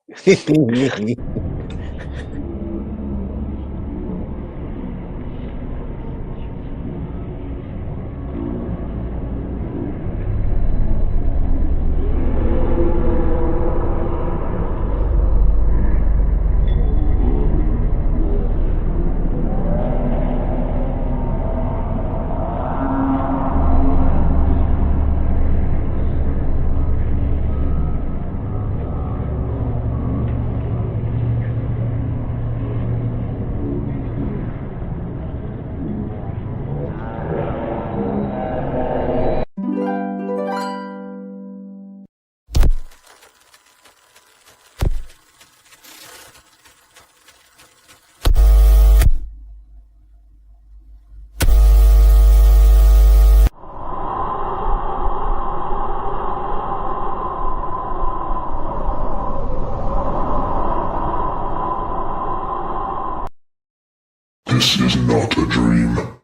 This is not a dream.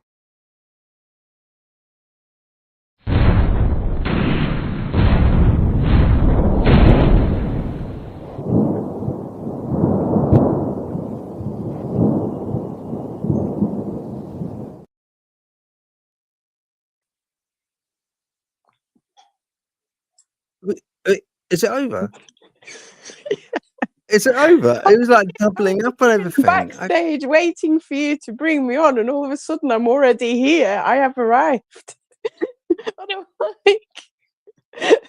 Is it over? Is it over? It was like doubling up on everything. Backstage waiting for you to bring me on, and all of a sudden I'm already here. I have arrived. And I'm like,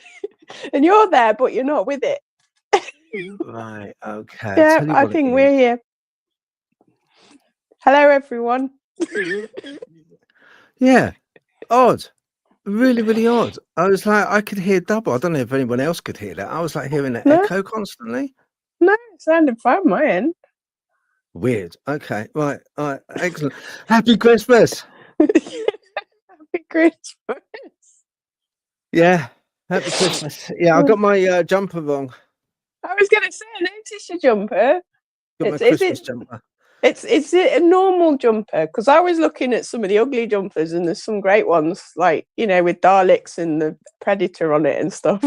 and you're there, but you're not with it. Right, okay. Yeah, I think we're here. Hello, everyone. Yeah, odd. Really, really odd. I was like, I could hear double. I don't know if anyone else could hear that. I was like hearing an echo constantly. No, it sounded fine on my end. Weird. Okay, right. All right, excellent. Happy Christmas. Happy Christmas. Yeah, happy Christmas. Yeah, I got my jumper wrong. I was going to say, I noticed your jumper. Got my Christmas jumper. Is it a normal jumper? Because I was looking at some of the ugly jumpers, and there's some great ones, like, you know, with Daleks and the Predator on it and stuff.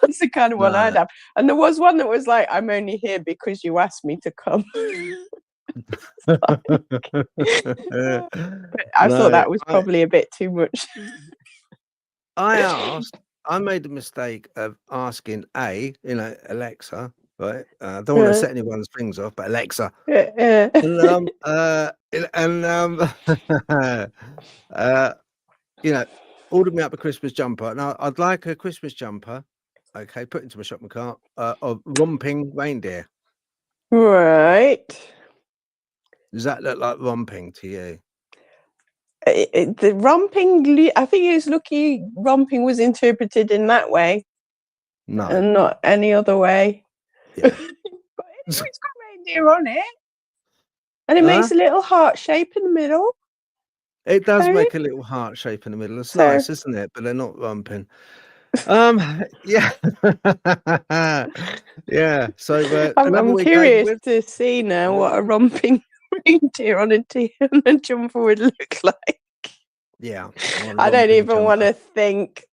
That's the kind of one I'd have. And there was one that was like, I'm only here because you asked me to come. I thought that was probably a bit too much. I made the mistake of asking Alexa, right? I don't want to set anyone's things off, but Alexa. Ordered me up a Christmas jumper. Now I'd like a Christmas jumper, okay, put into my shopping cart, of romping reindeer. Right. Does that look like romping to you? The romping, I think it was lucky romping was interpreted in that way. No. And not any other way. Yeah. But it's got reindeer on it. And it makes a little heart shape in the middle. It does make a little heart shape in the middle. It's nice, isn't it? But they're not romping. Yeah. Yeah. So I'm curious to see now what a romping reindeer on a jumper would look like. Yeah. I don't even want to think.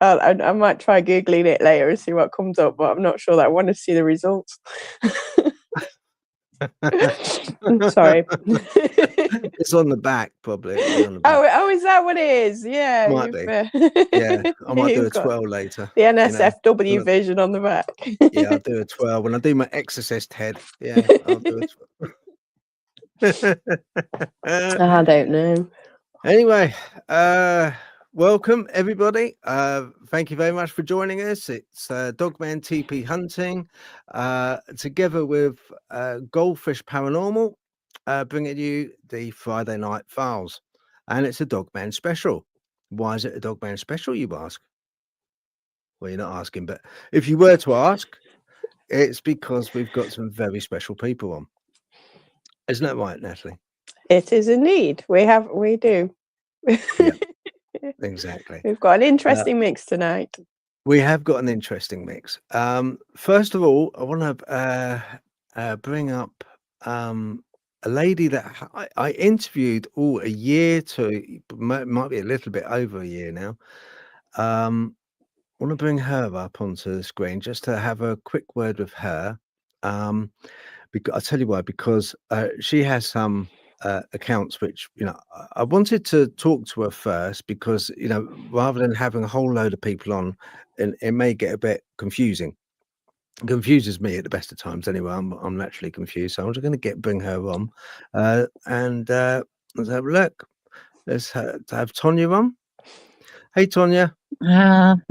I might try Googling it later and see what comes up, but I'm not sure that I want to see the results. I'm sorry. It's on the back, probably. Oh, is that what it is? Yeah. Might be. Yeah, I might do a twirl later. The NSFW version on the back. Yeah, I'll do a twirl. When I do my exorcist head, yeah, I'll do a twirl. I don't know. Anyway, welcome everybody. Thank you very much for joining us. It's Dogman TP Hunting, together with Goldfish Paranormal, bringing you the Friday Night Files, and it's a Dogman special. Why is it a Dogman special, you ask? Well, you're not asking, but if you were to ask, it's because we've got some very special people on. Isn't that right, Natalie? It is indeed. We do. Yeah, exactly. We've got an interesting mix tonight. We have got an interesting mix. First of all, I want to bring up a lady that I interviewed a year to, might be a little bit over a year now. I want to bring her up onto the screen just to have a quick word with her. Because I'll tell you why. Because she has some accounts which I wanted to talk to her first, because rather than having a whole load of people on, it may get a bit confusing. It confuses me at the best of times. Anyway, I'm naturally confused, so I'm just going to bring her on, and let's have a look. Let's have Tonya on. Hey, Tonya. I'm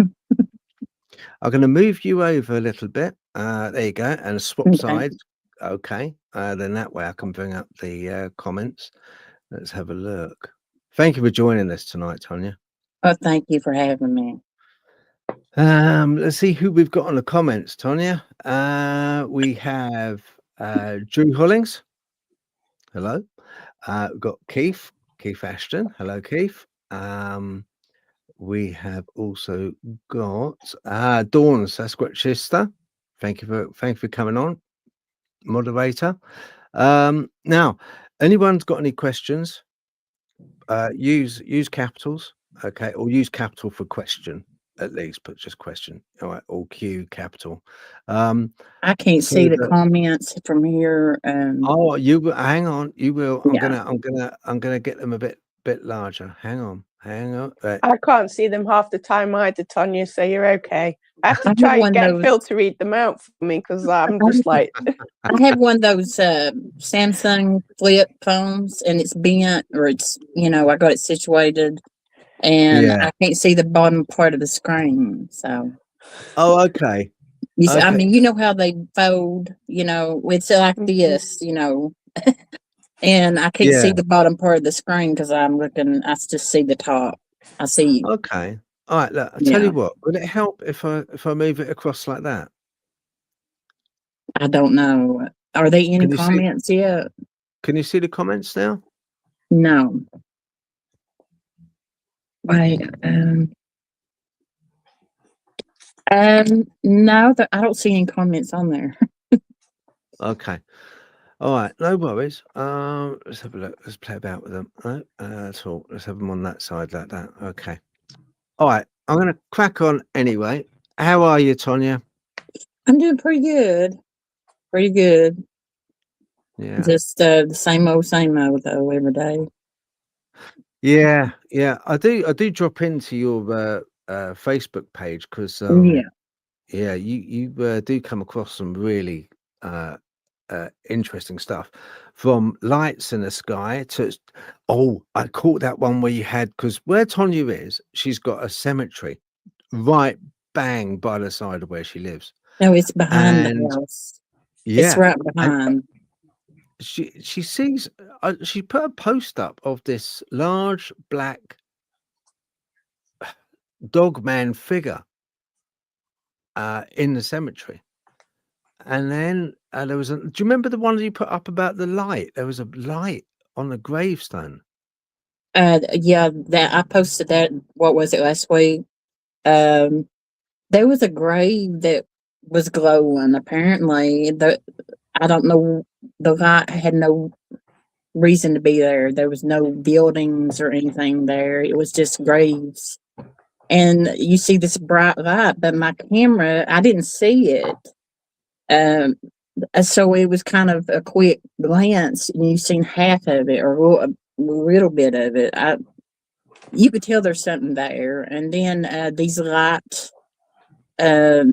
going to move you over a little bit. There you go, and swap sides. Okay, then that way I can bring up the comments. Let's have a look. Thank you for joining us tonight, Tonya. Oh, thank you for having me. Let's see who we've got on the comments, Tonya. We have Drew Hollings. Hello. We've got Keith Ashton. Hello, Keith. We have also got Dawn Sasquatchista. Thank you for coming on, moderator. Now, anyone's got any questions? Use capitals, okay, or use capital for question at least, but just question. All right, or Q capital. I can't see the comments from here. Oh, hang on. You will. Yeah. I'm gonna get them a bit larger. Hang on. I can't see them half the time either, Tonya, so you're okay. I have to try and get Phil to read them out for me, because I'm just like... I have one of those Samsung flip phones, and it's bent, or it's, I got it situated, and I can't see the bottom part of the screen, so... Oh, okay. Okay. I mean, you know how they fold, it's like this, and I can't see the bottom part of the screen because I just see the top. I see you. Okay. All right, look, I'll tell you what, would it help if I move it across like that? I don't know. Are there any comments yet? Can you see the comments now? No. Wait, no, I don't see any comments on there. Okay. All right, no worries. Let's have a look. Let's play about with them. That's all. Let's have them on that side like that. Okay. All right, I'm going to crack on anyway. How are you, Tonya? I'm doing pretty good. Pretty good. Yeah. Just the same old though every day. Yeah. I do drop into your Facebook page because you do come across some really interesting stuff, from lights in the sky to I caught that one where you had, because where Tonya is, she's got a cemetery right bang by the side of where she lives. No, it's behind the house. It's right behind. She sees she put a post up of this large black Dogman figure in the cemetery. And then there was do you remember the one that you put up about the light? There was a light on the gravestone. Yeah, that I posted that. What was it, last week? There was a grave that was glowing. Apparently, I don't know. The light had no reason to be there. There was no buildings or anything there. It was just graves. And you see this bright light, but my camera, I didn't see it. So it was kind of a quick glance, and you seen half of it, or a little bit of it. You could tell there's something there. And then these lights, I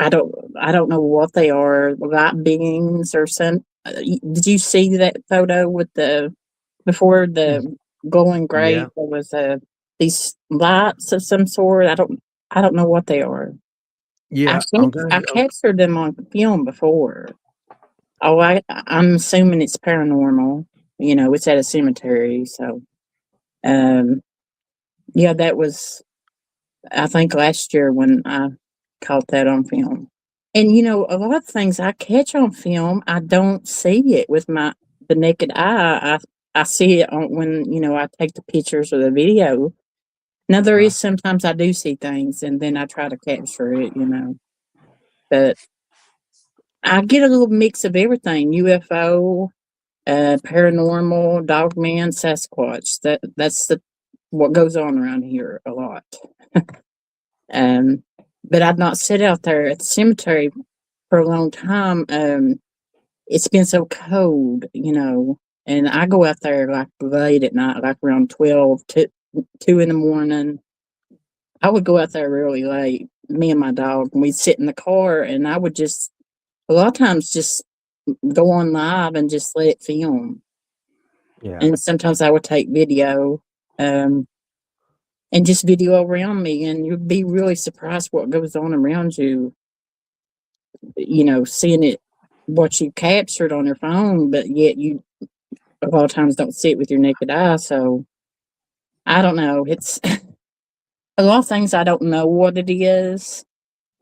don't know what they are, light beings or something. Did you see that photo with before the glowing grave? Yeah. There was these lights of some sort. I don't know what they are. Yeah, I captured them on film before. Oh, I'm assuming it's paranormal. It's at a cemetery, so that was, I think, last year when I caught that on film. And a lot of things I catch on film, I don't see it with the naked eye. I see it when I take the pictures or the video. Now there is sometimes I do see things, and then I try to capture it, but I get a little mix of everything: UFO, paranormal, Dogman, Sasquatch. That's what goes on around here a lot. But I've not sit out there at the cemetery for a long time, it's been so cold, and I go out there like late at night, like around 12 to 2 in the morning. I would go out there really late, me and my dog, and we'd sit in the car, and I would just, a lot of times, just go on live and just let it film. Yeah. And sometimes I would take video, and just video around me, and you'd be really surprised what goes on around you. Seeing it, what you captured on your phone, but yet you a lot of times don't see it with your naked eye. So I don't know. It's a lot of things I don't know what it is.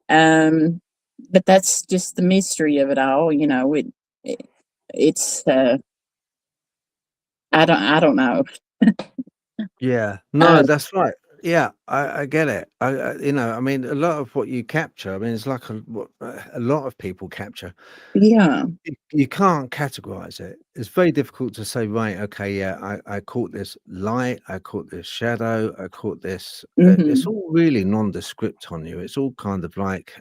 But that's just the mystery of it all. It's I don't know. Yeah. No, Uh, that's right. Yeah, I get it. I mean, a lot of what you capture, I mean, it's like what a lot of people capture. yeah. You can't categorize it. It's very difficult to say, right, okay, yeah, I caught this light, I caught this shadow, I caught this. It's Hmm. all really nondescript on you. It's all kind of like,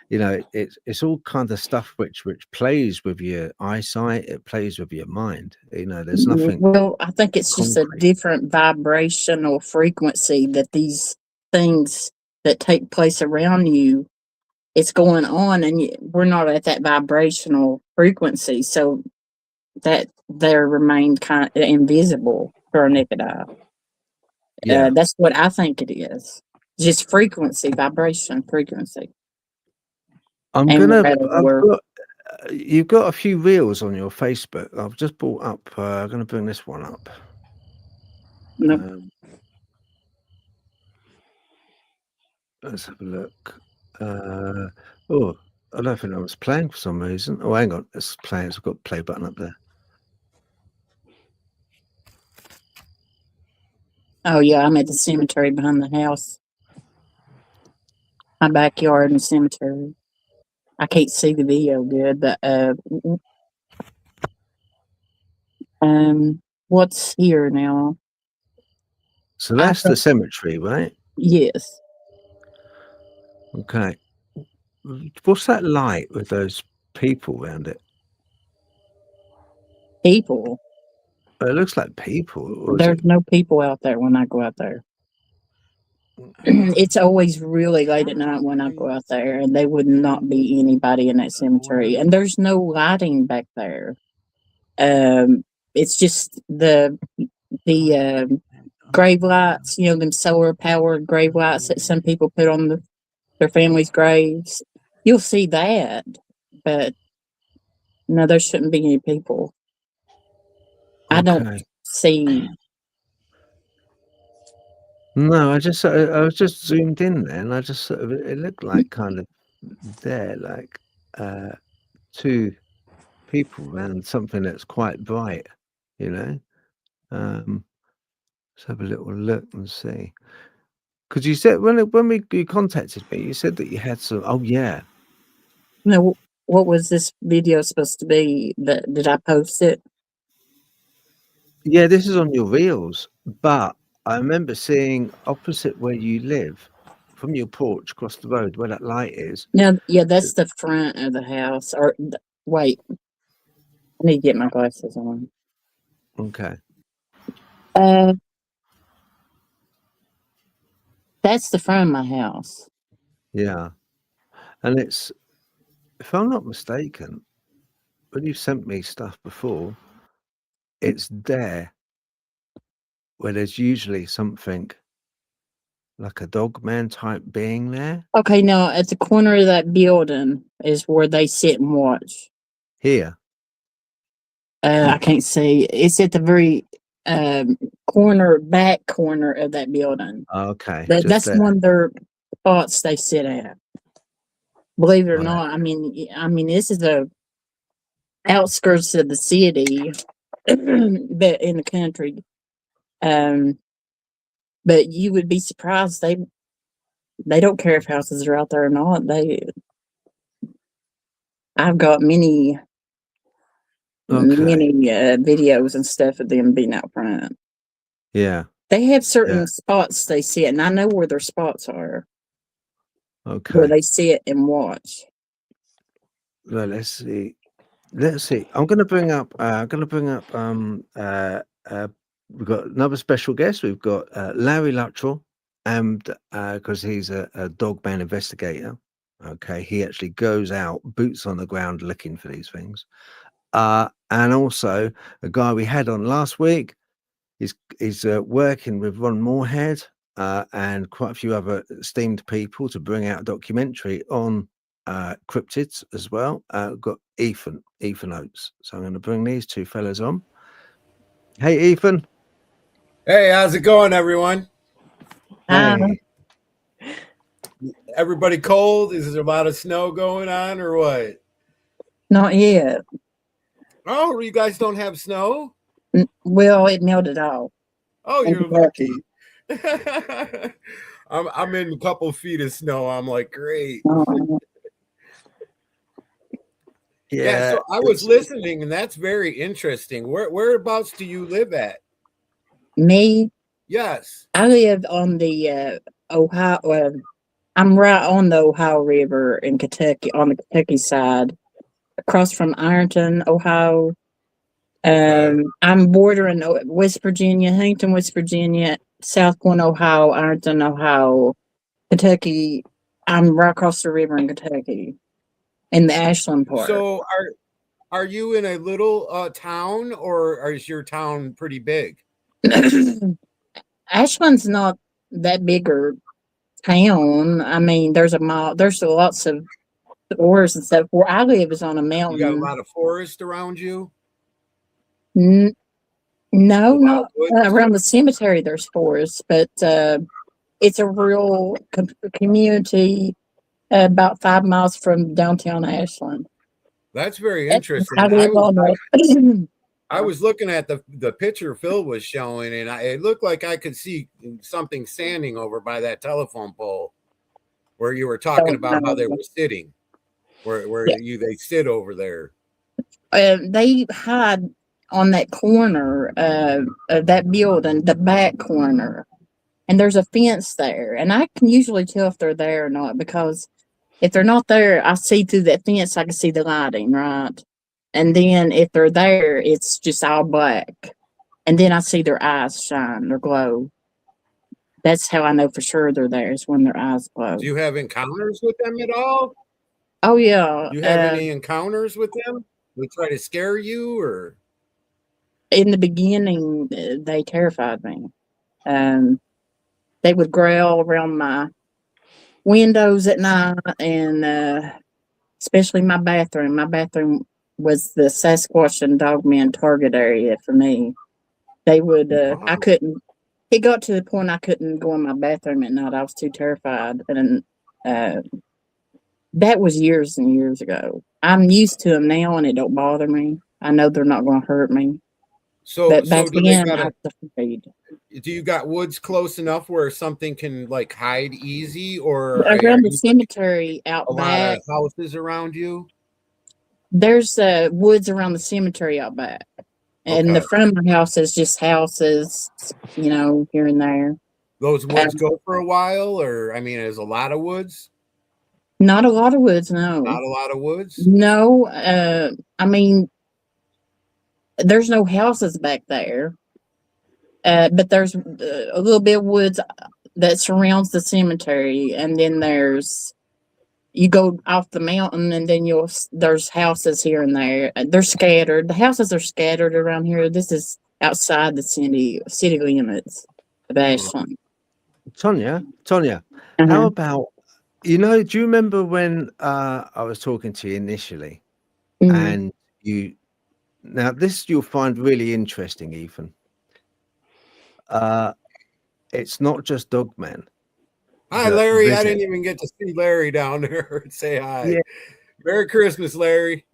it's all kind of stuff which plays with your eyesight. It plays with your mind. There's nothing Well, I think it's just a concrete. different vibrational frequency that these things that take place around you, it's going on, and we're not at that vibrational frequency, so that they remain kind of invisible to our naked eye. Yeah. That's what I think it is. Just frequency, vibration, frequency. I'm And gonna. I've we're got. You've got a few reels on your Facebook. I've just brought up. I'm gonna bring this one up. no, Let's have a look. Oh, I don't think I was playing for some reason. Oh, hang on. It's playing. I've got a play button up there. oh yeah, I'm at the cemetery behind the house. My backyard and cemetery. I can't see the video good, but what's here now? So I that's the think cemetery, right? yes. Okay. What's that light with those people around it? People. It looks like people, or is There's it? no people out there when I go out there. It's always really late at night when I go out there, and there would not be anybody in that cemetery. And there's no lighting back there. It's just the grave lights, them solar powered grave lights that some people put on their families' graves. You'll see that, but no, there shouldn't be any people. I don't Okay. see. No, I was just zoomed in there, and I just sort of it looked like kind of there, like two people around something that's quite bright, you know. Let's have a little look and see. Because you said when you contacted me, you said that you had some. Oh yeah, What was this video supposed to be? Did I post it? yeah. This is on your reels, but I remember seeing opposite where you live, from your porch across the road where that light is. No, yeah, that's the front of the house. Wait, I need to get my glasses on. Okay. Uh, that's the front of my house. Yeah, and it's, if I'm not mistaken, when you sent me stuff before, it's there where there's usually something like a Dogman type being there. Okay, now at the corner of that building is where they sit and watch. Here. I can't see. It's at the very back corner of that building. Okay, just That's there. one of their spots they sit at. Believe it or Right. not, I mean, this is the outskirts of the city, but in the country. But you would be surprised they don't care if houses are out there or not. I've got many Okay. videos and stuff of them being out front. Yeah. They have Yeah. certain spots they sit, and I know where their spots are, where Okay. they sit and watch. well, let's see. Let's see. I'm going to bring up. We've got another special guest. We've got Larry Luttrell, and because he's a Dogman investigator. Okay, he actually goes out, boots on the ground, looking for these things. And also a guy we had on last week. He's working with Ron Moorhead and quite a few other esteemed people to bring out a documentary on cryptids as well. Got Ethan Oates. So I'm going to bring these two fellas on. Hey, Ethan. Hey, how's it going, everyone? Hey. Everybody cold? Is there a lot of snow going on or what? Not yet. Oh, you guys don't have snow? Well, it melted off. Oh, you're lucky. I'm in a couple feet of snow. I'm like, great. Yeah, so I was listening, and that's very interesting. Whereabouts do you live at? Me? Yes. I live on the Ohio. I'm right on the Ohio River in Kentucky, on the Kentucky side, across from Ironton, Ohio. I'm bordering West Virginia, Huntington, West Virginia, South Point, Ohio, Ironton, Ohio, Kentucky. I'm right across the river in Kentucky, in the Ashland part. So are you in a little town, or is your town pretty big? Ashland's not that bigger town. I mean, there's lots of forests and stuff. Where I live is on a mountain. You got a lot of forest around you? No, not around the cemetery. There's forests, but it's a rural community about 5 miles from downtown Ashland. That's very interesting. I was looking at the picture Phil was showing, and it looked like I could see something standing over by that telephone pole where you were talking about how they were sitting, where they sit over there. They hide on that corner of that building, the back corner, and there's a fence there, and I can usually tell if they're there or not, because if they're not there, I see through that fence. I can see the lighting, right? And then if they're there, it's just all black. And then I see their eyes shine or glow. That's how I know for sure they're there, is when their eyes glow. Do you have encounters with them at all? Oh, yeah. Do you have any encounters with them? They try to scare you, or? In the beginning, they terrified me. They would growl around my windows at night, and especially my bathroom. My bathroom was the Sasquatch and Dogman target area for me. They would, I couldn't, it got to the point I couldn't go in my bathroom at night. I was too terrified. And that was years and years ago. I'm used to them now, and it don't bother me. I know they're not going to hurt me. But back then, I was afraid. Do you got woods close enough where something can like hide easy, or around the cemetery out back? A lot of houses around you. There's woods around the cemetery out back, and the front of my house is just houses, here and there. Those woods go for a while, or there's a lot of woods. Not a lot of woods, no. Not a lot of woods. No, there's no houses back there. But there's a little bit of woods that surrounds the cemetery, and then you go off the mountain, and then there's houses here and there. They're scattered. The houses are scattered around here. This is outside the city limits of Ashland. Tonya, how about, do you remember when I was talking to you initially, and now this you'll find really interesting, Ethan. It's not just Dogman. Hi, Larry. I didn't even get to see Larry down there. Say hi. Yeah. Merry Christmas, Larry.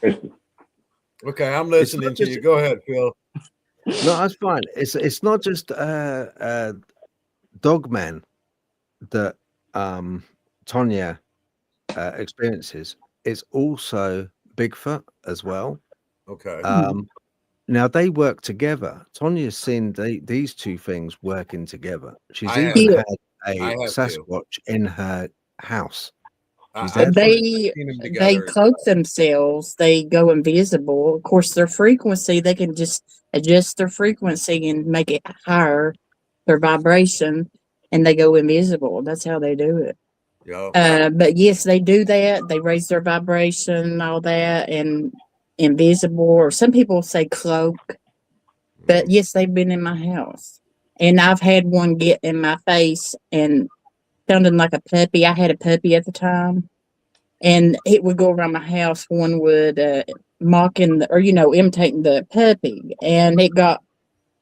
Okay, I'm listening to you. Go ahead, Phil. No, that's fine. It's not just Dogman that Tonya experiences. It's also Bigfoot as well. Okay. Now they work together. Tonya's seen these two things working together. She's even had a Sasquatch in her house. He's I've dead. seen them They together. cloak themselves. They go invisible. Of course, their frequency, they can just adjust their frequency and make it higher, their vibration, and they go invisible. That's how they do it. Yep. But yes, they do that. They raise their vibration and all that, and invisible, or some people say cloak. But yes, they've been in my house, and I've had one get in my face and sounding like a puppy. I had a puppy at the time, and it would go around my house. One would mocking or imitating the puppy, and it got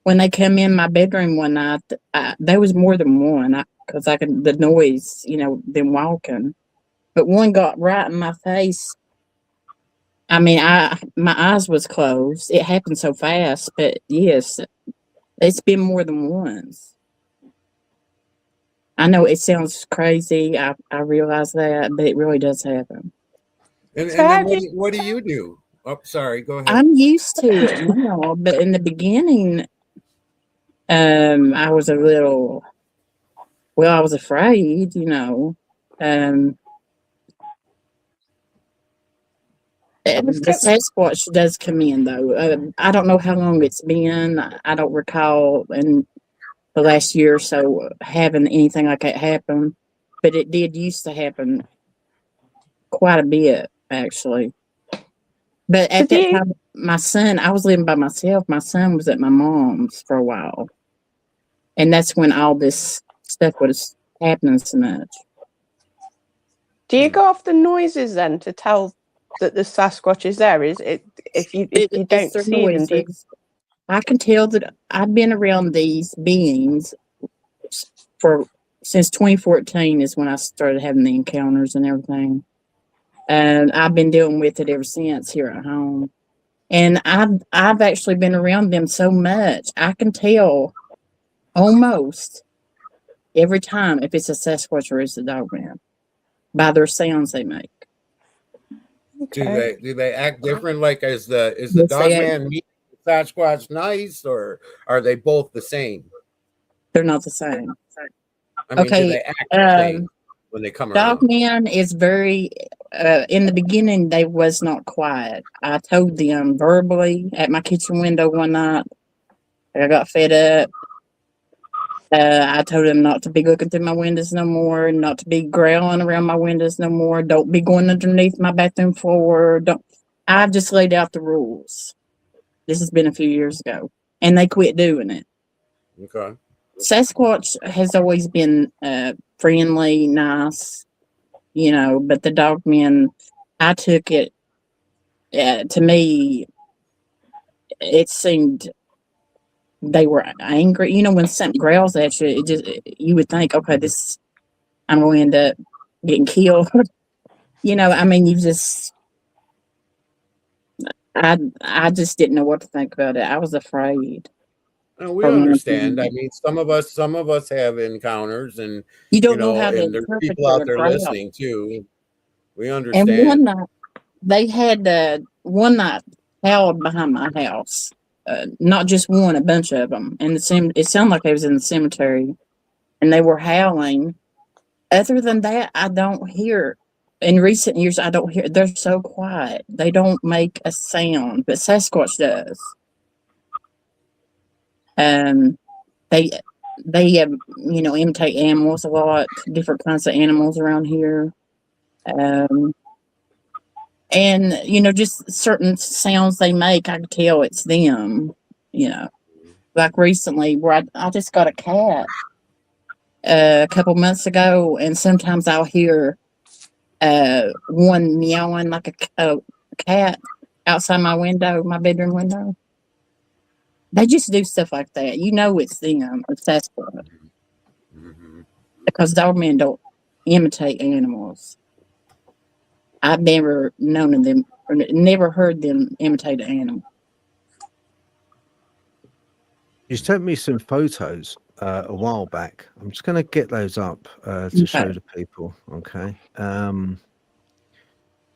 when they come in my bedroom one night. There was more than one because I could the noise, them walking. But one got right in my face. I mean, my eyes was closed. It happened so fast, but yes, it's been more than once. I know it sounds crazy. I realize that, but it really does happen. And So then how what do you do? Oh, sorry. Go ahead. I'm used to it now, but in the beginning, I was I was afraid, the Sasquatch does come in though. I don't know how long it's been. I don't recall in the last year or so having anything like that happen, but it did used to happen quite a bit actually. But at that time, my son, I was living by myself. My son was at my mom's for a while, and that's when all this stuff was happening so much. Do you go off the noises then to tell that the Sasquatch is there? Is it if you don't their see them? I can tell that I've been around these beings since 2014 is when I started having the encounters and everything, and I've been dealing with it ever since here at home. And I've actually been around them so much I can tell almost every time if it's a Sasquatch or it's a Dogman by their sounds they make. Okay. Do they act different? Like is the Dogman mean the Sasquatch nice, or are they both the same? They're not the same. I mean, do they act the same when they come around? Dogman is very in the beginning they was not quiet. I told them verbally at my kitchen window one night. I got fed up. I told them not to be looking through my windows no more, not to be growling around my windows no more. Don't be going underneath my bathroom floor. Don't. I just laid out the rules. This has been a few years ago, and they quit doing it. Okay. Sasquatch has always been friendly, nice, but the Dogmen, I took it. To me, it seemed they were angry. When something growls at you, you would think, okay, I'm going to end up getting killed. I mean, I just didn't know what to think about it. I was afraid. No, we understand. I mean, some of us have encounters, and you don't know how to and there's interpret people out the there crowd. listening too. We And understand. one night, they had one night howled behind my house. Not just one, a bunch of them. And it sounded like they was in the cemetery, and they were howling. Other than that, I don't hear. In recent years, I don't hear. They're so quiet. They don't make a sound, but Sasquatch does. They imitate animals a lot, different kinds of animals around here. And just certain sounds they make, I can tell it's them. Like recently, where I just got a cat a couple months ago, and sometimes I'll hear one meowing like a cat outside my window, my bedroom window. They just do stuff like that. It's them, or Sasquatch, because Dogmen don't imitate animals. I've never known of them, or never heard them imitate an animal. You sent me some photos a while back. I'm just going to get those up to show the people. Okay.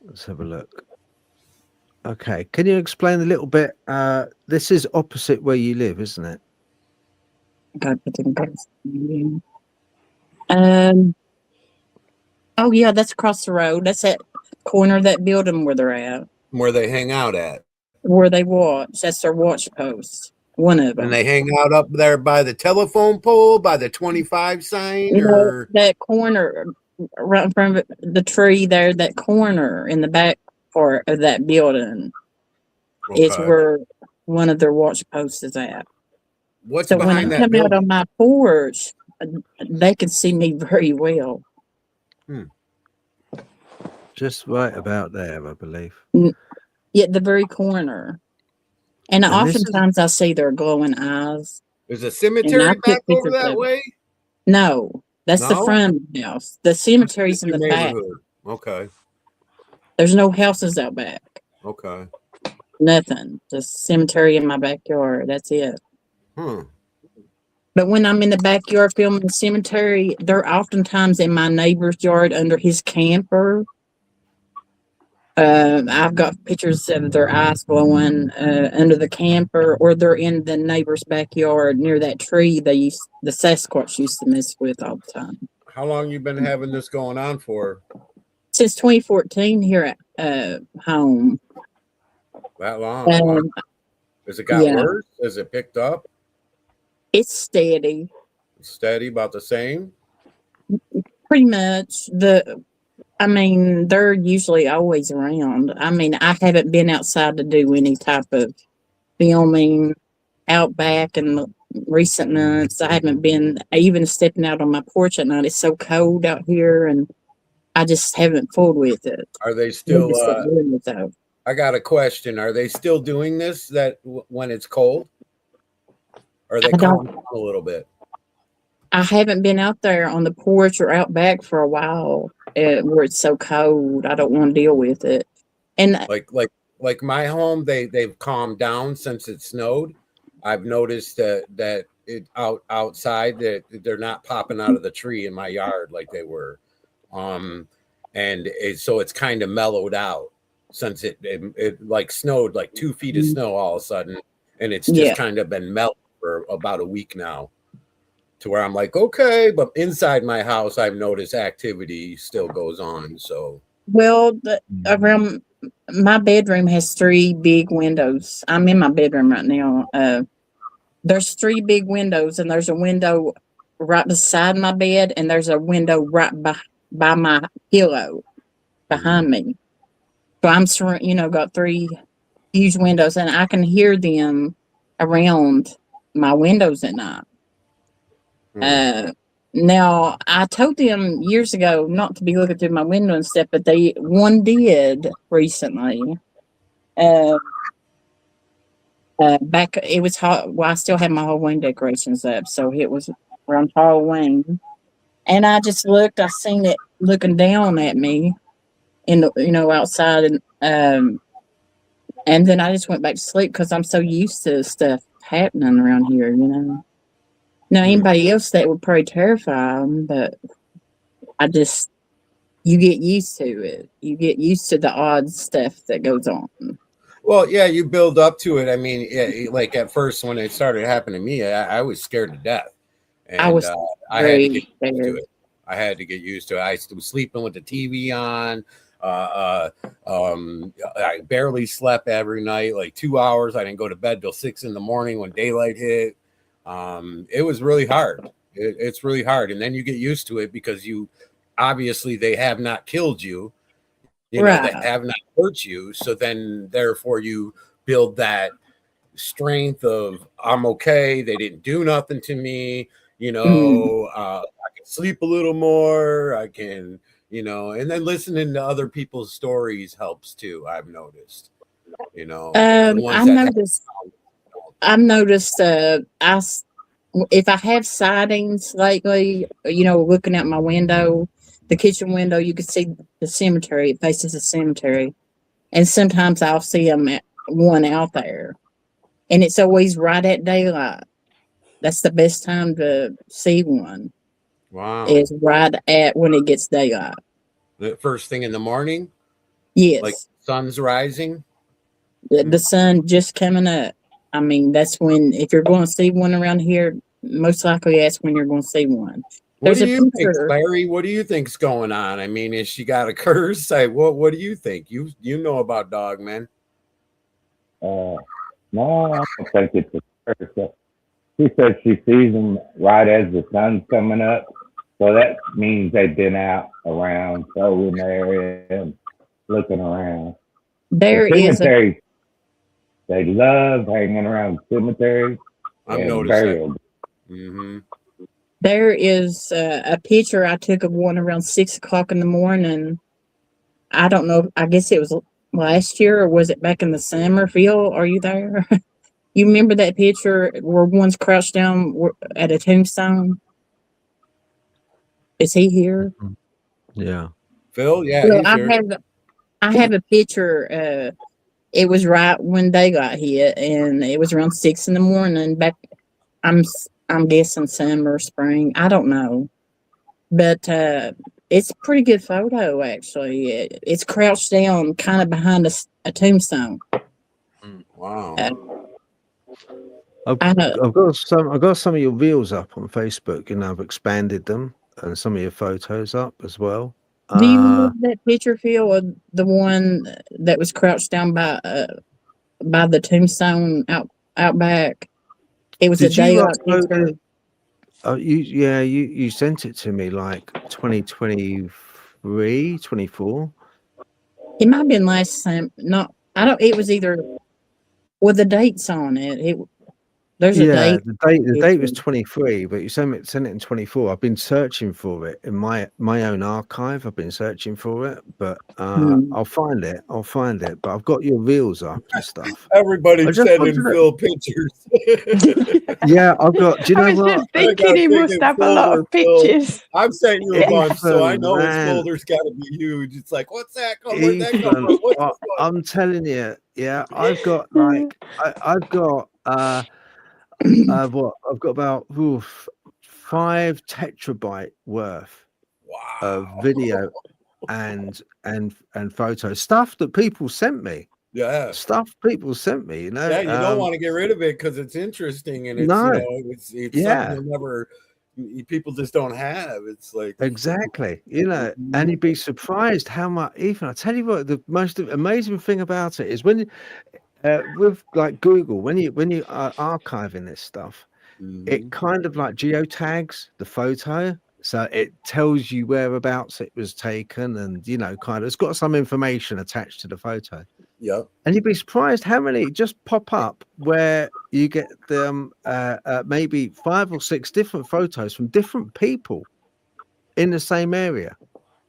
Let's have a look. Okay. Can you explain a little bit? This is opposite where you live, isn't it? Oh yeah, that's across the road. That's that corner of that building where they're at, where they hang out at. where they watch. That's their watch post. One of them. And they hang out up there by the telephone pole, by the 25 sign, or that corner right in front of the tree there, that corner in the back part of that building is where one of their watch posts is at. What's so when I behind that come out building? on my porch, they can see me very well. Just right about there, I believe. Yeah, the very corner. And And this is- oftentimes I see their glowing eyes. There's a cemetery took back over pictures that of it. way? No, that's the No? front of the house. The cemetery's in Your the back. neighborhood. Okay. There's no houses out back. Okay. Nothing. Just cemetery in my backyard. That's it. Hmm. But when I'm in the backyard filming the cemetery, they're oftentimes in my neighbor's yard under his camper. I've got pictures of their eyes glowing under the camper, or they're in the neighbor's backyard near that tree the Sasquatch used to mess with all the time. How long you been having this going on for? Since 2014 here at home. That long? Wow. Has it got worse? Has it picked up? It's steady. Steady, about the same? Pretty much. They're usually always around. I haven't been outside to do any type of filming out back in recent months. I haven't been even stepping out on my porch at night. It's so cold out here, and I just haven't fooled with it. Are they still? Doing it, though. I got a question. Are they still doing this when it's cold? Or are they calm down a little bit? I haven't been out there on the porch or out back for a while where it's so cold. I don't want to deal with it. And like my home, they've calmed down since it snowed. I've noticed that it outside that they're not popping out of the tree in my yard like they were. So it's kind of mellowed out since it like snowed like 2 feet of snow all of a sudden, and it's just kind of been melted for about a week now, to where I'm like, okay, but inside my house, I've noticed activity still goes on. So, well, around my bedroom has 3 big windows. I'm in my bedroom right now. There's 3 big windows, and there's a window right beside my bed, and there's a window right by my pillow behind me. So I'm got 3 huge windows, and I can hear them around my windows at night. Now I told them years ago not to be looking through my window and stuff, but one did recently. Back it was hot. Well, I still had my Halloween decorations up, so it was around Halloween, and I just looked. I seen it looking down at me in the outside, and then I just went back to sleep because I'm so used to stuff happening around here. Now, anybody else that would probably terrify them, but you get used to it. You get used to the odd stuff that goes on. Well, yeah, you build up to it. I mean, like at first when it started happening to me, I was scared to death. And I was I had to get used to it. I had to get used to it. I was sleeping with the TV on. I barely slept every night, like 2 hours. I didn't go to bed till 6 a.m. when daylight hit. It was really hard. It's really hard. And then you get used to it because obviously they have not killed you. They have not hurt you. So then therefore you build that strength of I'm okay. They didn't do nothing to me. I can sleep a little more. I can, and then listening to other people's stories helps too. I've noticed, I've noticed if I have sightings lately, looking out my window, the kitchen window, you can see the cemetery. It faces the cemetery. And sometimes I'll see one out there. And it's always right at daylight. That's the best time to see one. Wow. Is right at when it gets daylight. The first thing in the morning? Yes. Like sun's rising? The sun just coming up. I mean, that's when, if you're going to see one around here, most likely that's when you're going to see one. What There's do a you think, picture. Larry? What do you think's going on? I mean, is she got a curse? What do you think? You know about Dogman. No, I don't think it's a curse. She said she sees them right as the sun's coming up. So that means they've been out around, so in the area and looking around. There The is a cemetery, they love hanging around cemeteries I'm and noticing. burial. Mm-hmm. there is a picture I took of one around 6:00 in the morning. I don't know. I guess it was last year, or was it back in the summer? Phil, are you there? You remember that picture where one's crouched down at a tombstone? Is he here? Yeah. Phil, yeah, Well, he's here. I have a picture. It was right when they got hit, and it was around 6 in the morning. Back, I'm guessing summer, spring. I don't know, but it's a pretty good photo actually. It's crouched down, kind of behind a tombstone. Wow. I've got some of your reels up on Facebook, and I've expanded them, and some of your photos up as well. Do you remember that picture, Phil, of the one that was crouched down by the tombstone out back? It was a Did you daylight picture. you sent it to me like 2023, 24. It might have been last time. Not, I don't. It was either with the dates on it. There's a Yeah, date. the date was 23, but you sent it in 24. I've been searching for it in my own archive. I've been searching for it, but I'll find it. But I've got your reels up and stuff. Everybody's sending Phil pictures. Yeah, I've got. Do you know I was what? just thinking he must have a lot of pictures. I've sent you a bunch, so I know his Man. folder's got to be huge. It's like, what's that? Where'd that come from? What's this one? I'm telling you, yeah, I've got like I've got what I've got about 5 terabyte worth of video and photos, stuff that people sent me. Yeah, stuff people sent me. You know, yeah, you don't want to get rid of it because it's interesting and it's it's something that never people just don't have. It's like exactly, you know, and you'd be surprised how much. Even I tell you what, the most amazing thing about it is when with like Google, when you are archiving this stuff, it kind of like geotags the photo, so it tells you whereabouts it was taken, and you know, kind of it's got some information attached to the photo. Yeah, and you'd be surprised how many just pop up where you get them maybe 5 or 6 different photos from different people in the same area.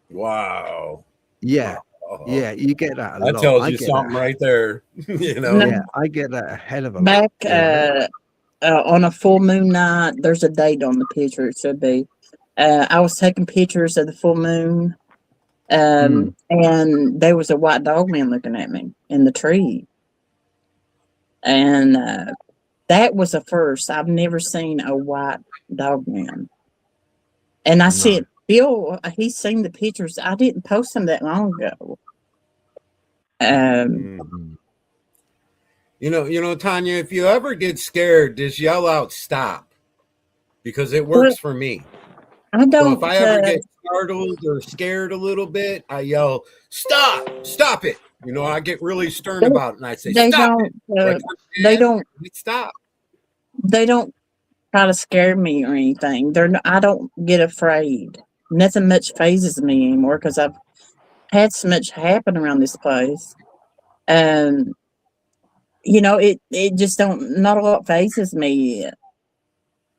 Wow. Yeah. Yeah, you get that a lot. That tells you something right there. You know, yeah, I get that a hell of a back lot. on a full moon night. There's a date on the picture. It should be. I was taking pictures of the full moon, and there was a white dog man looking at me in the tree, and that was a first. I've never seen a white dog man, and I said, Bill, he's seen the pictures. I didn't post them that long ago. You know, Tanya, if you ever get scared, just yell out "stop," because it works for me. I don't. So if I ever get startled or scared a little bit, I yell "stop! Stop it!" You know, I get really stern about it, and I say, "Stop it!" They don't stop. They don't try to scare me or anything. I don't get afraid. Nothing much phases me anymore because I've had so much happen around this place. You know, it just not a lot phases me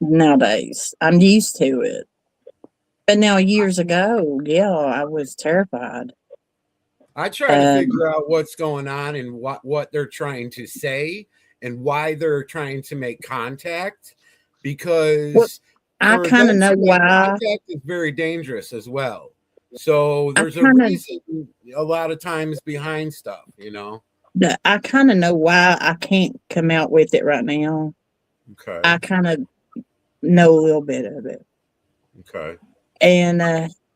nowadays. I'm used to it. But now years ago, yeah, I was terrified. I try to figure out what's going on and what they're trying to say and why they're trying to make contact, because I kind of know why. Contact is very dangerous as well. So there's a reason a lot of times behind stuff, you know. I kind of know why I can't come out with it right now. Okay. I kind of know a little bit of it. Okay. And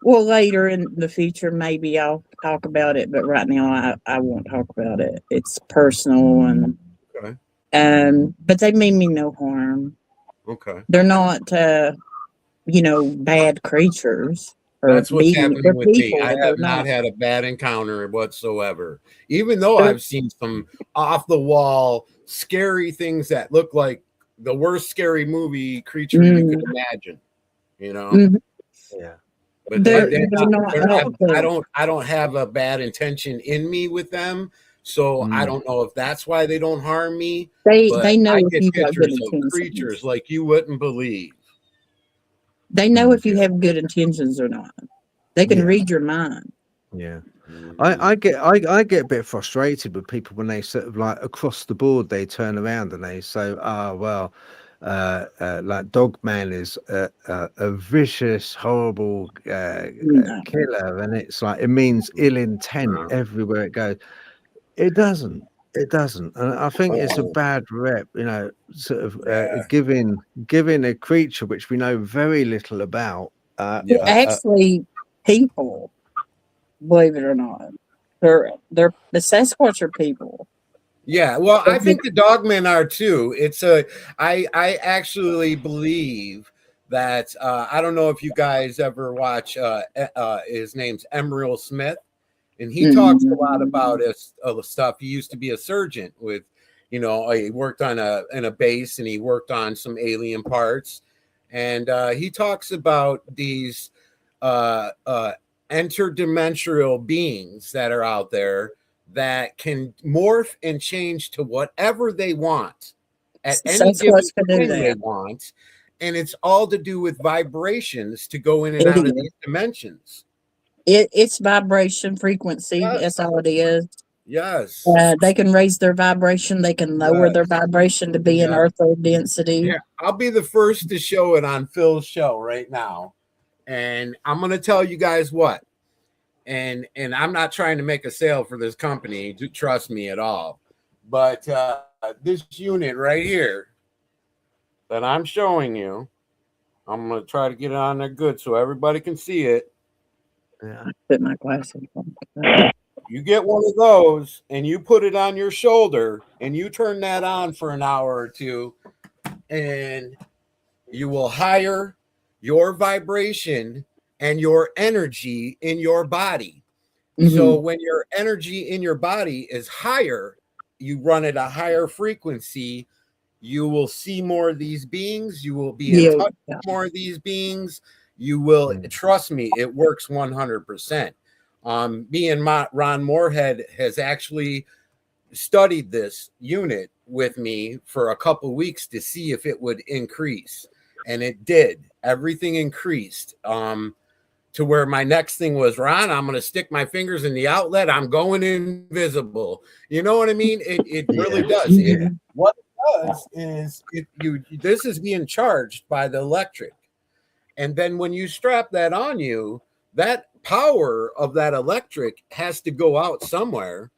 well, later in the future, maybe I'll talk about it, but right now I won't talk about it. It's personal, and but they mean me no harm. Okay. They're not bad creatures or That's what's being happening they're with me. people. I They're have not not. had a bad encounter whatsoever. Even though They're, I've seen some off the wall, scary things that look like the worst scary movie creature you could mm, imagine, you know. mhm. Yeah. But they're they're they're not. not They're, helpful. I don't have a bad intention in me with them, so I Mm. don't know if that's why they don't harm me. They But they know I if get you got good pictures of creatures intentions. like you wouldn't believe. They know Mm. if you have good intentions or not. They can Yeah. read your mind. Yeah. Mhm. I get a bit frustrated with people when they sort of like across the board they turn around and they say, "Oh well, like Dogman is a vicious, horrible No. killer," and it's like it means ill intent everywhere it goes. It doesn't. It doesn't, and I think it's a Oh, bad rep, sort of yeah, giving a creature which we know very little about. They're yeah. actually people, believe it or not. They're the Sasquatch are people. Yeah, well, They I get- think the Dogmen are too. I actually believe that I don't know if you guys ever watch his name's Emerald Smith, and he talks a lot about mm, his stuff. He used to be a surgeon with, he worked on in a base and he worked on some alien parts, and he talks about these uh, uh, interdimensional beings that are out there that can morph and change to whatever they want at any given Sasquatch can do time they that. want. And it's all to do with vibrations to go in and It out of is. these dimensions. It's vibration frequency. Yes. That's all it is. Yes. They can raise their vibration. They can lower their Yes. vibration to be in Yeah. earth density. Here, I'll be the first to show it on Phil's show right now. And I'm going to tell you guys what. And I'm not trying to make a sale for this company, to trust me at all. But this unit right here that I'm showing you, I'm going to try to get it on there good so everybody can see it. Yeah. Put my glasses on. You get one of those and you put it on your shoulder and you turn that on for an hour or two, and you will higher your vibration and your energy in your body. So when your energy in your body is higher, you run at a higher frequency, you will see more of these beings, you will be in touch with more of these beings. You will trust me, it works 100%. Me and Ron Moorhead has actually studied this unit with me for a couple weeks to see if it would increase, and it did. Everything increased. To where my next thing was, Ron, I'm going to stick my fingers in the outlet. I'm going invisible. You know what I mean? It really does. What it does is this is being charged by the electric. And then when you strap that on you, that power of that electric has to go out somewhere,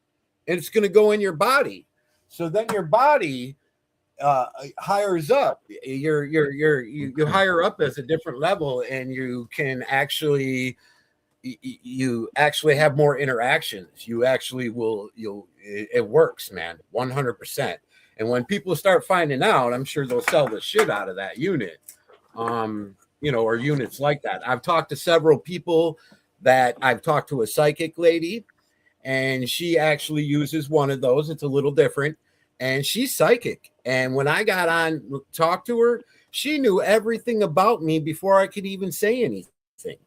and it's going to go in your body. So then your body hires up. You hire up as a different level, and you can actually have more interactions. You actually it works, man, 100%. And when people start finding out, I'm sure they'll sell the shit out of that unit, or units like that. I've talked to several people. I've talked to a psychic lady, and she actually uses one of those. It's a little different, and she's psychic. And when I got on talk to her, she knew everything about me before I could even say anything.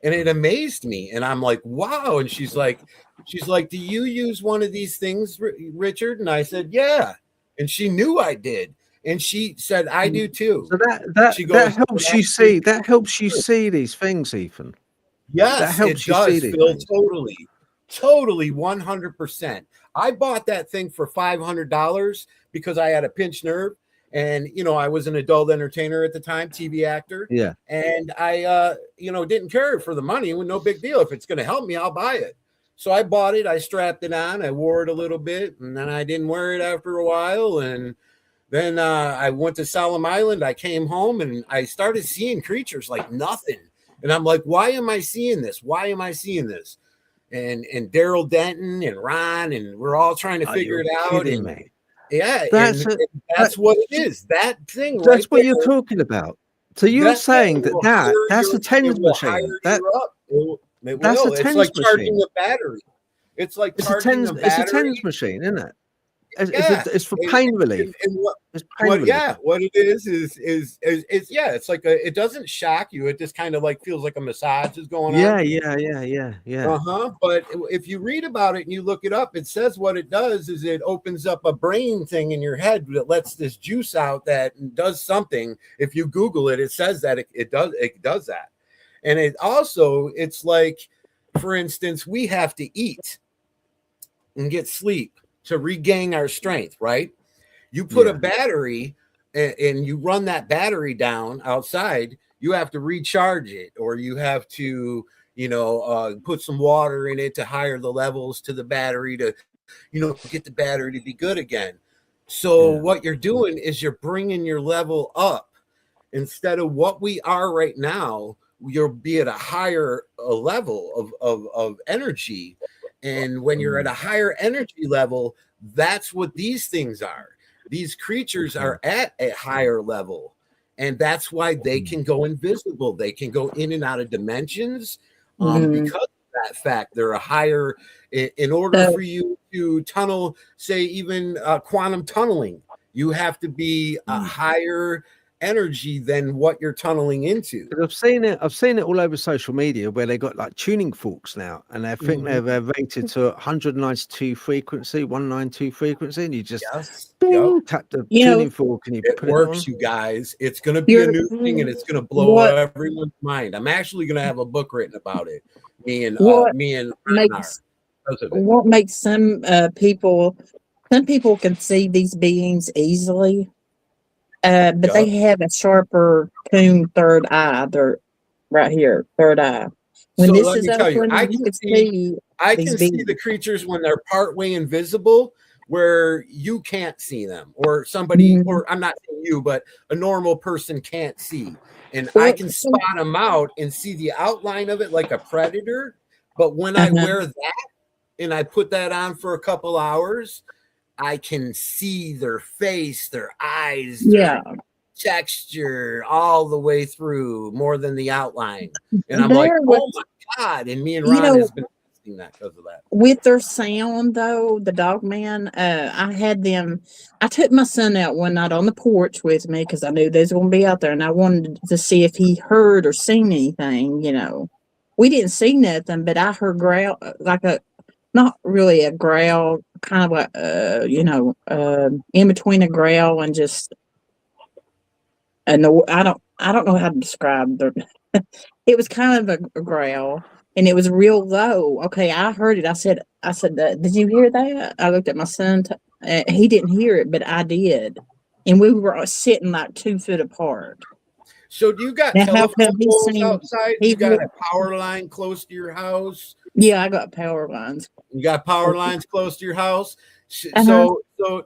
And it amazed me. And I'm like, wow. And she's like, do you use one of these things, Richard? And I said, yeah. And she knew I did. And she said, I do too. So that helps you see. That helps you see these things, Ethan. Yes, that helps it you does, see these Phil. things. Totally, 100%. I bought that thing for $500 because I had a pinched nerve, and I was an adult entertainer at the time, TV actor. Yeah, and I didn't care for the money. It was no big deal. If it's going to help me, I'll buy it. So I bought it. I strapped it on. I wore it a little bit, and then I didn't wear it after a while. And then I went to Solemn Island. I came home, and I started seeing creatures like nothing. And I'm like, why am I seeing this? Why am I seeing this? And Daryl Denton and Ron, and we're all trying to figure it out. And me. yeah, That's and that's what it is. That thing. That's right what there. you're talking about. So you're saying it will that's hire a you- tens it will machine. hire That you up. It that's will. a It's tens like charging machine. a battery. It's like It's charging a it's a battery. tens machine, isn't it? Yeah. It's for pain relief. And It's pain relief. yeah, what it is yeah, it's like it doesn't shock you. It just kind of like feels like a massage is going on. Yeah. But if you read about it and you look it up, it says what it does is it opens up a brain thing in your head that lets this juice out that does something. If you Google it, it says that it does that. And it's like, for instance, we have to eat and get sleep to regain our strength, right? You put a battery and you run that battery down outside, you have to recharge it, or you have to, put some water in it to higher the levels to the battery to, get the battery to be good again. So what you're doing is you're bringing your level up. Instead of what we are right now, you'll be at a higher level of energy. And when you're at a higher energy level, that's what these things are. These creatures are at a higher level, and that's why they can go invisible. They can go in and out of dimensions because of that fact. They're a higher, in order for you to tunnel, say even quantum tunneling, you have to be a higher energy than what you're tunneling into. I've seen it all over social media where they got like tuning forks now, and I think they're rated to 192 frequency, 192 frequency, and you just tap the tuning fork and you it put works, it on. you guys. It's going to be a new thing, and it's going to blow everyone's mind. I'm actually going to have a book written about it. Me and what makes some people can see these beings easily. But they have a sharper tuned third eye. They're right here, third eye. When so this let is me tell you, open, I you can see the creatures when they're partway invisible, where you can't see them, or somebody, or I'm not saying you, but a normal person can't see. And I can spot them out and see the outline of it like a predator. But when I wear that and I put that on for a couple hours, I can see their face, their eyes, their texture all the way through, more than the outline. And I'm like, oh my God. And me and Ron has been testing that because of that. With their sound, though, the Dogman, I took my son out one night on the porch with me because I knew they was going to be out there, and I wanted to see if he heard or seen anything, We didn't see nothing, but I heard growl, like not really a growl, kind of like, in between a growl and just I don't know how to describe it was kind of a growl, and it was real low. Okay, I heard it. I said, did you hear that? I looked at my son. He didn't hear it, but I did, and we were sitting like 2 feet apart. So do you got telephone poles outside? You got a power line close to your house? Yeah, I got power lines. You got power lines close to your house? So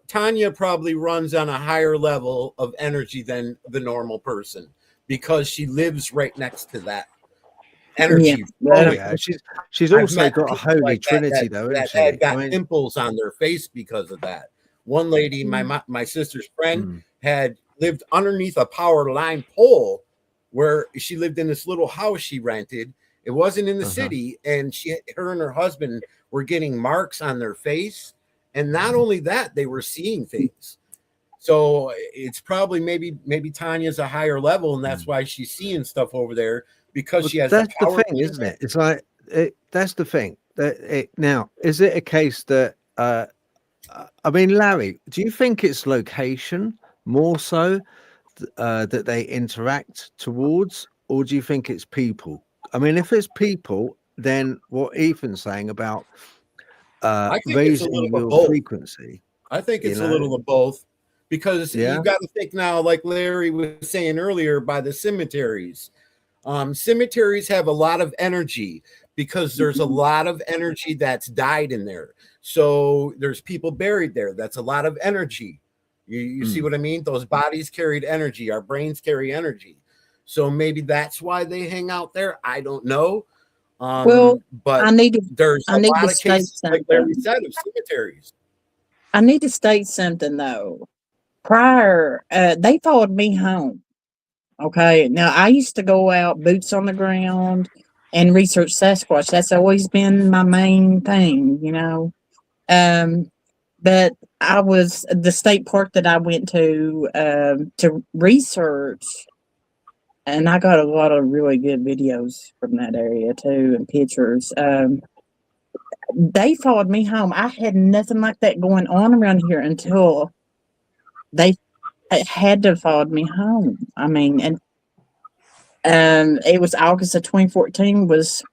Tanya probably runs on a higher level of energy than the normal person because she lives right next to that energy. Yeah, she's also got a holy trinity though, that had got pimples on their face because of that. One lady, my sister's friend, had lived underneath a power line pole where she lived in this little house she rented. It wasn't in the city, and her and her husband were getting marks on their face. And not only that, they were seeing things. So it's probably maybe Tanya's a higher level, and that's why she's seeing stuff over there, because she has that's the thing, isn't it? It's like that's the thing. Now, is it a case that I mean, Larry, do you think it's location more so that they interact towards, or do you think it's people? I mean, if it's people, then what Ethan's saying about raising your frequency. I think it's a little of both, because you got to think now, like Larry was saying earlier, by the cemeteries. Cemeteries have a lot of energy because there's a lot of energy that's died in there. So there's people buried there. That's a lot of energy. You see what I mean? Those bodies carried energy. Our brains carry energy. So maybe that's why they hang out there. I don't know. But there's a lot of cases, like Larry said, of cemeteries. I need to state something though. Prior, they followed me home. Okay. Now, I used to go out, boots on the ground, and research Sasquatch. That's always been my main thing, you know. But the state park that I went to research, and I got a lot of really good videos from that area too, and pictures. They followed me home. I had nothing like that going on around here until they had to follow me home. I mean, and it was August of 2014 was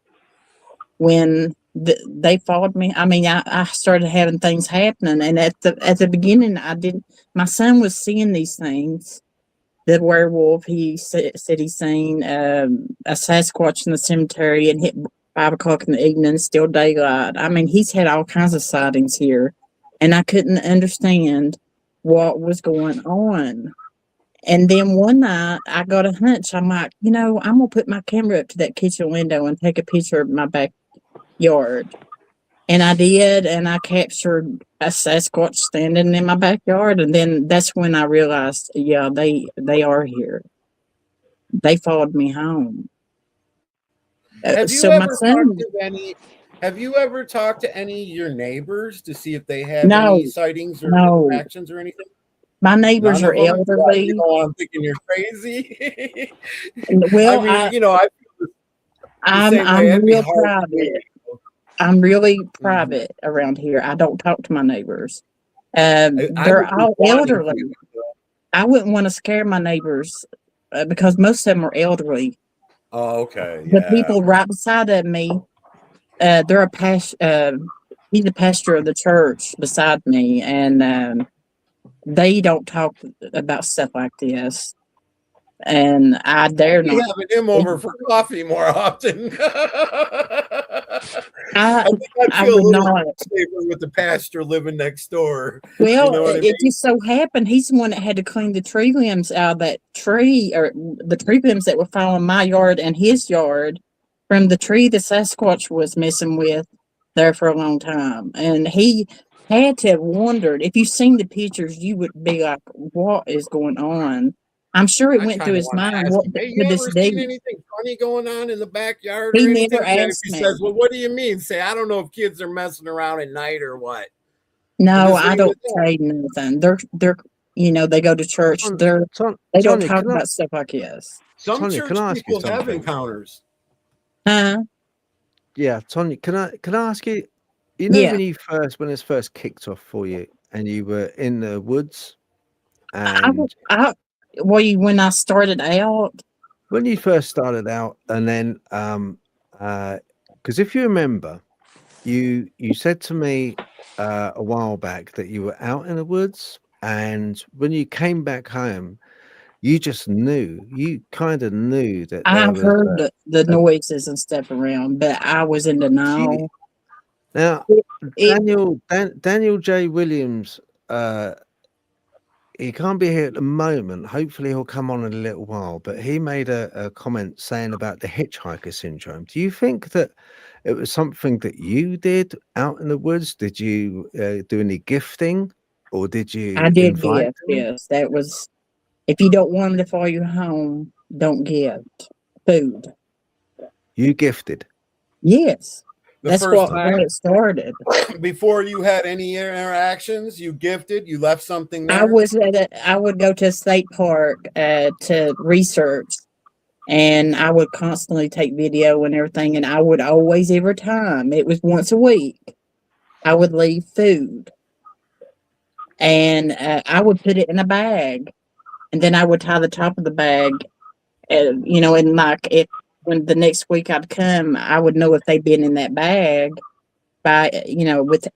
when they followed me. I mean, I started having things happening, and at the beginning, I didn't. My son was seeing these things. The werewolf, he said he seen a Sasquatch in the cemetery and hit 5 o'clock in the evening, still daylight. I mean, he's had all kinds of sightings here, and I couldn't understand what was going on. And then one night, I got a hunch. I'm like, I'm going to put my camera up to that kitchen window and take a picture of my backyard. And I did, and I captured a Sasquatch standing in my backyard. And then that's when I realized, yeah, they are here. They followed me home. Have you So my ever son, talked to any? Have you ever talked to any of your neighbors to see if they have No, any sightings or no. interactions or anything? My neighbors None are of them? elderly. I'm thinking you're crazy. Well, I feel the I'm same way. It'd be real hard to private. do. I'm really private around here. I don't talk to my neighbors. I They're would be all wanting elderly. to. I wouldn't want to scare my neighbors because most of them are elderly. Oh, okay. The Yeah. people right beside of me, they're he's a pastor of the church beside me, and they don't talk about stuff like this. And I dare Be not. having him over for coffee more often. I think I'd I feel would a little not. safer with the pastor living next door. Well, You know what I it mean? just so happened he's the one that had to clean the tree limbs out of that tree, or the tree limbs that were found in my yard and his yard from the tree the Sasquatch was messing with there for a long time. And he had to have wondered, if you've seen the pictures, you would be like, what is going on? I'm sure it I went through kind of his want to mind, ask what him, hey, you could this ever be? seen anything funny going on in the backyard or He anything? never And if asked he me. says, well, what do you mean? Say, I don't know if kids are messing around at night or what. No, just I leave don't it there. say nothing. They're they go to church. They don't Tonya, talk about stuff like this. Some Tonya, can church I ask you people have something? encounters. Huh? Yeah, Tonya, can I ask you? You know, Yeah. when it first kicked off for you, and you were in the woods, I and when I started out, when you first started out, and then because if you remember, you said to me a while back that you were out in the woods, and when you came back home, you just knew. You kind of knew that I there was heard the noises and stuff around, but I was in denial. now It- Daniel J. Williams. He can't be here at the moment. Hopefully, he'll come on in a little while. But he made a comment saying about the hitchhiker syndrome. Do you think that it was something that you did out in the woods? Did you do any gifting, or did I you did invite gift. them? Yes, that was. If you don't want them to follow you home, don't gift food. You gifted. Yes, The that's first what time it started. before you had any interactions, you gifted, you left something there. I would go to a state park to research, and I would constantly take video and everything. And I would always, every time, it was once a week, I would leave food, and I would put it in a bag, and then I would tie the top of the bag, and like when the next week I'd come, I would know if they'd been in that bag by with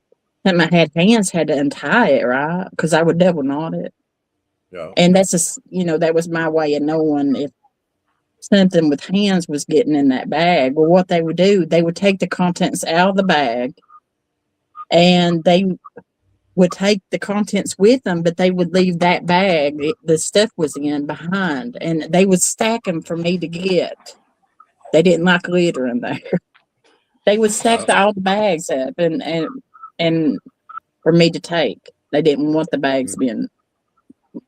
something I had hands, had to untie it, right? Because I would double knot it. Yeah. And that's that was my way of knowing if something with hands was getting in that bag. Well, what they would do, they would take the contents out of the bag, and they would take the contents with them, but they would leave that bag the stuff was in behind, and they would stack them for me to get. They didn't like litter in there. They would stack all the bags up and for me to take. They didn't want the bags being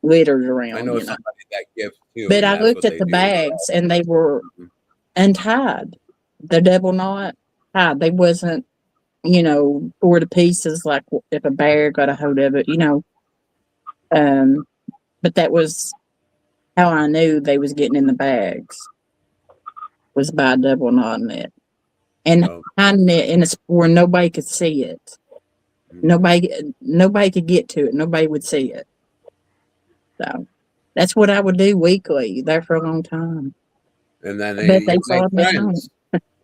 littered around. I know somebody that gives too. But and I that's looked what at they the do. bags and they were untied. The double knot tied. They wasn't, four to pieces like if a bear got a hold of it, But that was how I knew they was getting in the bags, was by double knotting it and hiding it in a where nobody could see it. Nobody could get to it. Nobody would see it. So that's what I would do weekly there for a long time. And then But they you made followed me home. friends.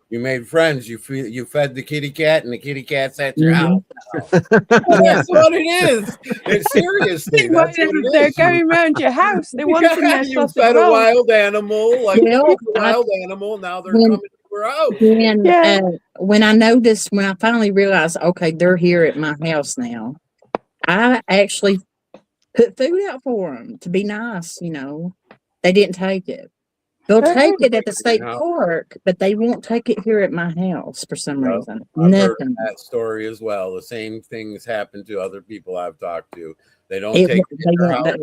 You made friends. You fed the kitty cat, and the kitty cat's at your house. That's what it is. It's seriously. That's what it They're is. going around your house. They want in their You sausage fed a roll. wild animal, like Well, a wild animal. Now they're coming to your house. When I noticed, when I finally realized, okay, they're here at my house now, I actually put food out for them to be nice. They didn't take it. They'll take it at the state park, but they won't take it here at my house for some reason. I've heard that story as well. The same things happen to other people I've talked to. They don't take it in your house,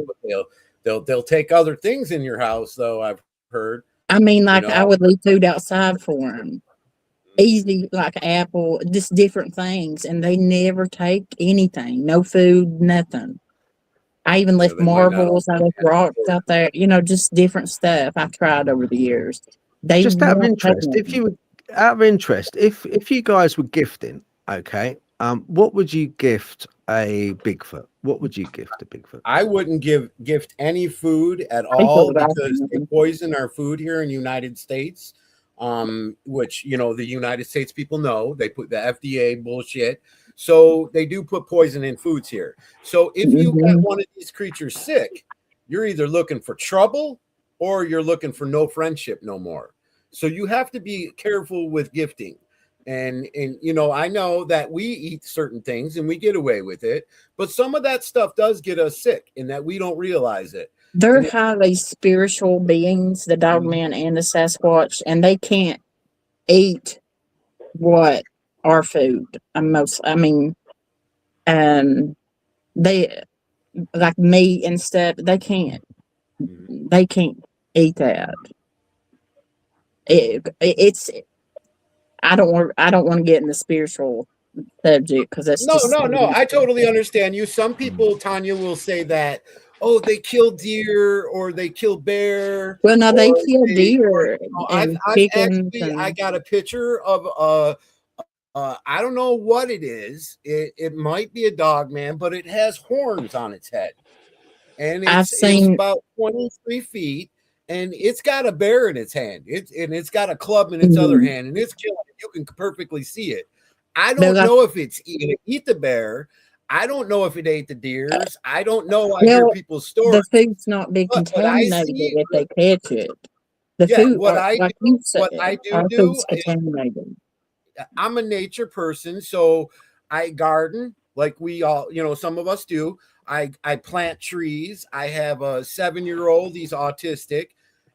but they'll take other things in your house, though. I've heard. I mean, I would leave food outside for them. Easy, like apple, just different things, and they never take anything. No food, nothing. I even left marbles, I left rocks out there, just different stuff I've tried over the years. Just out of interest, if you guys were gifting, okay, what would you gift a Bigfoot? What would you gift a Bigfoot? I wouldn't gift any food at all because they poison our food here in the United States. Which the United States people know. They put the FDA bullshit. So they do put poison in foods here. So if you got one of these creatures sick, you're either looking for trouble or you're looking for no friendship no more. So you have to be careful with gifting. And I know that we eat certain things and we get away with it, but some of that stuff does get us sick in that we don't realize it. They're highly spiritual beings, the Dogman and the Sasquatch, and they can't eat what our food. They like meat and stuff. They can't eat that. It's. I don't want to get in the spiritual subject because that's no. I totally understand you. Some people, Tanya, will say that, oh, they kill deer or they kill bear. Well, no, they kill deer and chickens. I got a picture of I don't know what it is. It might be a Dogman, but it has horns on its head, and it's about 23 feet, and it's got a bear in its hand. It's got a club in its other hand, and it's killing it. You can perfectly see it. I don't know if it's going to eat the bear. I don't know if it ate the deers. I don't know. I hear people's stories. The food's not being contaminated if they catch it. The food, what I do is contaminated. I'm a nature person, so I garden like we all, some of us do. I plant trees. I have a 7-year-old. He's autistic,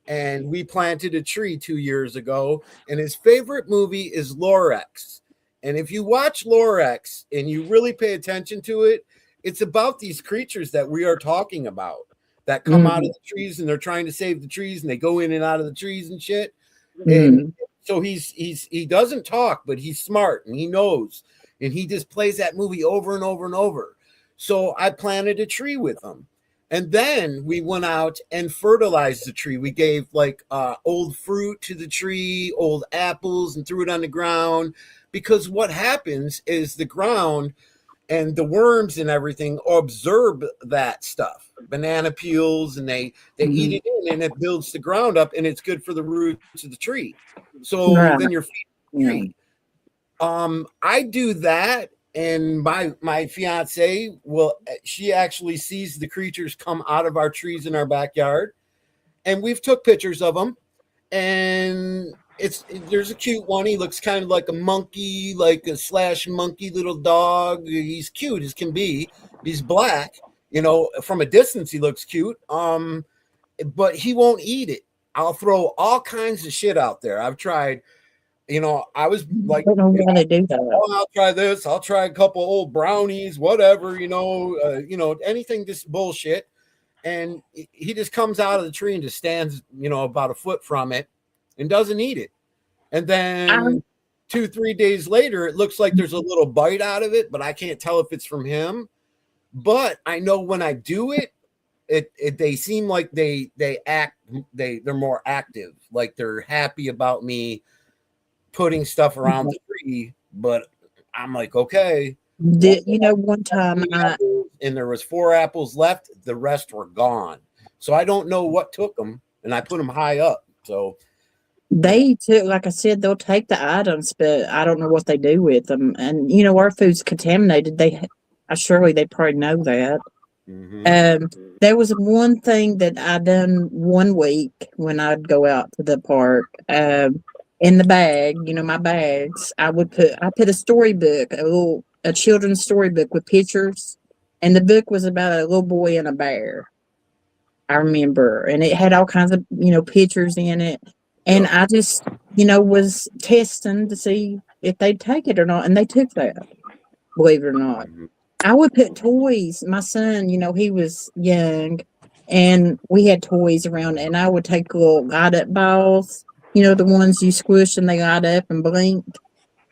and we planted a tree 2 years ago. And his favorite movie is Lorax. And if you watch Lorax and you really pay attention to it, it's about these creatures that we are talking about that come out of the trees and they're trying to save the trees and they go in and out of the trees and shit. And so he doesn't talk, but he's smart and he knows, and he just plays that movie over and over and over. So I planted a tree with him, and then we went out and fertilized the tree. We gave old fruit to the tree, old apples, and threw it on the ground, because what happens is the ground and the worms and everything absorb that stuff, banana peels, and they eat it in, and it builds the ground up, and it's good for the roots of the tree. So then you're feeding the tree. I do that, and my fiance she actually sees the creatures come out of our trees in our backyard, and we've took pictures of them, and there's a cute one. He looks kind of like a monkey, like a slash monkey little dog. He's cute as can be. He's black, from a distance he looks cute. But he won't eat it. I'll throw all kinds of shit out there. I've tried, I was like, I'll try this. I'll try a couple old brownies, whatever, anything, this bullshit. and he just comes out of the tree and just stands, about a foot from it and doesn't eat it. And then 2-3 days later, it looks like there's a little bite out of it, but I can't tell if it's from him. But I know when I do it, they seem like they're more active, like they're happy about me putting stuff around the tree. But I'm like, okay. One time and there was 4 apples left, the rest were gone. So I don't know what took them, and I put them high up. So they took, like I said, they'll take the items, but I don't know what they do with them. And our food's contaminated. Surely they probably know that. There was one thing that I done one week when I'd go out to the park. In the bag, my bags, I put a storybook, a children's storybook with pictures, and the book was about a little boy and a bear. I remember, and it had all kinds of pictures in it, and I just was testing to see if they'd take it or not, and they took that. Believe it or not. I would put toys. My son, he was young, and we had toys around, and I would take little light up balls, the ones you squish and they light up and blink.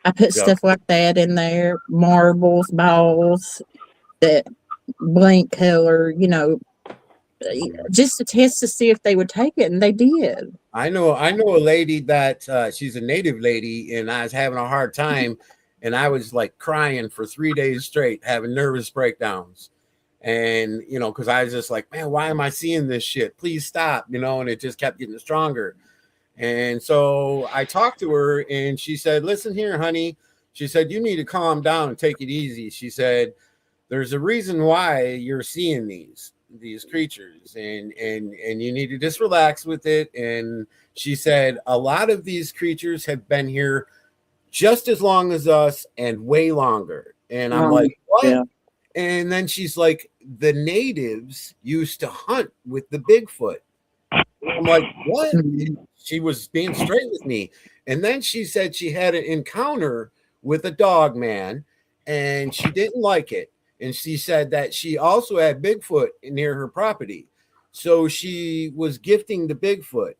I put stuff like that in there, marbles, balls that blink color, just to test to see if they would take it, and they did. I know a lady that she's a native lady, and I was having a hard time. And I was like crying for 3 days straight, having nervous breakdowns. And, because I was just like, man, why am I seeing this shit? Please stop, and it just kept getting stronger. And so I talked to her, and she said, listen here, honey. She said, you need to calm down and take it easy. She said, there's a reason why you're seeing these creatures, and you need to just relax with it. And she said, a lot of these creatures have been here just as long as us and way longer. And I'm like, what? Yeah. And then she's like, the natives used to hunt with the Bigfoot. And I'm like, what? She was being straight with me. And then she said she had an encounter with a Dogman, and she didn't like it. And she said that she also had Bigfoot near her property. So she was gifting the Bigfoot.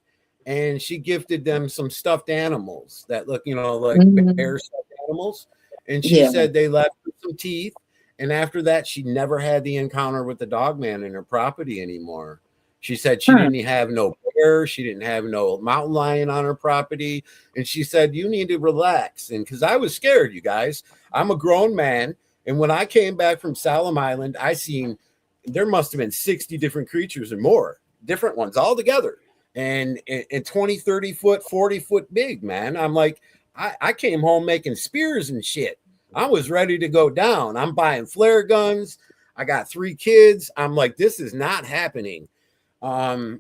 And she gifted them some stuffed animals that look, like bear stuffed animals. And she said they left with some teeth. And after that, she never had the encounter with the Dogman in her property anymore. She said she didn't have no bear. She didn't have no mountain lion on her property. And she said, you need to relax. And because I was scared, you guys, I'm a grown man. And when I came back from Salem Island, there must have been 60 different creatures and more, different ones all together. And 20, 30 foot, 40 foot big, man. I'm like, I came home making spears and shit. I was ready to go down. I'm buying flare guns. I got 3 kids. I'm like, this is not happening. My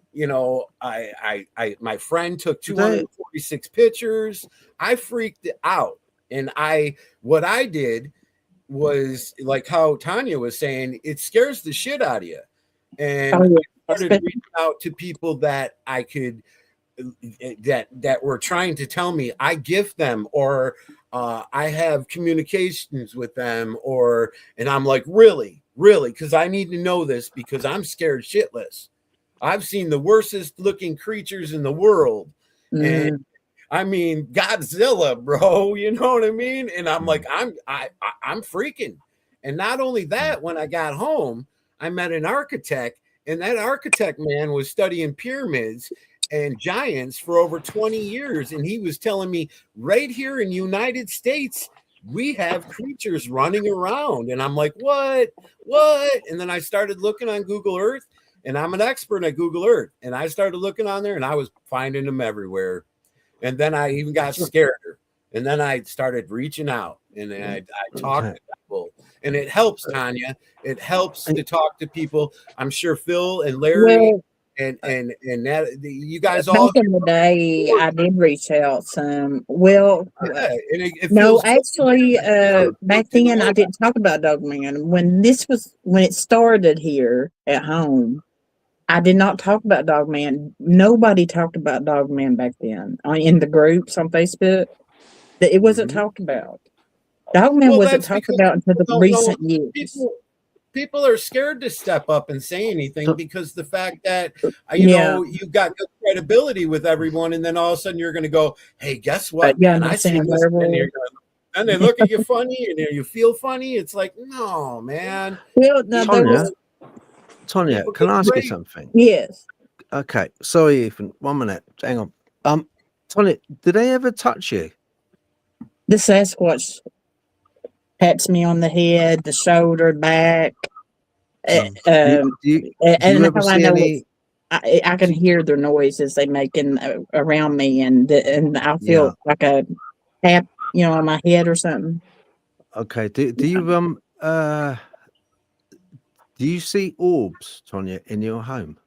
friend took 246 pictures. I freaked out. And what I did was like how Tanya was saying, it scares the shit out of you. And I started reaching out to people that I could, that were trying to tell me I gift them, or I have communications with them, and I'm like, really, because I need to know this, because I'm scared shitless. I've seen the worstest looking creatures in the world. And I mean, Godzilla, bro, you know what I mean? And I'm like, I'm freaking. And not only that, when I got home, I met an architect, and that architect man was studying pyramids and giants for over 20 years. And he was telling me right here in the United States, we have creatures running around. And I'm like, what? And then I started looking on Google Earth, and I'm an expert at Google Earth. And I started looking on there, and I was finding them everywhere. And then I even got scared. And then I started reaching out, and I talked to people. And it helps, Tanya. It helps to talk to people. I'm sure Phil and Larry and that you guys all. Back in the day, I did reach out some. Well, no, actually, back then I didn't talk about Dogman. When it started here at home, I did not talk about Dogman. Nobody talked about Dogman back then in the groups on Facebook. It wasn't talked about. Dogman wasn't talked about until the recent years. people are scared to step up and say anything because the fact that Yeah. you've got good credibility with everyone, and then all of a sudden you're going to go, "Hey, guess what, Yeah, man? I'm I see saying this," werewolf. and they look at you funny, and you feel funny. It's like, no, man. Well, no, there was. Tonya, People can get I ask you great. something? Yes. Okay, sorry, Ethan. 1 minute. Hang on. Tonya, did they ever touch you? The Sasquatch pats me on the head, the shoulder, back. Do you And ever how I see know any? I can hear their noises they make around me, and I feel Yeah. like a tap, on my head or something. Okay. Do you see orbs, Tonya, in your home?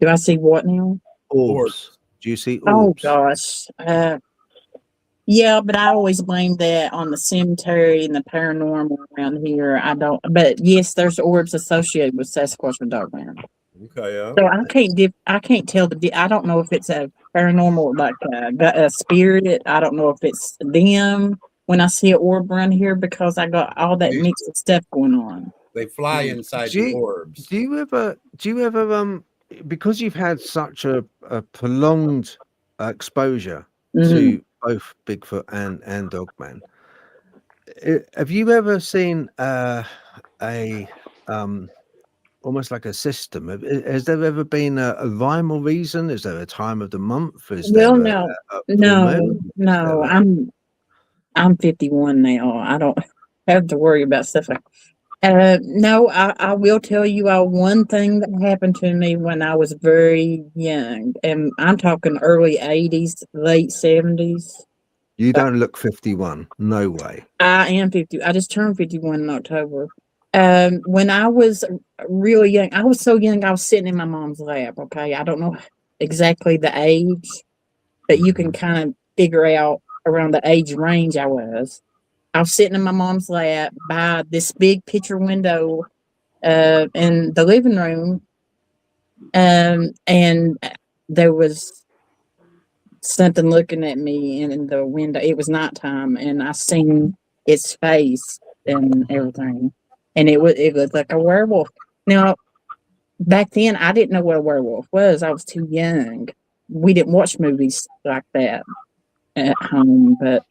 Do I see what now? Orbs. Do you see Oh orbs? gosh. Yeah, but I always blame that on the cemetery and the paranormal around here. I don't, but yes, there's orbs associated with Sasquatch and Dogman. Okay, yeah. So I can't tell I don't know if it's a paranormal, like a spirit. I don't know if it's them when I see an orb around here because I got all that mixed stuff going on. They fly inside Do the you- orbs. Do you ever because you've had such a prolonged exposure to both Bigfoot and Dogman, have you ever seen a almost like a system? Has there ever been a rhyme or reason? Is there a time of the month? Is Well, there a full moon? no. I'm 51 now. I don't have to worry about stuff like. No, I will tell you one thing that happened to me when I was very young, and I'm talking early 80s, late 70s. You don't look 51. No way. I am 50. I just turned 51 in October. When I was really young, I was so young, I was sitting in my mom's lap. Okay. I don't know exactly the age, but you can kind of figure out around the age range I was. I was sitting in my mom's lap by this big picture window in the living room. And there was something looking at me in the window. It was nighttime, and I seen its face and everything. And it looked like a werewolf. Now, back then, I didn't know what a werewolf was. I was too young. We didn't watch movies like that at home, but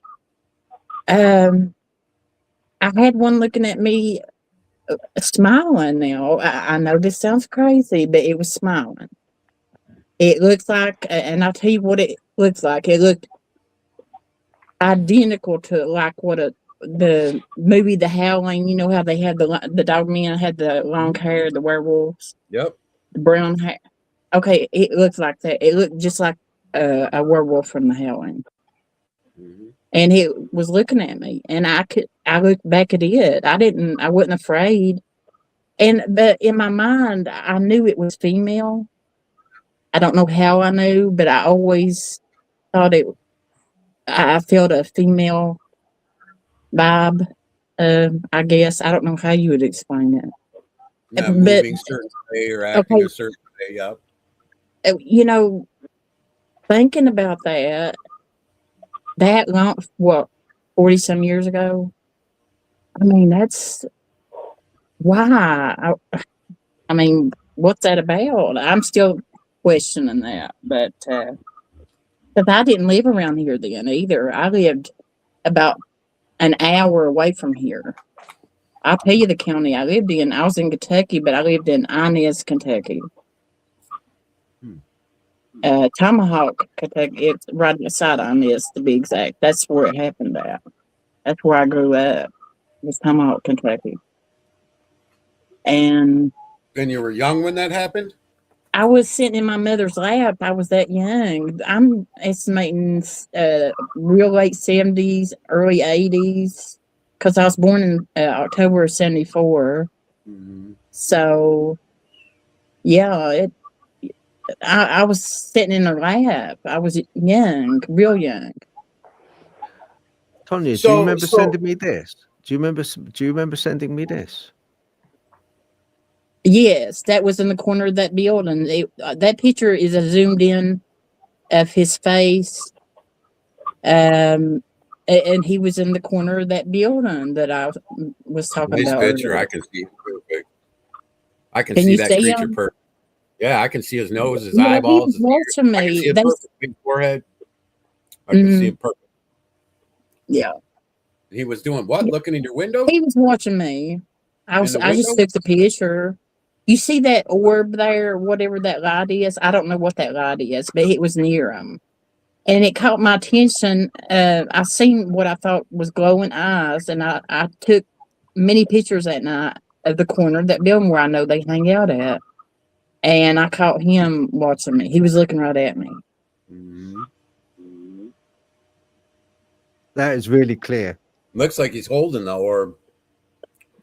I had one looking at me, smiling. Now, I know this sounds crazy, but it was smiling. It looks like, and I'll tell you what it looks like. It looked identical to like the movie The Howling. You know how they had the Dogman had the long hair, the werewolves. Yep. The brown hair. Okay, it looks like that. It looked just like a werewolf from The Howling. Mm-hmm. And it was looking at me, and I looked back at it. I wasn't afraid. But in my mind, I knew it was female. I don't know how I knew, but I always thought I felt a female vibe. I guess I don't know how you would explain it. Yeah, moving certain way or acting a certain way. Yeah. Thinking about that long, 40 some years ago. I mean, that's why. I mean, what's that about? I'm still questioning that, but because I didn't live around here then either. I lived about an hour away from here. I'll tell you the county I lived in. I was in Kentucky, but I lived in Inez, Kentucky. Tomahawk, Kentucky. It's right beside Inez, to be exact. That's where it happened at. That's where I grew up. It was Tomahawk, Kentucky. And you were young when that happened? I was sitting in my mother's lap. I was that young. I'm estimating real late 70s, early 80s, because I was born in October of 74. Mm-hmm. So, yeah, I was sitting in her lap. I was young, real young. Tonya, do you remember sending me this? Do you remember sending me this? Yes, that was in the corner of that building. That picture is a zoomed in of his face. And he was in the corner of that building that I was talking nice about. Picture, earlier. I can see it perfect. I can Can see you that see creature him? perfect. Yeah, I can see his nose, his Yeah, he eyeballs, was his ears. watching I can me. see a They, perfect big forehead. I can see him perfect. yeah, He was doing what? Looking in your window? he was watching me. I In the just window? took the picture. You see that orb there, whatever that light is? I don't know what that light is, but it was near him. And it caught my attention. I seen what I thought was glowing eyes, and I took many pictures that night of the corner of that building where I know they hang out at. And I caught him watching me. He was looking right at me. That is really clear. Looks like he's holding the orb.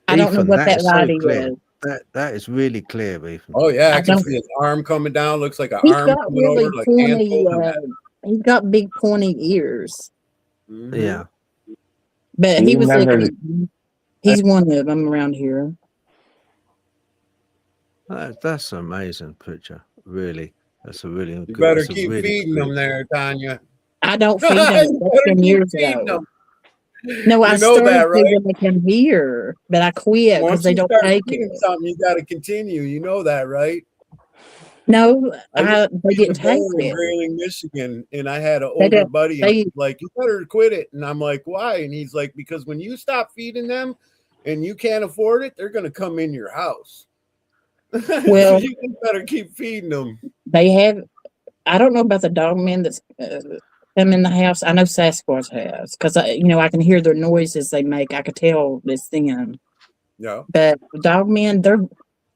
I don't know Ethan, what that is so light clear. is. That is really clear, Ethan. Oh yeah, I I can don't- see his arm coming down. Looks like an He's arm got coming really over, like hands pointy. holding that. He's got big pointy ears. Yeah. But Do he you was remember looking at me. He's one of them around here. That's an amazing picture. Really. That's a really You good. better that's a keep really feeding good- them there, Tanya. I don't feed them. You That's better been keep years feeding ago. them. No, I You know started that, to right? when they come here, but I quit because Once they you don't start take feeding it. something, you got to continue. You know that, right? No, I used to they feed didn't the take bowl in it. Grayling, Michigan, and I had an They older don't- buddy, and they- he's like, "You better quit it." And I'm like, "Why?" And he's like, "Because when you stop feeding them, and you can't afford it, they're going to come in your house. So Well, you better keep feeding them." they have. I don't know about the Dogman that's come in the house. I know Sasquatch has because I can hear their noises they make. I could tell it's them. Yeah. But Dogmen,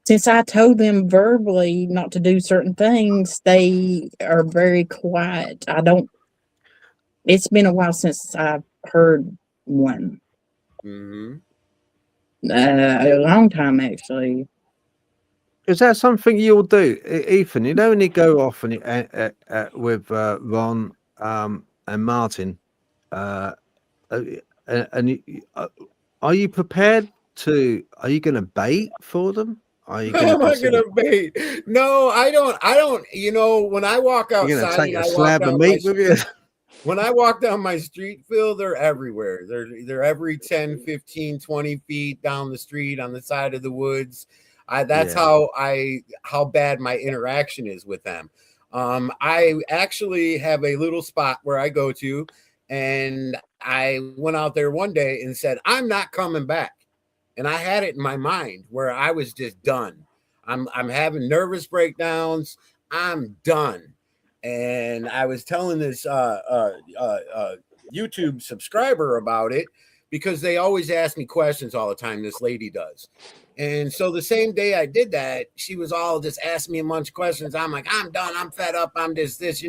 since I told them verbally not to do certain things, they are very quiet. It's been a while since I've heard one. Mm-hmm. A long time, actually. Is that something you'll do, Ethan? You'd only go off and with Ron and Martin, and are you prepared to? Are you going to bait for them? Are you going How am I gonna bait? No, I don't. You know, when I walk You're going to outside take and a I walk slab of down meat my with you? when I walk down my street, Phil, they're everywhere. They're every 10, 15, 20 feet down the street on the side of the woods. That's how bad my interaction is with them. I actually have a little spot where I go to, and I went out there one day and said, "I'm not coming back." And I had it in my mind where I was just done. I'm having nervous breakdowns. I'm done. And I was telling this YouTube subscriber about it because they always ask me questions all the time. This lady does. And so the same day I did that, she was all just asking me a bunch of questions. I'm like, "I'm done. I'm fed up. I'm just this,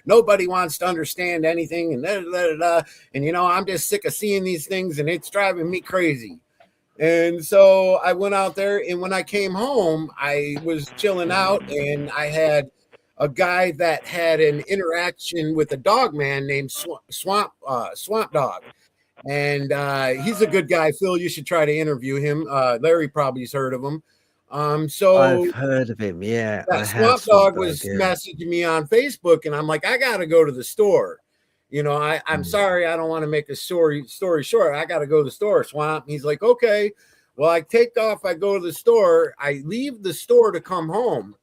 nobody wants to understand anything." And and I'm just sick of seeing these things, and it's driving me crazy. And so I went out there, and when I came home, I was chilling out, and I had a guy that had an interaction with a dog man named Swamp Dog. And he's a good guy. Phil, you should try to interview him. Larry probably's heard of him. I've heard of him. Yeah, I have. Swamp Dog was messaging me on Facebook, and I'm like, "I got to go to the store. I'm sorry, I don't want to make a story short. I got to go to the store, Swamp." He's like, "Okay." Well, I take off. I go to the store. I leave the store to come home,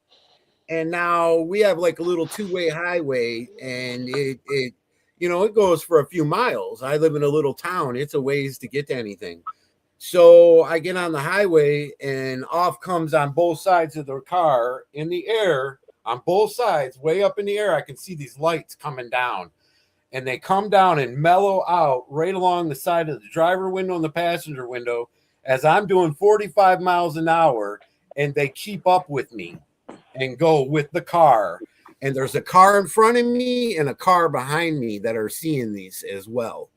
and now we have like a little two-way highway, and it goes for a few miles. I live in a little town. It's a ways to get to anything. So I get on the highway, and off comes on both sides of the car in the air, on both sides, way up in the air. I can see these lights coming down. And they come down and mellow out right along the side of the driver window and the passenger window as I'm doing 45 miles an hour, and they keep up with me and go with the car. And there's a car in front of me and a car behind me that are seeing these as well.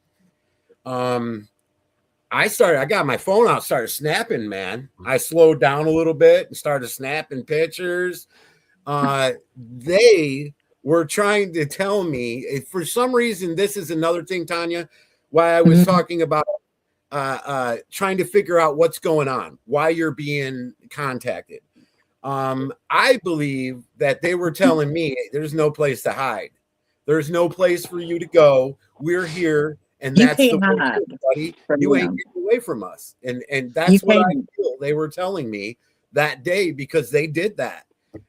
I got my phone out, started snapping, man. I slowed down a little bit and started snapping pictures. They were trying to tell me, for some reason, this is another thing, Tanya, why I was talking about trying to figure out what's going on, why you're being contacted. I believe that they were telling me there's no place to hide. There's no place for you to go. We're here, and You that's can't the hide way, buddy. You ain't getting away from us. And that's what I feel. They were telling me that day because they did that.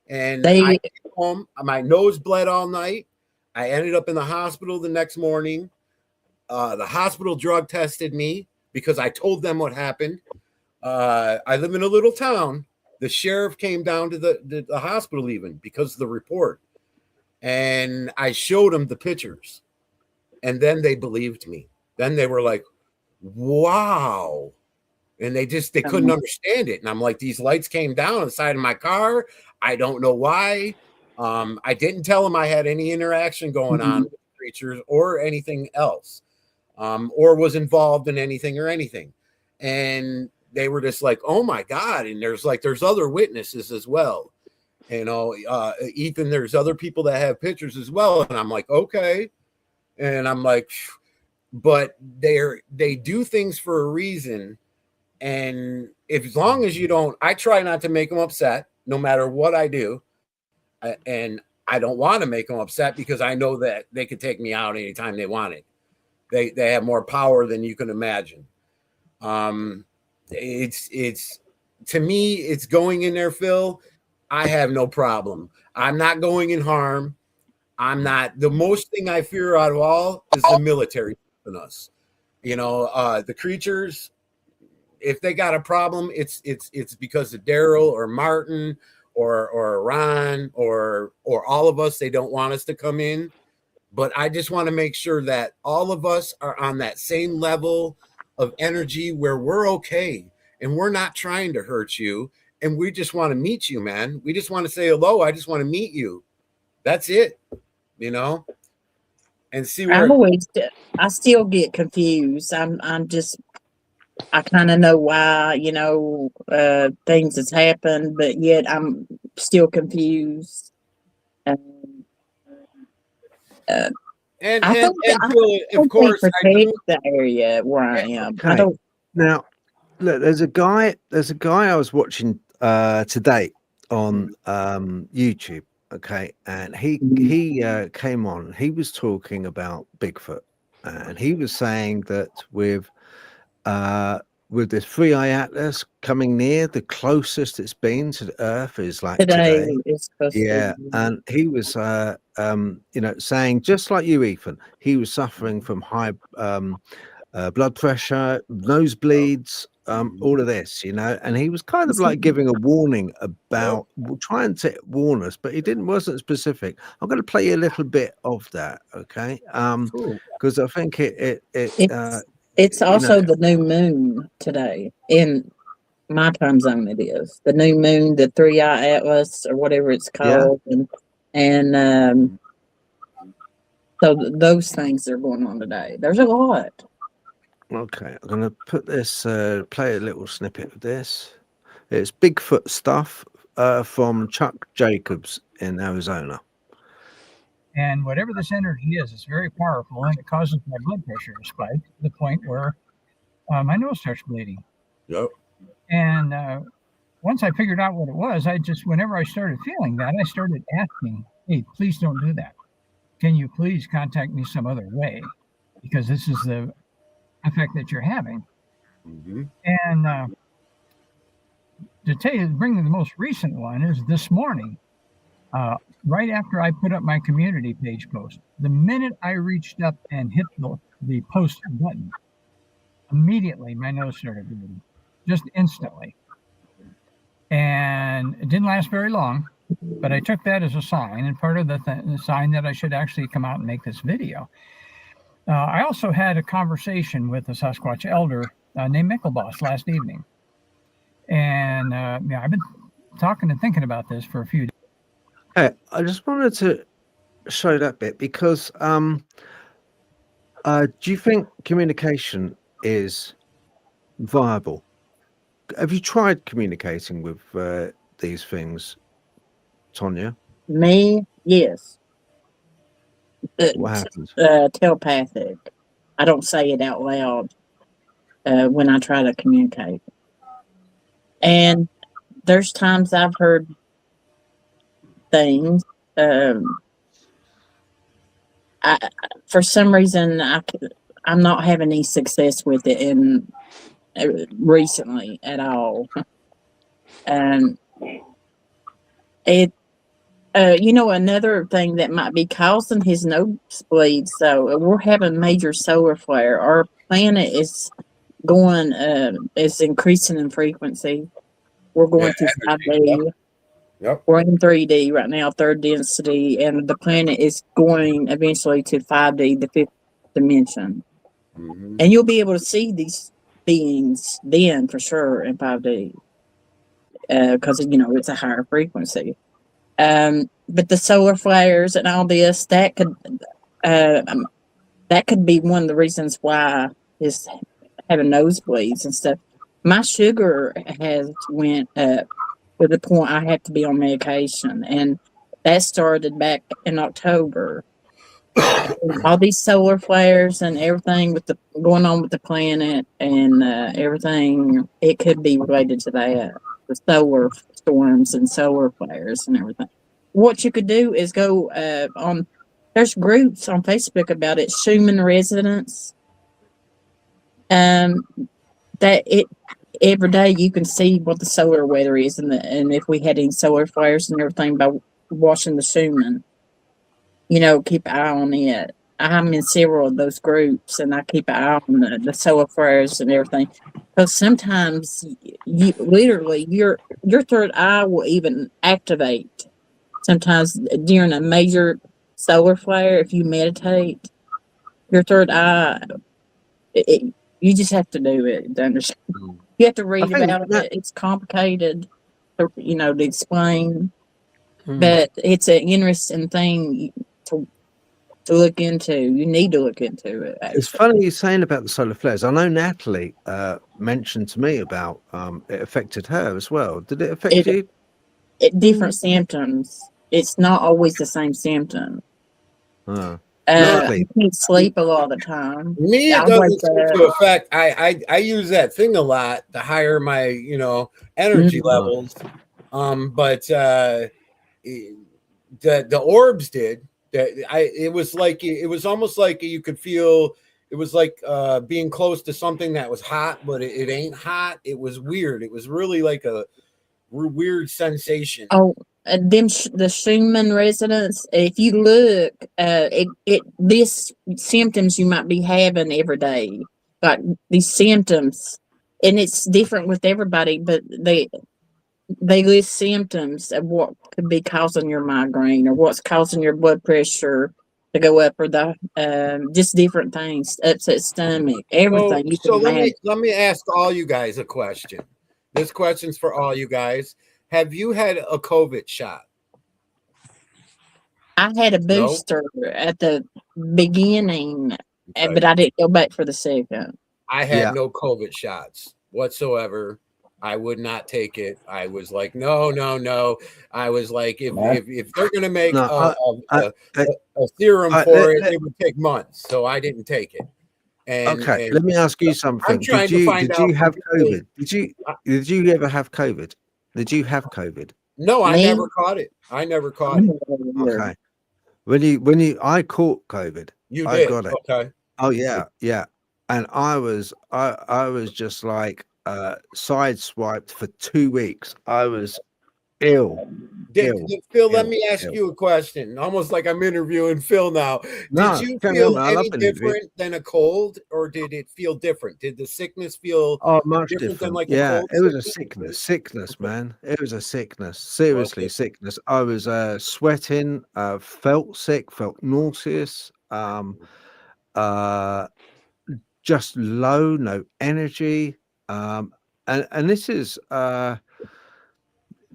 And They- I came home, my nose bled all night. I ended up in the hospital the next morning. The hospital drug tested me because I told them what happened. I live in a little town. The sheriff came down to the hospital even because of the report. And I showed them the pictures. And then they believed me. Then they were like, wow. And they couldn't understand it. And I'm like, these lights came down on the side of my car. I don't know why. I didn't tell them I had any interaction going on with creatures or anything else, or was involved in anything or anything. And they were just like, oh my God. And there's other witnesses as well. Ethan, there's other people that have pictures as well. And I'm like, okay. And I'm like, but they do things for a reason. And as long as you don't, I try not to make them upset no matter what I do. And I don't want to make them upset because I know that they could take me out anytime they wanted. They have more power than you can imagine. It's to me, it's going in there, Phil. I have no problem. I'm not going in harm. I'm not. The most thing I fear out of all is the military in us. The creatures, if they got a problem, it's because of Daryl or Martin or Ron or all of us. They don't want us to come in. But I just want to make sure that all of us are on that same level of energy where we're okay and we're not trying to hurt you. And we just want to meet you, man. We just want to say hello. I just want to meet you. That's it, and see where I still get confused. I kind of know why, things has happened, but yet I'm still confused. and I think of course I do. The area where I am. Okay. I don't. Now, look, there's a guy I was watching today on YouTube. Okay, and he came on. He was talking about Bigfoot, and he was saying that with this 3-eye atlas coming near, the closest it's been to the Earth is like today. It's supposed to be. And he was saying, just like you, Ethan, he was suffering from high blood pressure, nosebleeds, all of this, and he was kind of like giving a warning about trying to warn us, but he wasn't specific. I'm going to play you a little bit of that, okay? Because I think it's also the new moon today in my time zone. It is the new moon, the 3-eye atlas or whatever it's called, and so those things are going on today. There's a lot. Okay, I'm going to put this, play a little snippet of this. It's Bigfoot stuff from Chuck Jacobs in Arizona. And whatever this energy is, it's very powerful, and it causes my blood pressure to spike to the point where my nose starts bleeding. Yep. And once I figured out what it was, whenever I started feeling that, I started asking, hey, please don't do that. Can you please contact me some other way? Because this is the effect that you're having. Mm-hmm. And to bring the most recent one is this morning, right after I put up my community page post. The minute I reached up and hit the post button, immediately my nose started bleeding, just instantly. And it didn't last very long, but I took that as a sign, and part of the sign that I should actually come out and make this video. I also had a conversation with a Sasquatch elder named Mickelboss last evening. And I've been talking and thinking about this for a few days. Hey, I just wanted to show that bit because do you think communication is viable? Have you tried communicating with these things, Tonya? Me, yes. What happens? Telepathic. I don't say it out loud when I try to communicate. And there's times I've heard things. For some reason, I'm not having any success with it recently at all. And another thing that might be causing his nosebleeds. So we're having major solar flare. Our planet is increasing in frequency. We're going to 5D. Yep. We're in 3D right now, third density, and the planet is going eventually to 5D, the fifth dimension. Mm-hmm. And you'll be able to see these beings then for sure in 5D. Because it's a higher frequency. But the solar flares and all this, that could be one of the reasons why is having nosebleeds and stuff. My sugar has went up to the point I have to be on medication, and that started back in October. All these solar flares and everything going on with the planet and everything, it could be related to that. The solar storms and solar flares and everything. What you could do is go there's groups on Facebook about it, Schumann Resonance. Every day you can see what the solar weather is and if we had any solar flares and everything by watching the Schumann. Keep an eye on it. I'm in several of those groups, and I keep an eye on the solar flares and everything. Because sometimes, your third eye will even activate. Sometimes during a major solar flare, if you meditate, your third eye, you just have to do it to understand. You have to read about it. It's complicated, to explain. But it's an interesting thing to look into. You need to look into it. Actually. It's funny you're saying about the solar flares. I know Natalie mentioned to me about it affected her as well. Did it affect you? Different symptoms. It's not always the same symptom. No, I can't sleep a lot of the time. Me, it doesn't seem to affect. I use that thing a lot to higher my energy levels. But the orbs did. It was almost like you could feel. It was like being close to something that was hot, but it ain't hot. It was weird. It was really like a weird sensation. Oh, the Schumann resonance. If you look, these symptoms you might be having every day, like these symptoms, and it's different with everybody, but they list symptoms of what could be causing your migraine or what's causing your blood pressure to go up, or the just different things, upset stomach, everything. So let me ask all you guys a question. This question's for all you guys. Have you had a COVID shot? I had a booster at the beginning, but I didn't go back for the second. I had no COVID shots whatsoever. I would not take it. I was like, no. I was like, if they're going to make a serum for it, it would take months. So I didn't take it. And let me ask you something. Did you have COVID? Did you ever have COVID? Did you have COVID? No, I never caught it. Okay. I caught COVID. I got it. Okay. Oh yeah. And I was just like sideswiped for 2 weeks. I was ill. Phil, let me ask you a question. Almost like I'm interviewing Phil now. Did you feel any different than a cold, or did it feel different? Did the sickness feel much different than like a cold? It was a sickness, man. It was a sickness. Seriously, sickness. I was sweating, felt sick, felt nauseous, just low, no energy. And this is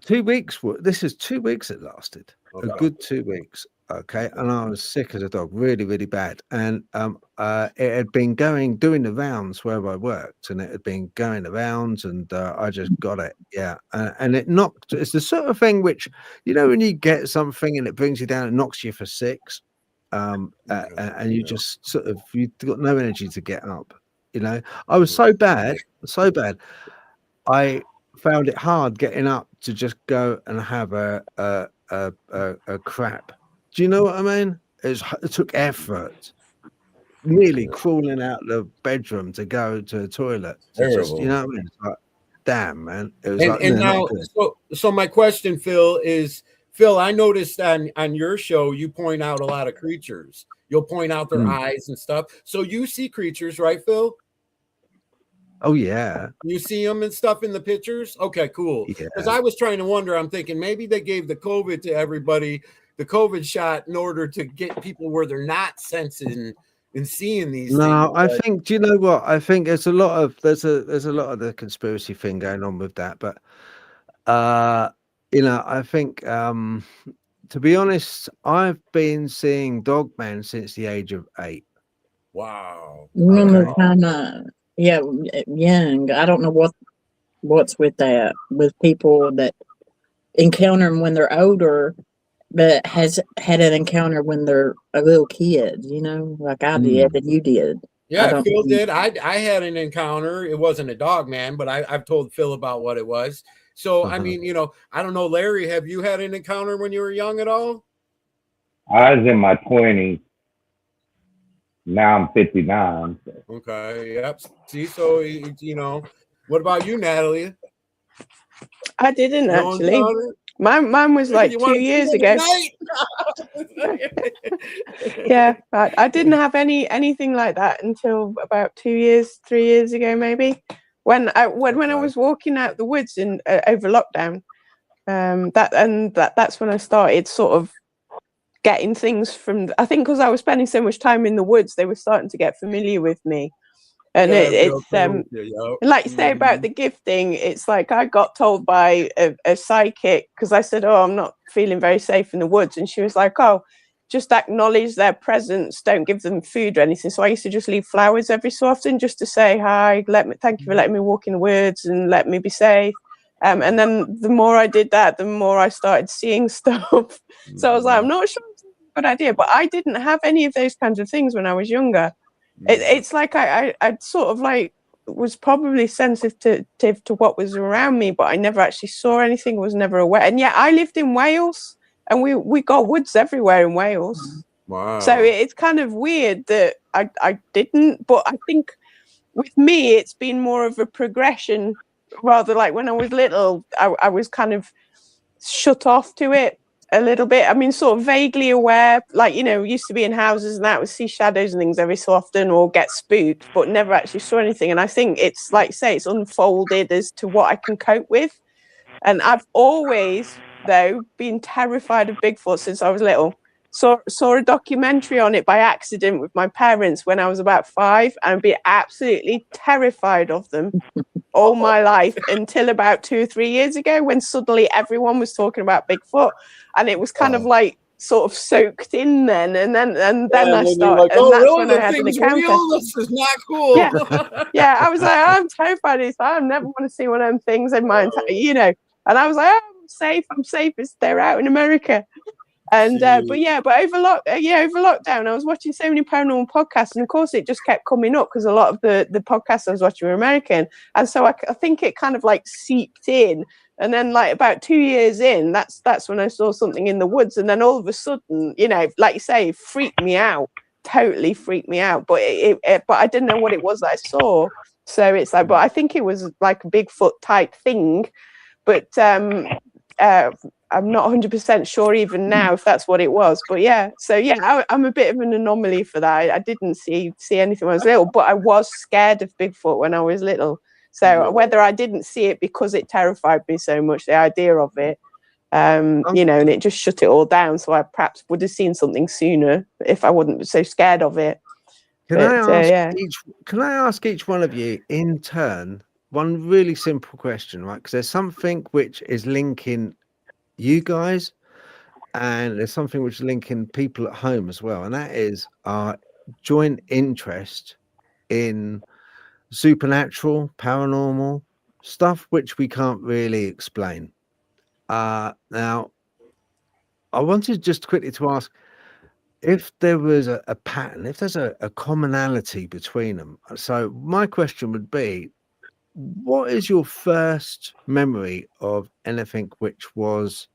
2 weeks. This is 2 weeks it lasted. A good 2 weeks. Okay. And I was sick as a dog, really, really bad. And it had been doing the rounds where I worked, and it had been going the rounds, and I just got it. Yeah. And it knocked. It's the sort of thing which, when you get something and it brings you down, it knocks you for 6. And you just you've got no energy to get up. I was so bad. I found it hard getting up to just go and have a crap. Do you know what I mean? It took effort, nearly crawling out the bedroom to go to the toilet. What I mean? damn, man. It was And like, and no, not now, good. so my question, Phil, is Phil, I noticed on your show you point out a lot of creatures. You'll point out their eyes and stuff. So you see creatures, right, Phil? Oh yeah, You see them and stuff in the pictures? Okay, cool. yeah. Because I was trying to wonder, I'm thinking maybe they gave the COVID to everybody, the COVID shot, in order to get people where they're not sensing and seeing these things. No, I But think. Do you know what? I think there's a lot of the conspiracy thing going on with that, but I think to be honest, I've been seeing Dogman since the age of 8. wow. When we're Okay. kind of young, I don't know what's with that with people that encounter them when they're older, but has had an encounter when they're a little kid. Like I did, and you did. I Yeah, don't. Phil did. I had an encounter. It wasn't a dog man, but I've told Phil about what it was. So I mean, I don't know, Larry, have you had an encounter when you were young at all? I was in my 20s. Now I'm 59. Okay, yep. See, so what about you, Natalie? I didn't No actually. encounter? Mine was like You 2 wanna see years it ago. tonight? Yeah, I didn't have anything like that until about 3 years ago, maybe. When I was walking out the woods in over lockdown, that's when I started sort of getting things from. I think because I was spending so much time in the woods, they were starting to get familiar with me, and it's like you say about the gifting. It's like I got told by a psychic because I said, "Oh, I'm not feeling very safe in the woods," and she was like, "Oh, just acknowledge their presence. Don't give them food or anything." So I used to just leave flowers every so often just to say hi. Thank you for letting me walk in the woods and let me be safe. And then the more I did that, the more I started seeing stuff. So I was like, I'm not sure it's a good idea, but I didn't have any of those kinds of things when I was younger. It's like I sort of like was probably sensitive to what was around me, but I never actually saw anything, was never aware. And yet I lived in Wales. And we got woods everywhere in Wales. Wow. So it's kind of weird that I didn't. But I think with me, it's been more of a progression. Rather like when I was little, I was kind of shut off to it a little bit. I mean, sort of vaguely aware, like, used to be in houses and that would see shadows and things every so often or get spooked, but never actually saw anything. And I think it's like, say, it's unfolded as to what I can cope with. And I've always, though, been terrified of Bigfoot since I was little. Saw a documentary on it by accident with my parents when I was about 5, and I'd be absolutely terrified of them all my life until about 2 or 3 years ago when suddenly everyone was talking about Bigfoot, and it was kind of like sort of soaked in then, and then I started, like, and that's when I had an encounter. Real? This is not cool. Yeah, I was like, I'm terrified of this. I never want to see one of them things in my entire, and I was like, oh, I'm safe. They're out in America. And but over lockdown, I was watching so many paranormal podcasts, and of course, it just kept coming up because a lot of the podcasts I was watching were American, and so I think it kind of like seeped in. And then, like about 2 years in, that's when I saw something in the woods, and then all of a sudden, like you say, it freaked me out, totally freaked me out. But but I didn't know what it was that I saw. So it's like, but I think it was like a Bigfoot type thing, but I'm not 100% sure even now if that's what it was. But I'm a bit of an anomaly for that. I didn't see anything when I was little, but I was scared of Bigfoot when I was little. So whether I didn't see it because it terrified me so much, the idea of it, and it just shut it all down. So I perhaps would have seen something sooner if I wasn't so scared of it. Can I ask each one of you in turn one really simple question, right? Because there's something which is linking you guys, and there's something which is linking people at home as well, and that is our joint interest in supernatural, paranormal stuff which we can't really explain. Now, I wanted just quickly to ask if there was a pattern, if there's a commonality between them. So my question would be, what is your first memory of anything which was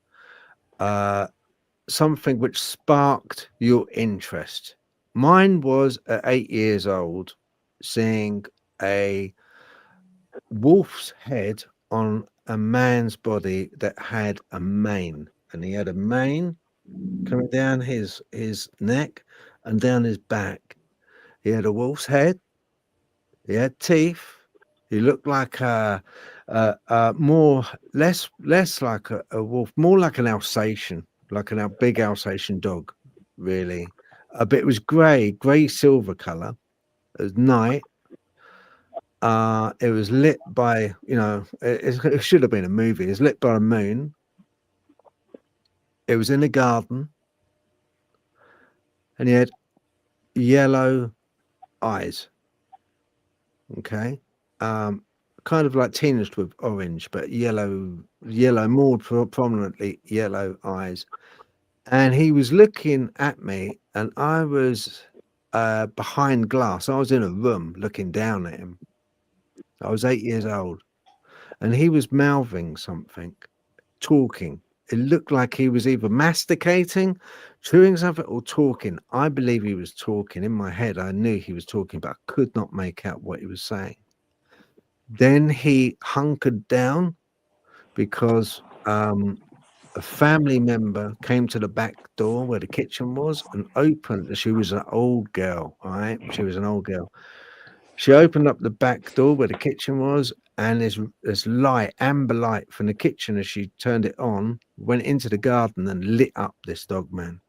something which sparked your interest? Mine was at 8 years old, seeing a wolf's head on a man's body that had a mane, and he had a mane coming down his neck and down his back. He had a wolf's head. He had teeth. He looked like less like a wolf, more like an Alsatian, like a big Alsatian dog, really. But it was grey silver color. It was night. It was lit by, it should have been a movie. It was lit by a moon. It was in a garden, and he had yellow eyes. Okay. Kind of like tinged with orange, but yellow, more prominently yellow eyes. And he was looking at me, and I was behind glass. I was in a room looking down at him. I was 8 years old, and he was mouthing something, talking. It looked like he was either masticating, chewing something, or talking. I believe he was talking. In my head, I knew he was talking, but I could not make out what he was saying. Then he hunkered down because a family member came to the back door where the kitchen was and opened. She was an old girl, all right? She was an old girl. She opened up the back door where the kitchen was, and this light, amber light from the kitchen, as she turned it on, went into the garden and lit up this dog man.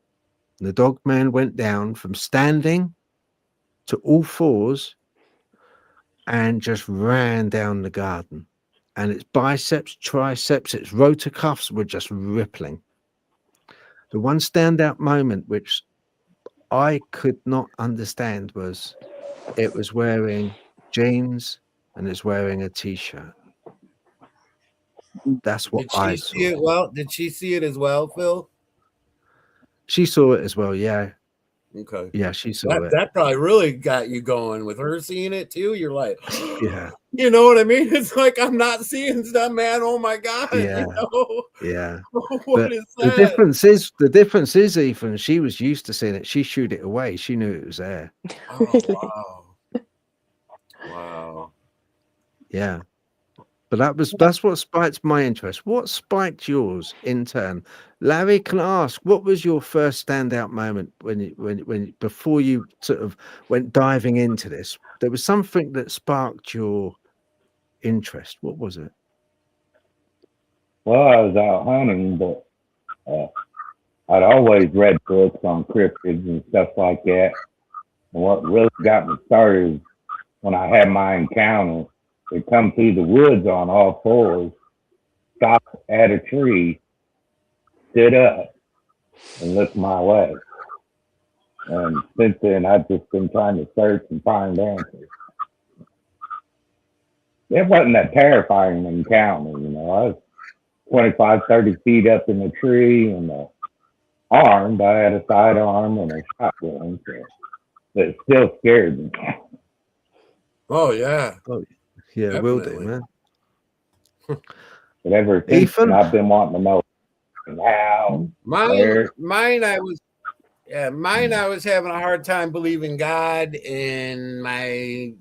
And the dog man went down from standing to all fours and just ran down the garden. And its biceps, triceps, its rotor cuffs were just rippling. The one standout moment which I could not understand was it was wearing jeans and it's wearing a t-shirt. That's what I saw. Did she see it as well, Phil? She saw it as well, yeah. Okay. Yeah, she saw it. That probably really got you going with her seeing it too. You're like, yeah. You know what I mean? It's like, I'm not seeing that, man. Oh my God. Yeah. You know? Yeah. What is that? The difference is, Ethan, she was used to seeing it. She shooed it away. She knew it was there. Oh, wow. Wow. Yeah. But that's what spiked my interest. What spiked yours in turn? Larry, can I ask, what was your first standout moment when before you sort of went diving into this? There was something that sparked your interest. What was it? Well, I was out hunting, but I'd always read books on cryptids and stuff like that. And what really got me started is when I had my encounter. They come through the woods on all fours, stopped at a tree, stood up, and looked my way. And since then, I've just been trying to search and find answers. It wasn't a terrifying encounter, I was 25, 30 feet up in the tree and armed. I had a sidearm and a shotgun, so it still scared me. Oh, yeah. Oh, yeah, definitely. Will do, man. But ever since then, I've been wanting to know how. Mine, I was having a hard time believing God, and my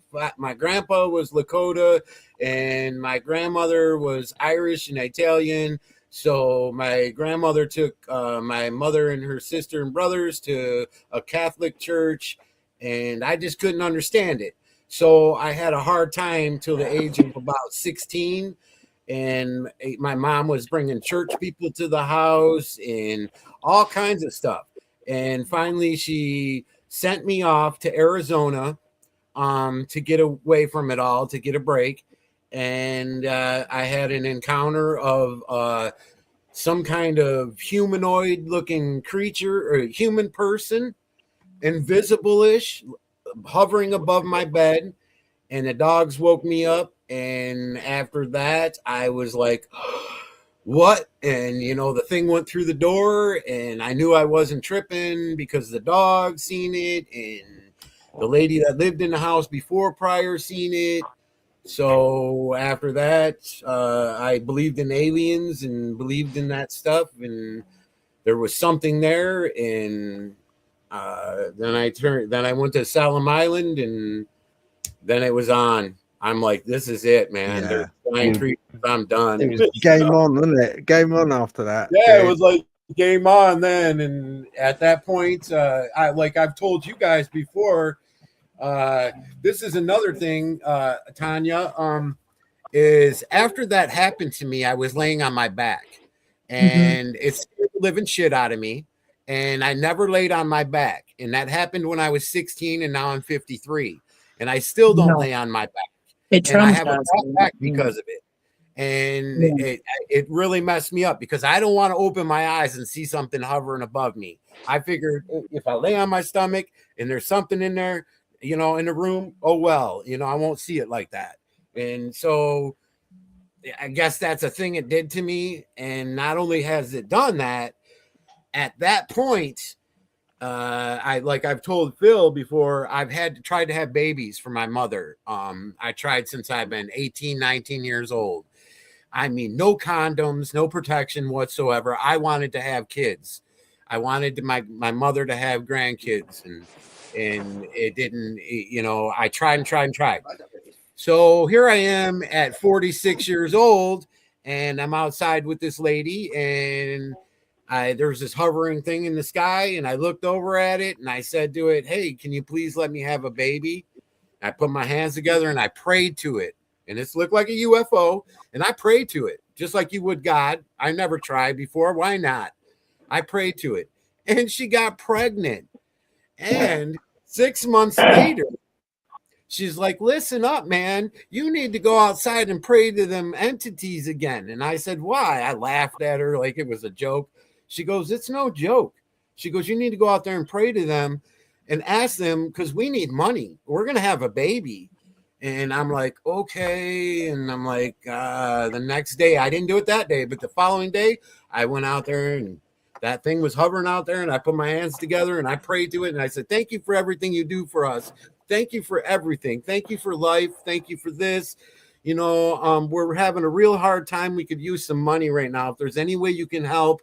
grandpa was Lakota, and my grandmother was Irish and Italian. So my grandmother took my mother and her sister and brothers to a Catholic church, and I just couldn't understand it. So I had a hard time till the age of about 16. And my mom was bringing church people to the house and all kinds of stuff. And finally, she sent me off to Arizona to get away from it all, to get a break. And I had an encounter of some kind of humanoid-looking creature or human person, invisible-ish, hovering above my bed, and the dogs woke me up. And after that, I was like, what? And the thing went through the door, and I knew I wasn't tripping because the dog seen it, and the lady that lived in the house before prior seen it. So after that, I believed in aliens and believed in that stuff, and there was something there. And then I went to Salem Island, and then it was on. I'm like, this is it, man. Yeah. They're flying treatments. I'm done. It was game on, wasn't it? Game on after that. Yeah, it was like game on then. And at that point, I've told you guys before, this is another thing, Tanya, is after that happened to me, I was laying on my back and it scared the living shit out of me. And I never laid on my back. And that happened when I was 16 and now I'm 53. And I still don't lay on my back. And I have a flat back because of it. And it really messed me up because I don't want to open my eyes and see something hovering above me. I figured if I lay on my stomach and there's something in there, you know, in the room, oh, well, you know, I won't see it like that. And so I guess that's a thing it did to me. And not only has it done that, at that point, I've told Phil before, I've tried to have babies for my mother. I tried since I've been 18, 19 years old. I mean, no condoms, no protection whatsoever. I wanted to have kids. I wanted my mother to have grandkids, and it didn't, you know, I tried and tried and tried. So here I am at 46 years old, and I'm outside with this lady, and there was this hovering thing in the sky, and I looked over at it, and I said to it, hey, can you please let me have a baby? I put my hands together, and I prayed to it. And this looked like a UFO, and I prayed to it, just like you would God. I never tried before. Why not? I prayed to it. And she got pregnant. And 6 months later, she's like, listen up, man. You need to go outside and pray to them entities again. And I said, why? I laughed at her like it was a joke. She goes, it's no joke. She goes, you need to go out there and pray to them and ask them because we need money. We're going to have a baby. And I'm like, okay. And I'm like, the next day, I didn't do it that day, but the following day, I went out there and that thing was hovering out there, and I put my hands together and I prayed to it. And I said, thank you for everything you do for us. Thank you for everything. Thank you for life. Thank you for this. You know, we're having a real hard time. We could use some money right now. If there's any way you can help.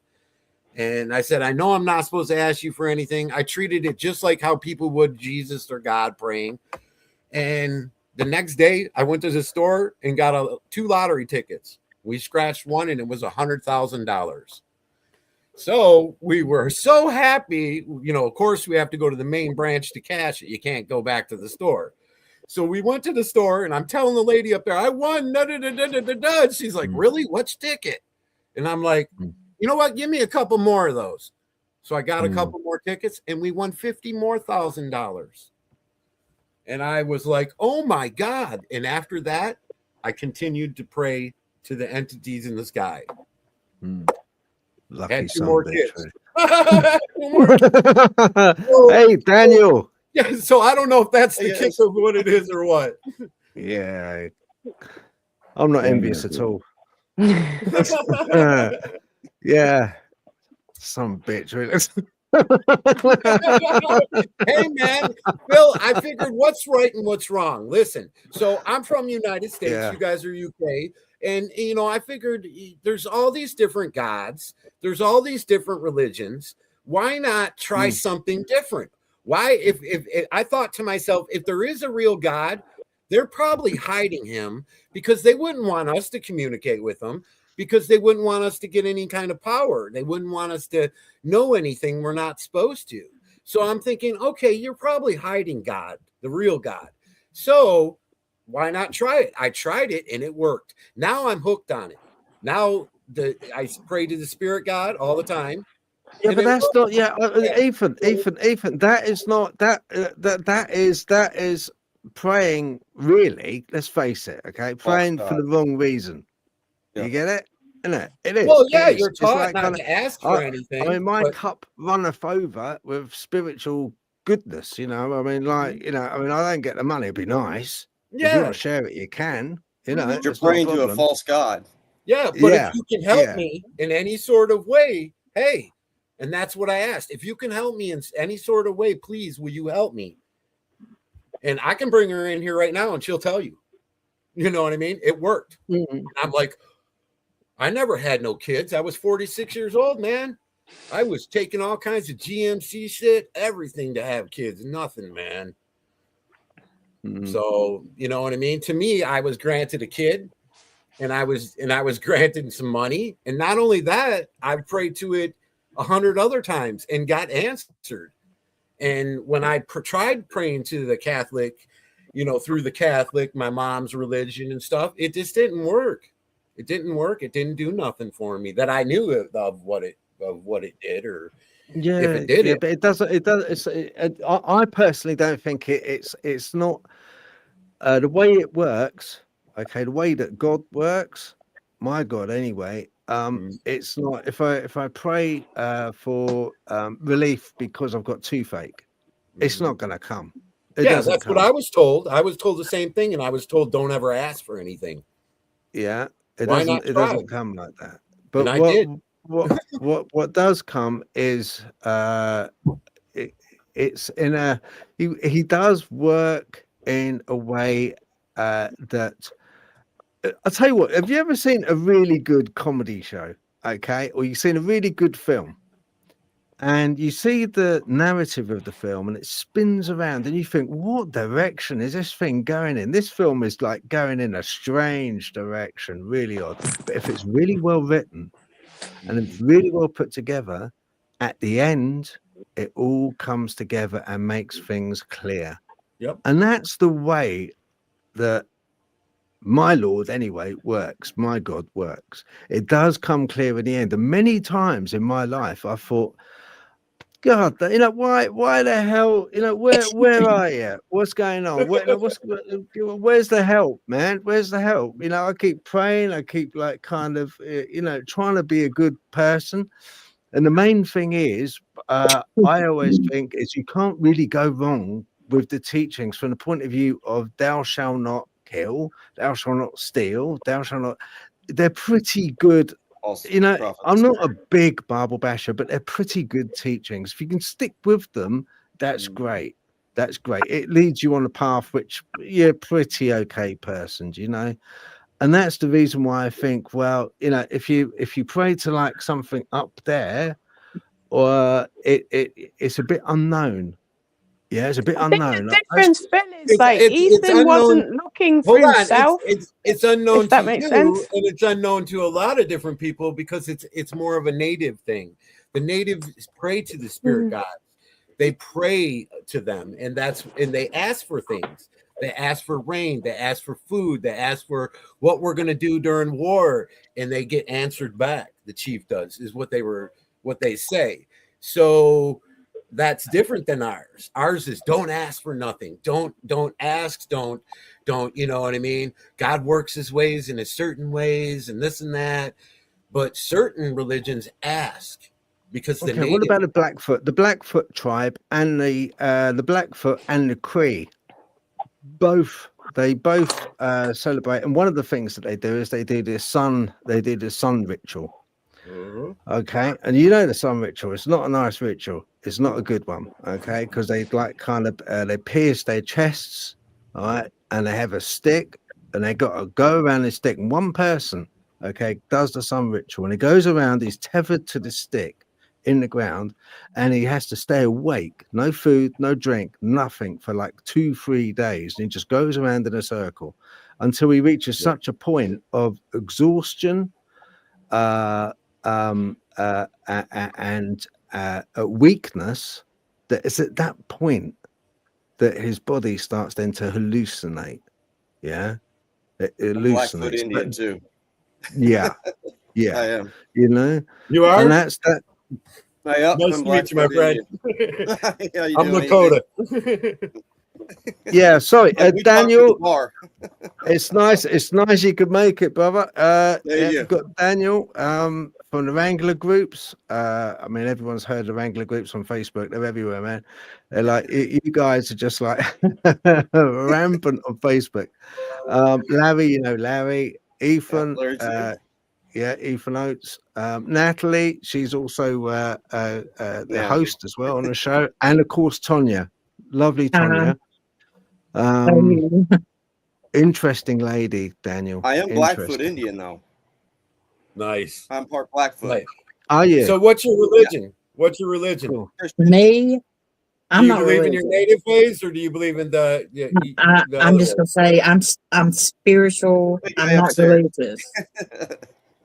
And I said, I know I'm not supposed to ask you for anything. I treated it just like how people would Jesus or God praying. And the next day, I went to the store and got 2 lottery tickets. We scratched one, and it was $100,000. So we were so happy. You know, of course, we have to go to the main branch to cash it. You can't go back to the store. So we went to the store, and I'm telling the lady up there, I won. She's like, really? Which ticket? And I'm like, you know what? Give me a couple more of those. So I got a couple more tickets, and we won $50,000 more. And I was like, oh, my God. And after that, I continued to pray to the entities in the sky. Lucky had 2 son more bitch, kids. Hey, Daniel. Yeah, so I don't know if that's the kick of what it is or what. Yeah. I'm not envious at all. Yeah. Some bitch, really. Hey, man, Phil, I figured what's right and what's wrong. Listen, so I'm from the United States. Yeah. You guys are UK. And, you know, I figured there's all these different gods. There's all these different religions. Why not try something different? Why, if I thought to myself, if there is a real God, they're probably hiding him because they wouldn't want us to communicate with them, because they wouldn't want us to get any kind of power. They wouldn't want us to know anything we're not supposed to. So I'm thinking, okay, you're probably hiding God, the real God. So why not try it? I tried it and it worked. Now I'm hooked on it. Now I pray to the spirit God all the time. Yeah, but that's not. Yeah, Ethan. That is not that. That is praying. Really, let's face it. Okay, praying for the wrong reason. You get it? Isn't it? It is. Well, yeah, is. you're taught like not to ask for anything. I mean, my cup runneth over with spiritual goodness. You know, I mean, like, you know, I mean, I don't get the money. It'd be nice. Yeah. If you want to share it, you can. You know, you're praying to a false god. Yeah, but if you can help me in any sort of way, hey, and that's what I asked. If you can help me in any sort of way, please, will you help me? And I can bring her in here right now, and she'll tell you. You know what I mean? It worked. I'm like, I never had no kids. I was 46 years old, man. I was taking all kinds of GMC shit, everything to have kids. Nothing, man. So, you know what I mean? To me, I was granted a kid, and I was granted some money. And not only that, I prayed to it 100 other times and got answered. And when I tried praying to the Catholic, you know, through the Catholic, my mom's religion and stuff, it just didn't work. It didn't work. It didn't do nothing for me that I knew of what it did, or if it did. But it doesn't. I personally don't think it's not the way it works. Okay, the way that God works, my God, anyway. It's not if I pray for relief because I've got toothache, it's not going to come. That's what I was told. I was told the same thing, and I was told don't ever ask for anything. Yeah, it Why doesn't. not It try? doesn't come like that. But And I did. what does come is it's in a he does work in a way that I'll tell you what. Have you ever seen a really good comedy show? Okay, or you've seen a really good film, and you see the narrative of the film, and it spins around, and you think, what direction is this thing going in? This film is like going in a strange direction, really odd. But if it's really well written and it's really well put together, at the end, it all comes together and makes things clear. Yep. And that's the way that my Lord, anyway, works. My God works. It does come clear in the end. And many times in my life, I thought, God, you know, why the hell, you know, where are you? What's going on? Where's the help, man? Where's the help? You know, I keep praying. I keep like kind of, you know, trying to be a good person. And the main thing is, I always think is you can't really go wrong with the teachings from the point of view of thou shalt not kill, thou shalt not steal, thou shalt not. They're pretty good. You know, I'm not a big Bible basher, but they're pretty good teachings. If you can stick with them, that's great. That's great. It leads you on a path which you're a pretty okay person, you know. And that's the reason why I think, well, you know, if you pray to like something up there, or it's a bit unknown. Yeah, it's a bit unknown. The difference, Bill, is like Ethan wasn't looking for himself. It's unknown that to makes you, sense. and it's unknown to a lot of different people because it's more of a native thing. The natives pray to the spirit gods. They pray to them, and they ask for things. They ask for rain. They ask for food. They ask for what we're going to do during war, and they get answered back. The chief does is what they say. So that's different than ours. Ours is don't ask for nothing. Don't ask. Don't. You know what I mean? God works his ways in his certain ways, and this and that. But certain religions ask. Because what about the Blackfoot? The Blackfoot tribe and the Blackfoot and the Cree, they both celebrate. And one of the things that they do is they do the sun ritual. Okay, and you know the sun ritual. It's not a nice ritual. It's not a good one. Okay, because they like kind of they pierce their chests, all right, and they have a stick, and they got to go around the stick. And one person, okay, does the sun ritual, and he goes around. He's tethered to the stick in the ground, and he has to stay awake, no food, no drink, nothing for like 2-3 days, and he just goes around in a circle until he reaches such a point of exhaustion and weakness that it's at that point that his body starts then to hallucinate. It hallucinates. Blackfoot Indian too. Yeah I am. You know, you are, and that's that. Nice to meet you, my friend. I'm Lakota. Yeah, sorry, Daniel. It's nice you could make it, brother. You've got Daniel from the Wrangler groups. I mean, everyone's heard the Wrangler groups on Facebook. They're everywhere, man. They're like you guys are just like rampant on Facebook. Larry, you know Larry, Ethan. Ethan Oates. Natalie, she's also the host as well on the show, and of course Tonya, lovely Tonya. Interesting lady, Daniel. I am Blackfoot Indian though. Nice. I'm part Blackfoot. Are you? So what's your religion? What's your religion? Cool. Me, I'm you not believe in religious. your native ways, or do you believe in the? I'm just gonna say I'm spiritual. I'm not religious.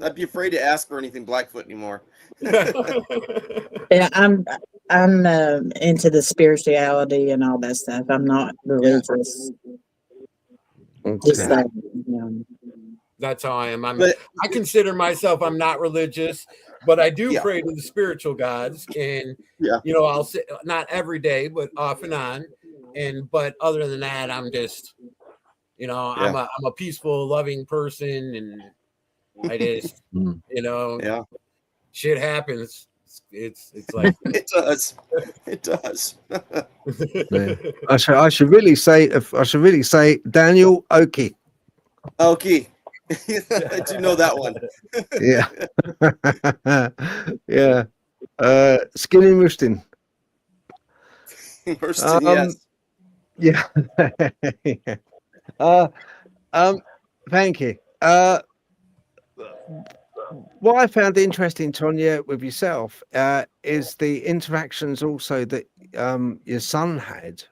I'd be afraid to ask for anything Blackfoot anymore. Yeah, I'm into the spirituality and all that stuff. I'm not religious. Just Okay. that, That's how I am. But- I consider myself. I'm not religious, but I do Yeah. pray to the spiritual gods, and Yeah. I'll say not every day, but off and on. But other than that, I'm just, I'm a peaceful, loving person, and I just, Mm. shit happens. It's like It does. It does. Yeah. I should really say Daniel Oki. Okay. I do know that one. Yeah. Yeah. Skinny Mustin. Hurston, yes. Yeah. Thank you. What I found interesting, Tonya, with yourself, is the interactions also that your son had.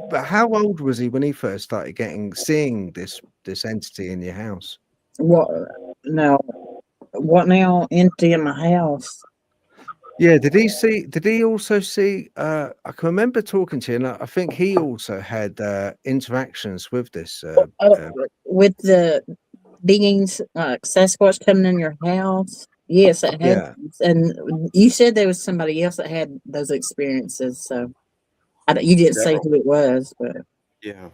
But how old was he when he first started seeing this entity in your house? what now? Empty in my house. Yeah, did he also see I can remember talking to you, and I think he also had interactions with this With the beings, Sasquatch coming in your house. Yes, it happens. Yeah. And you said there was somebody else that had those experiences. So you didn't say who it was, but Yeah.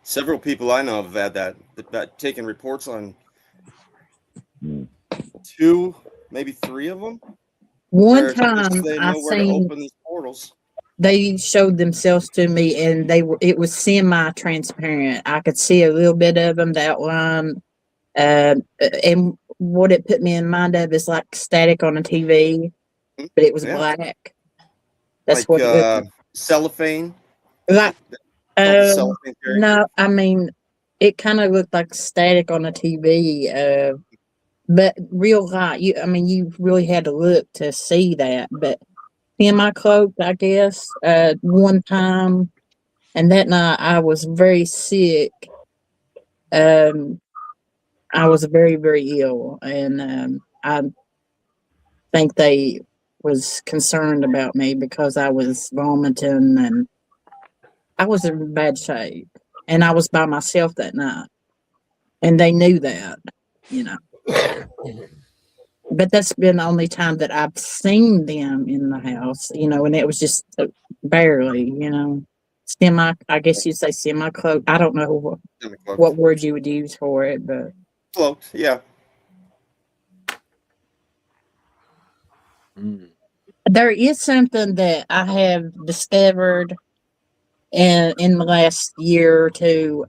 Several people I know have had that taken reports on 2, maybe 3 of them. one time they I know where to seen open these portals. they showed themselves to me, and it was semi-transparent. I could see a little bit of them, the outline, and what it put me in mind of is like static on a TV, but it was black. That's like what it was. cellophane. Like, Cellophane theory. no, I mean, it kind of looked like static on a TV, but real light. You really had to look to see that. But semi-cloaked, I guess, one time, and that night I was very sick. I was very, very ill, and I think they was concerned about me because I was vomiting and I was in bad shape, and I was by myself that night, and they knew that, But that's been the only time that I've seen them in the house, and it was just barely, semi. I guess you'd say semi-cloaked. I don't know what word you would use for it, but cloaked, yeah. There is something that I have discovered in the last year or two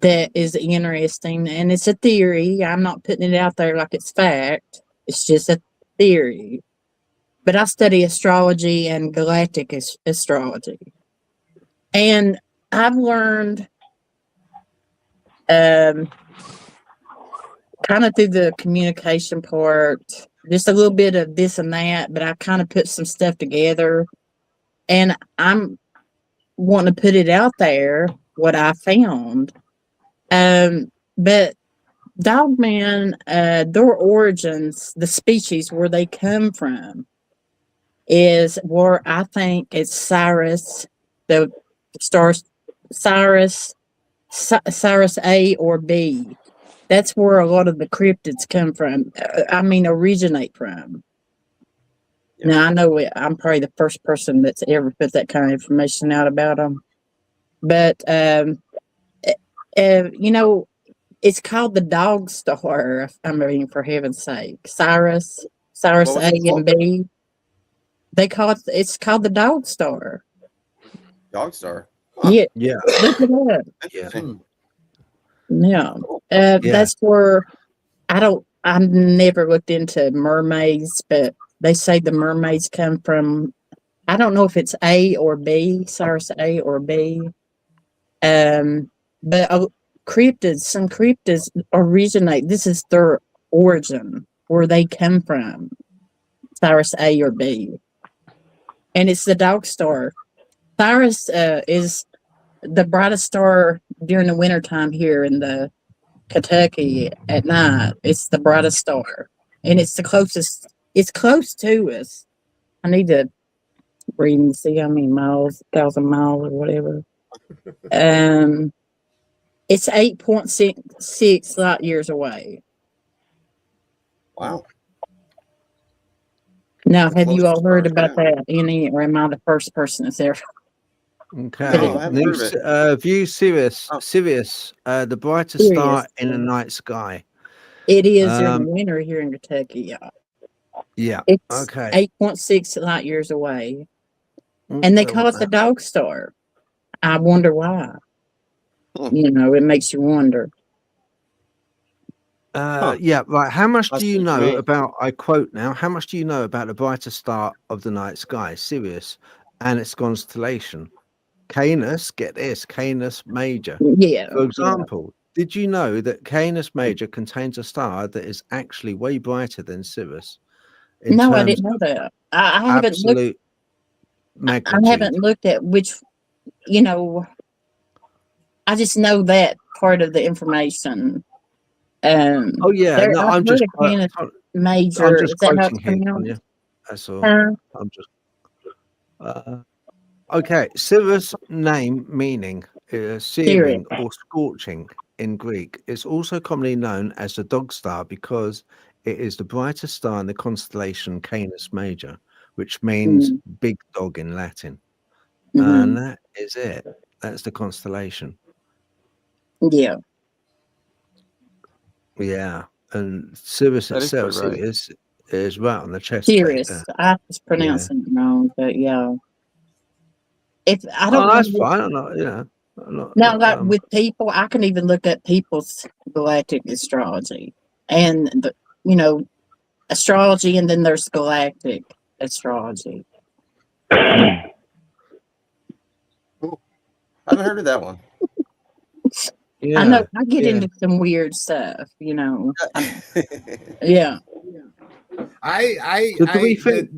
that is interesting, and it's a theory. I'm not putting it out there like it's fact. It's just a theory. But I study astrology and galactic astrology, and I've learned kind of through the communication part, just a little bit of this and that, but I kind of put some stuff together, and I'm wanting to put it out there, what I found. But Dogman, their origins, the species where they come from, is where I think it's Cyrus, the star Cyrus A or B. That's where a lot of the cryptids come from. Originate from. Yeah. Now, I know I'm probably the first person that's ever put that kind of information out about them. But, it's called the dog star. For heaven's sake. Cyrus A and B. It's called the dog star. Dog star? Huh. Yeah. Yeah. Look it up. Interesting. Yeah. That's where I never looked into mermaids, but they say the mermaids come from, I don't know if it's A or B, Cyrus A or B. But some cryptids originate, this is their origin, where they come from, Cyrus A or B. and it's the dog star. Cyrus is the brightest star during the wintertime here in the Kentucky at night. It's the brightest star, and it's the closest. It's close to us. I need to read and see how many miles, 1,000 miles or whatever. It's 8.66 light years away. Wow. Now, have you all Closest heard star, about that? Any, or am I the first person that's ever? Okay. No, I haven't heard of it. View Sirius. Oh. Sirius, the brightest star Sirius. in the night sky. It is during the winter here in Kentucky, y'all. Yeah. It's Okay. 8.6 light years away, and they call it the dog star. I wonder why. You know, it makes you wonder. Yeah, right. How much That's do you good to know me. about, I quote now, how much do you know about the brightest star of the night sky, Sirius, and its constellation? Canis, get this, Canis Major. Yeah. For example, did you know that Canis Major contains a star that is actually way brighter than Sirius? No, I didn't know that. I haven't looked. Absolute I magnitude. haven't looked at which, you know, I just know that part of the information. Oh yeah, no, I've I'm heard just of Canis Major. I'm just Is that how it's quoting here, pronounced? Tanya. That's all. Huh? I'm just okay. Sirius name meaning searing or scorching in Greek. It's also commonly known as the dog star because it is the brightest star in the constellation Canis Major, which means big dog in Latin. And that is it. That's the constellation. Yeah. Yeah. And Sirius That is quite itself, right. Sirius, is right on the chest plate Sirius. there. I was pronouncing it wrong, but yeah. If I don't Oh, know that's what- fine. I'm not, you know. I'm not, Now, like with people, I can even look at people's galactic astrology and the, you know, astrology, and then there's galactic astrology. I haven't heard of that one. yeah, I know I get yeah. into some weird stuff, you know. Yeah. So do we think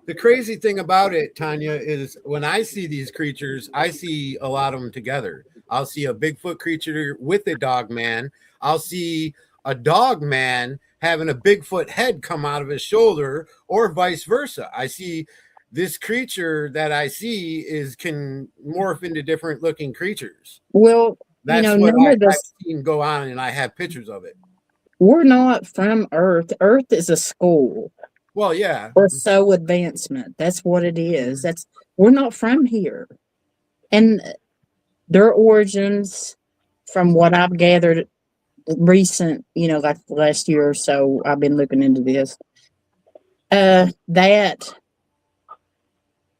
The crazy thing about it, Tanya, is when I see these creatures, I see a lot of them together. I'll see a Bigfoot creature with a dog man. I'll see a dog man having a Bigfoot head come out of his shoulder, or vice versa. I see this creature that I see can morph into different looking creatures. Well, That's you know, what none of I've this, seen go on, and I have pictures of it. we're not from Earth. Earth is a school Well, yeah. for soul advancement. That's what it is. We're not from here. And their origins, from what I've gathered recent, you know, like the last year or so, I've been looking into this. That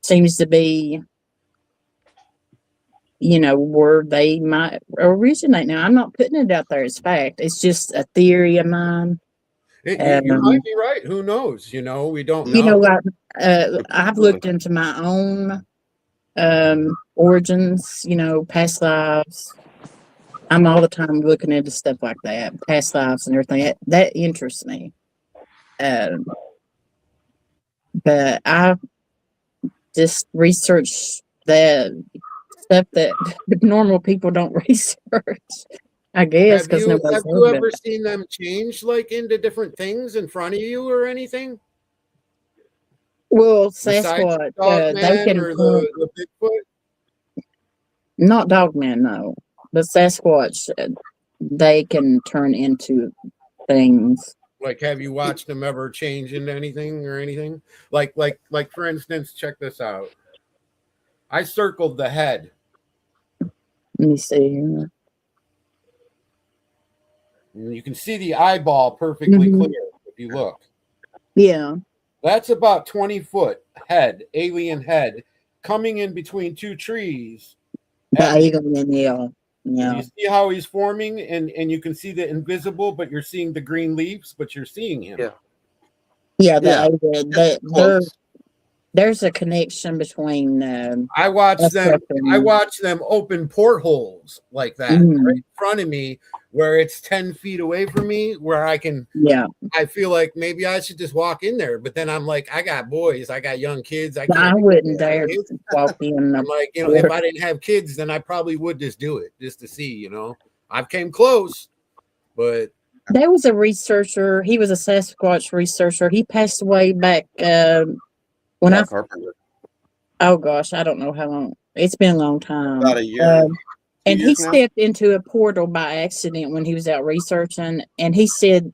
seems to be, you know, where they might originate. Now, I'm not putting it out there as fact. It's just a theory of mine. You might be right. Who knows? You know, we don't know. You know, like, I've looked into my own origins, you know, past lives. I'm all the time looking into stuff like that, past lives and everything. That interests me. But I just research that stuff that normal people don't research, I guess, because Have nobody's you heard ever of it. seen them change like into different things in front of you or anything? Well, Besides Sasquatch, the they Dogman can or the Bigfoot? not Dogman, no, but Sasquatch, they can turn into things. Like, have you watched them ever change into anything or anything? Like for instance, check this out. I circled the head. Let me see here. And you can see the eyeball perfectly clear if you look. Yeah. That's about 20-foot head, alien head, coming in between two trees. The alien, yeah. You see how he's forming, and you can see the invisible, but you're seeing the green leaves, but you're seeing him. Yeah. Yeah, Yeah. they're There's a connection between. I watch That's them. something. I watch them open portholes like that right in front of me, where it's 10 feet away from me, where I can. Yeah. I feel like maybe I should just walk in there, but then I'm like, I got boys, I got young kids. I I wouldn't dare walk in. I'm like, if I didn't have kids, then I probably would just do it just to see. I've came close, but there was a researcher. He was a Sasquatch researcher. He passed away back when Carpenter. Oh gosh, I don't know how long. It's been a long time. About a year. And he stepped into a portal by accident when he was out researching, and he said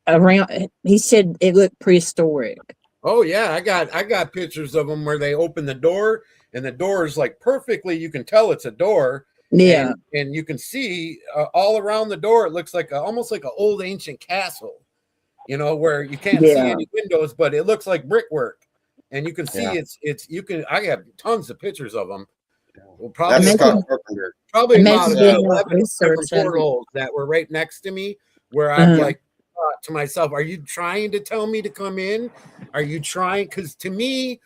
it looked prehistoric. Oh yeah, I got pictures of them where they open the door and the door is like perfectly. You can tell it's a door. Yeah, and you can see all around the door. It looks like almost like an old ancient castle. Where you can't see any windows, but it looks like brickwork, and you can see it's. You can. I have tons of pictures of them. Well, probably about 11 different portholes that were right next to me, where I'm like thought to myself, "Are you trying to tell me to come in? Are you trying?" Because to me,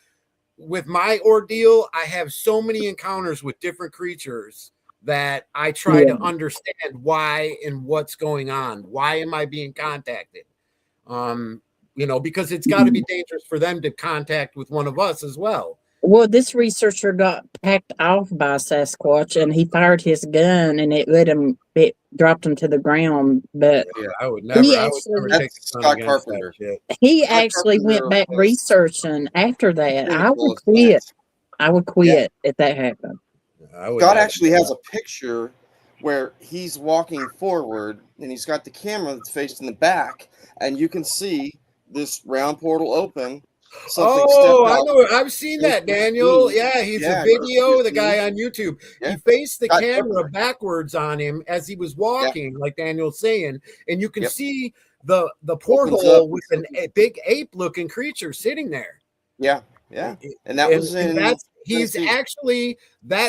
with my ordeal, I have so many encounters with different creatures that I try to understand why and what's going on. Why am I being contacted? Because it's got to be dangerous for them to contact with one of us as well. Well, this researcher got packed off by Sasquatch, and he fired his gun, and it dropped him to the ground. But I would never. I would never take Scott Carpenter. He actually went back researching after that. I would quit. I would quit if that happened. Scott actually has a picture where he's walking forward, and he's got the camera that's faced in the back, and you can see this round portal open. I know. I've seen that, Daniel. Yeah, he's a video. The guy on YouTube. Yeah. He faced the camera backwards on him as he was walking, like Daniel's saying, and you can see the porthole with a big ape-looking creature sitting there. Yeah, and that was in. That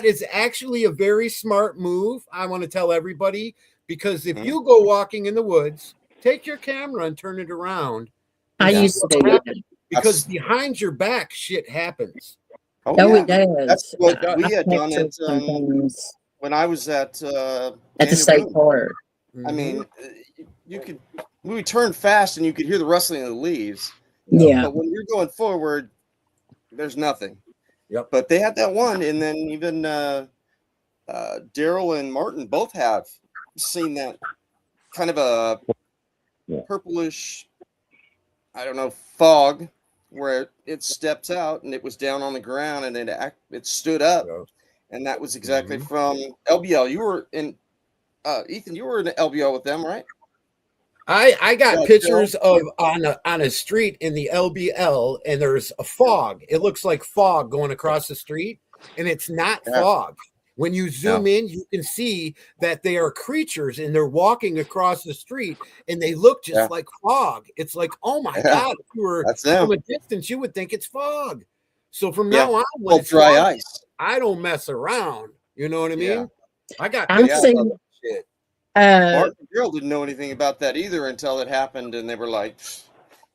is actually a very smart move. I want to tell everybody, because if you go walking in the woods, take your camera and turn it around. I used to do that. Because behind your back, shit happens. It does. That's what we had done when I was at the state park. I mean, we turned fast and you could hear the rustling of the leaves. Yeah. But when you're going forward, there's nothing. Yep. But they had that one, and then even Daryl and Martin both have seen that kind of a purplish, I don't know, fog where it steps out, and it was down on the ground, and it stood up, and that was exactly from LBL. You were in Ethan. You were in LBL with them, right? I got pictures of on a street in the LBL, and there's a fog. It looks like fog going across the street, and it's not fog. When you zoom in, you can see that they are creatures, and they're walking across the street, and they look just like fog. It's like, oh my God, if you were from a distance, you would think it's fog. So from now on, when it's dry fog, ice, I don't mess around. You know what I mean? I got I'm saying, shit. Mark and Gerald didn't know anything about that either until it happened, and they were like,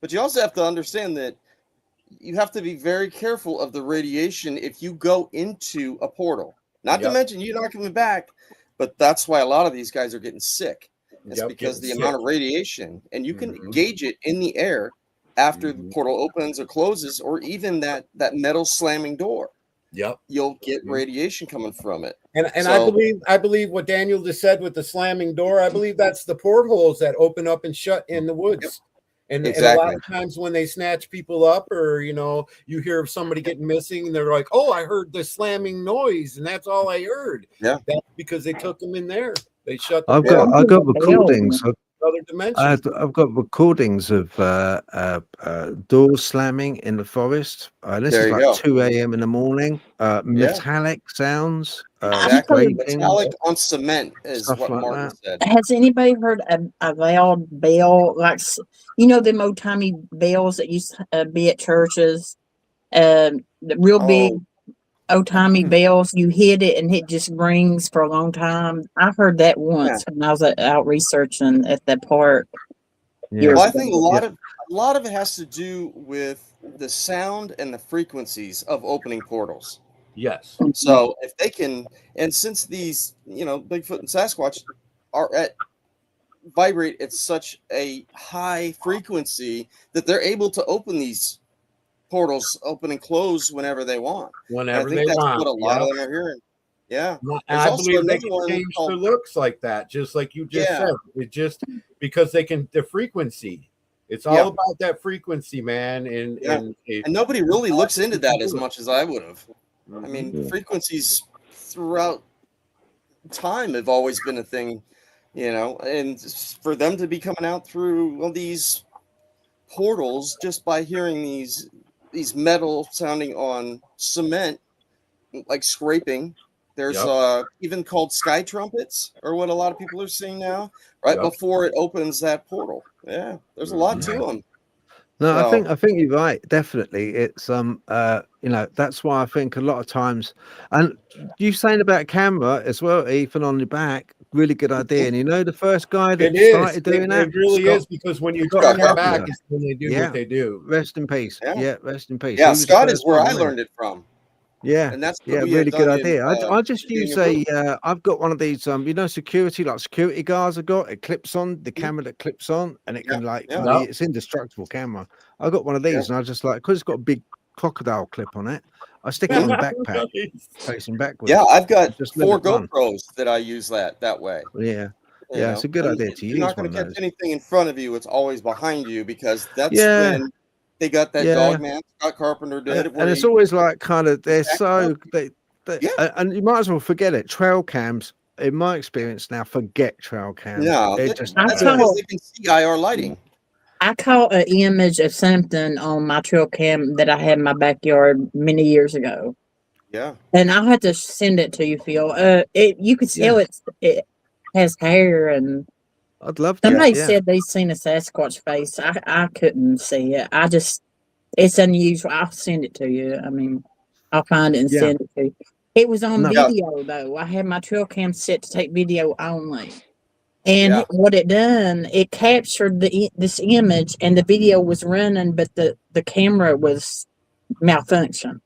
but you also have to understand that you have to be very careful of the radiation if you go into a portal. Not to mention you're not coming back, but that's why a lot of these guys are getting sick. It's because the amount of radiation, and you can gauge it in the air after the portal opens or closes, or even that metal slamming door. Yep. You'll get radiation coming from it. And so, I believe what Daniel just said with the slamming door, I believe that's the portholes that open up and shut in the woods. Yep. And a lot of times when they snatch people up, or you hear of somebody getting missing, and they're like, "Oh, I heard the slamming noise, and that's all I heard." Yeah, that's because they took them in there. They shut. I've got recordings. Other dimensions. I've got recordings of doors slamming in the forest. This is like 2 a.m. in the morning. Metallic sounds. Metallic on cement is what like Martin said. Has anybody heard a loud bell, like them old timey bells that used to be at churches? The real big old timey bells. You hit it and it just rings for a long time. I heard that once when I was out researching at that park. Well, I think a lot of it has to do with the sound and the frequencies of opening portals. Yes. So if they can, and since these, Bigfoot and Sasquatch are vibrate at such a high frequency that they're able to open these portals, open and close whenever they want. Whenever and I think they that's want. what a lot of them are hearing. Yeah. And I believe they can change the looks like that, just like you just said. It just because they can the frequency. It's all about that frequency, man. And nobody really looks into that as much as I would have. I mean, frequencies throughout time have always been a thing, and for them to be coming out through all these portals just by hearing these metal sounding on cement, like scraping. There's even called sky trumpets, or what a lot of people are seeing now, right before it opens that portal. Yeah, there's a lot to them. No, so, I think you're right. Definitely, it's that's why I think a lot of times, and you saying about camera as well, Ethan, on your back, really good idea. And the first guy that started doing that, it really is, because when you turn your back, it's when they do what they do. Rest in peace. Yeah, rest in peace. Yeah, Scott is where I learned it from. Yeah, and that's really good idea. I just use I've got one of these security guards. I got it clips on the camera that clips on, and it can it's indestructible camera. I got one of these, and I just because it's got a big crocodile clip on it. I stick it on the backpack, facing backwards. Yeah, I've got 4 GoPros that I use that way. Yeah. It's a good idea to use. You're not going to catch anything in front of you; it's always behind you, because that's when they got that Dogman. Scott Carpenter did it, and it's always like kind of they're so and you might as well forget it. Trail cams, in my experience now, forget trail cams. No, that's because they can see IR lighting. I caught an image of something on my trail cam that I had in my backyard many years ago. Yeah, and I'll have to send it to you, Phil. You could tell it has hair, and I'd love to. Somebody said they seen a Sasquatch face. I couldn't see it. It's unusual. I'll send it to you. I mean, I'll find it and send it to you. It was on video though. I had my trail cam set to take video only. And what it done, it captured this image, and the video was running, but the camera was malfunctioned.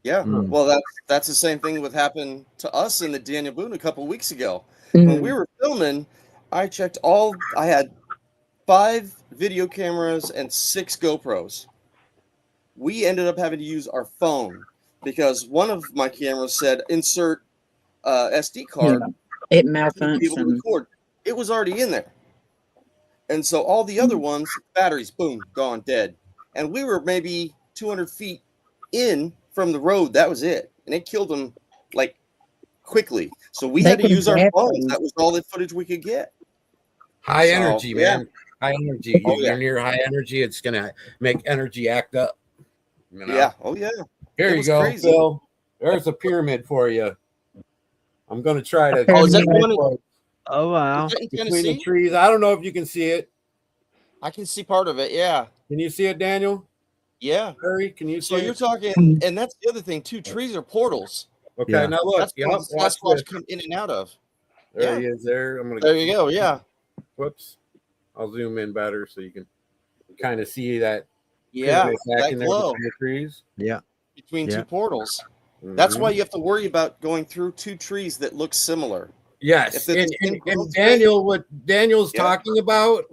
Yeah, well, that's the same thing that happened to us in the Daniel Boone a couple weeks ago. When we were filming, I checked I had 5 video cameras and 6 GoPros. We ended up having to use our phone because one of my cameras said insert SD card. Yeah, it malfunctioned. It was already in there. And so all the other ones, batteries, boom, gone, dead. And we were maybe 200 feet in from the road. That was it. And it killed them like quickly. So we had to use our phones. That was all the footage we could get. High energy, man. High energy. You're near high energy, it's going to make energy act up. Yeah. Oh, yeah. Here you go, crazy. Phil. There's a pyramid for you. I'm going to try to. Is that one? Oh, wow. Between the trees. I don't know if you can see it. I can see part of it, yeah. Can you see it, Daniel? Yeah. Harry, can you see it? So you're talking, and that's the other thing, too. Trees are portals. Okay, now look. That's what come in and out of. There he is there. There you go, yeah. Whoops. I'll zoom in better so you can kind of see that. That glow. Between the trees. Yeah. Between 2 portals. That's why you have to worry about going through 2 trees that look similar. Yes, and Daniel, what Daniel's talking about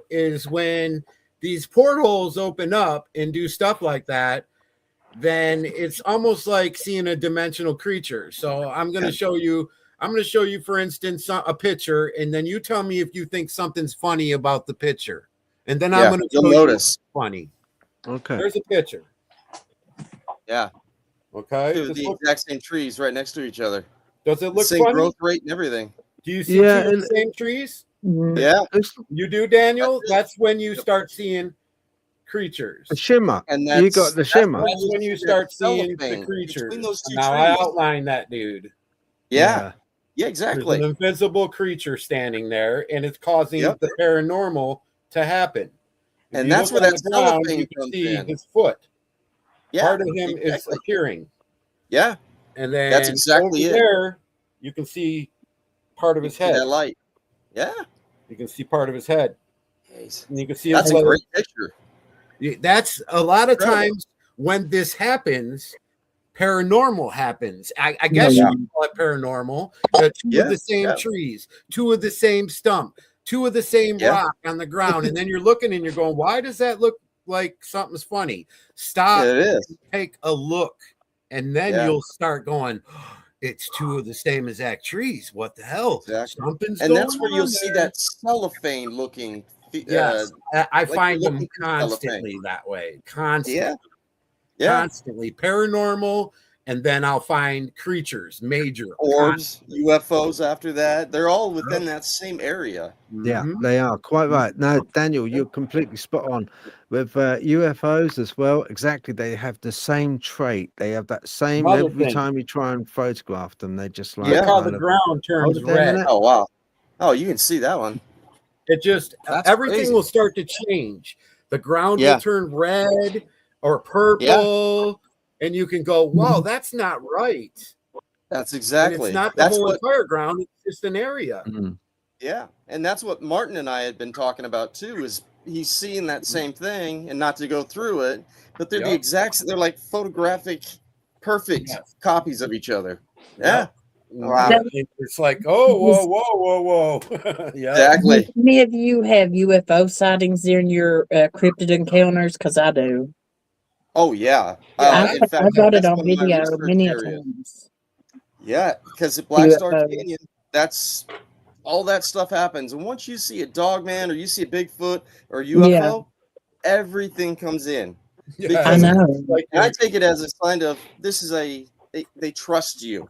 is when these portals open up and do stuff like that, then it's almost like seeing a dimensional creature. So I'm going to show you, for instance, a picture, and then you tell me if you think something's funny about the picture. And then I'm going to notice funny. Okay. There's a picture. Yeah. Okay. The exact same trees right next to each other. Does it look same funny? Growth rate and everything. Do you see the same trees? Yeah. You do, Daniel? That's when you start seeing creatures. The shimmer. And you got the shimmer. That's when you start seeing the creatures. Now I outline that dude. Yeah. Yeah, exactly. There's an invisible creature standing there, and it's causing the paranormal to happen. And that's where that ground, you can see his foot. Yeah. Part of him is appearing. Yeah. And then that's exactly over there, you can see part of his head. That light. Yeah. You can see part of his head. Nice. And you can see that's a great picture. That's a lot of Incredible. times when this happens, paranormal happens. I guess you can call it paranormal. Two of the same trees, two of the same stump, two of the same rock on the ground, and then you're looking and you're going, why does that look like something's funny? Stop, It is. take a look, and then you'll start going, it's two of the same exact trees. What the hell? Exactly. Something's And going that's where on you'll see there. that cellophane looking. Yes, I like find you're them looking through constantly that way. Constantly. Yeah. Constantly paranormal, and then I'll find creatures, major Orbs, UFOs after that. They're all within that same area. Yeah, they are quite right. No, Daniel, you're completely spot on with UFOs as well. Exactly, they have the same trait. They have that same Another every thing. time you try and photograph them. They just like Look how kind the of- ground turns Hold it there a red. minute. Oh wow. Oh, you can see that one. It just That's everything crazy. will start to change. The ground Yeah. will turn red or purple, and you can go, "Wow, that's not right." That's And exactly. it's not the That's whole what. entire ground; it's just an area. Mm. Yeah, and that's what Martin and I had been talking about too. Is he's seeing that same thing, and not to go through it, but they're the Yep. exact. They're like photographic, perfect Yes. copies of each other. Yep. Yeah. Wow. It's like, oh, whoa, whoa, whoa, whoa. Yeah. Exactly. Do any of you have UFO sightings during your cryptid encounters? Because I do. Oh yeah. Yeah, In I fact, got it that's on one of my video research many a areas. times. Yeah, because at Black Star UFOs. Canyon, that's all that stuff happens. And once you see a Dogman or you see a Bigfoot or a UFO, everything comes in. Yeah. I Because know. Like, and I take it as a sign of this is they trust you.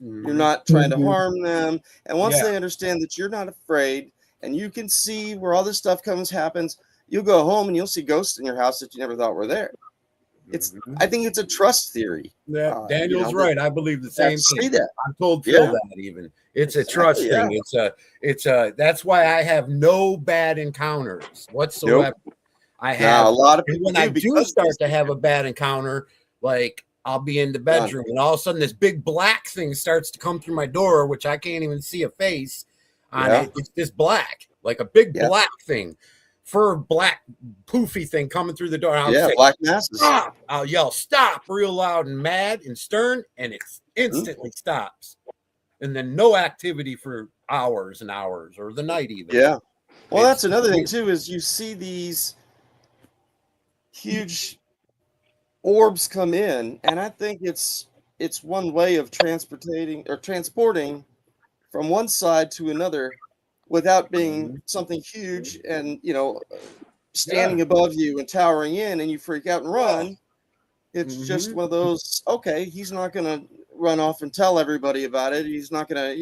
Mhm. You're not trying to Mhm. harm them. And once Yeah. they understand that you're not afraid and you can see where all this stuff happens, you'll go home and you'll see ghosts in your house that you never thought were there. I think it's a trust theory. Yeah, Daniel's that- right. I believe the same See thing. that. I told Phil Yeah. that even. It's a Exactly, trust yeah. thing. It's a that's why I have no bad encounters whatsoever. I have Now, a lot of and people when I do do because start to have a bad encounter, like I'll be in the bedroom and all of a sudden this big black thing starts to come through my door, which I can't even see a face on Yeah. it. It's just black, like a big Yeah. black thing, fur black poofy thing coming through the door. I'll say, black masses. stop. I'll yell stop real loud and mad and stern, and it instantly stops. And then no activity for hours and hours or the night even. Yeah. Well, It's that's another thing weird. too, is you see these huge orbs come in, and I think it's one way of transporting from one side to another without being something huge and standing above you and towering in, and you freak out and run. It's just one of those. Okay, he's not gonna run off and tell everybody about it. He's not gonna,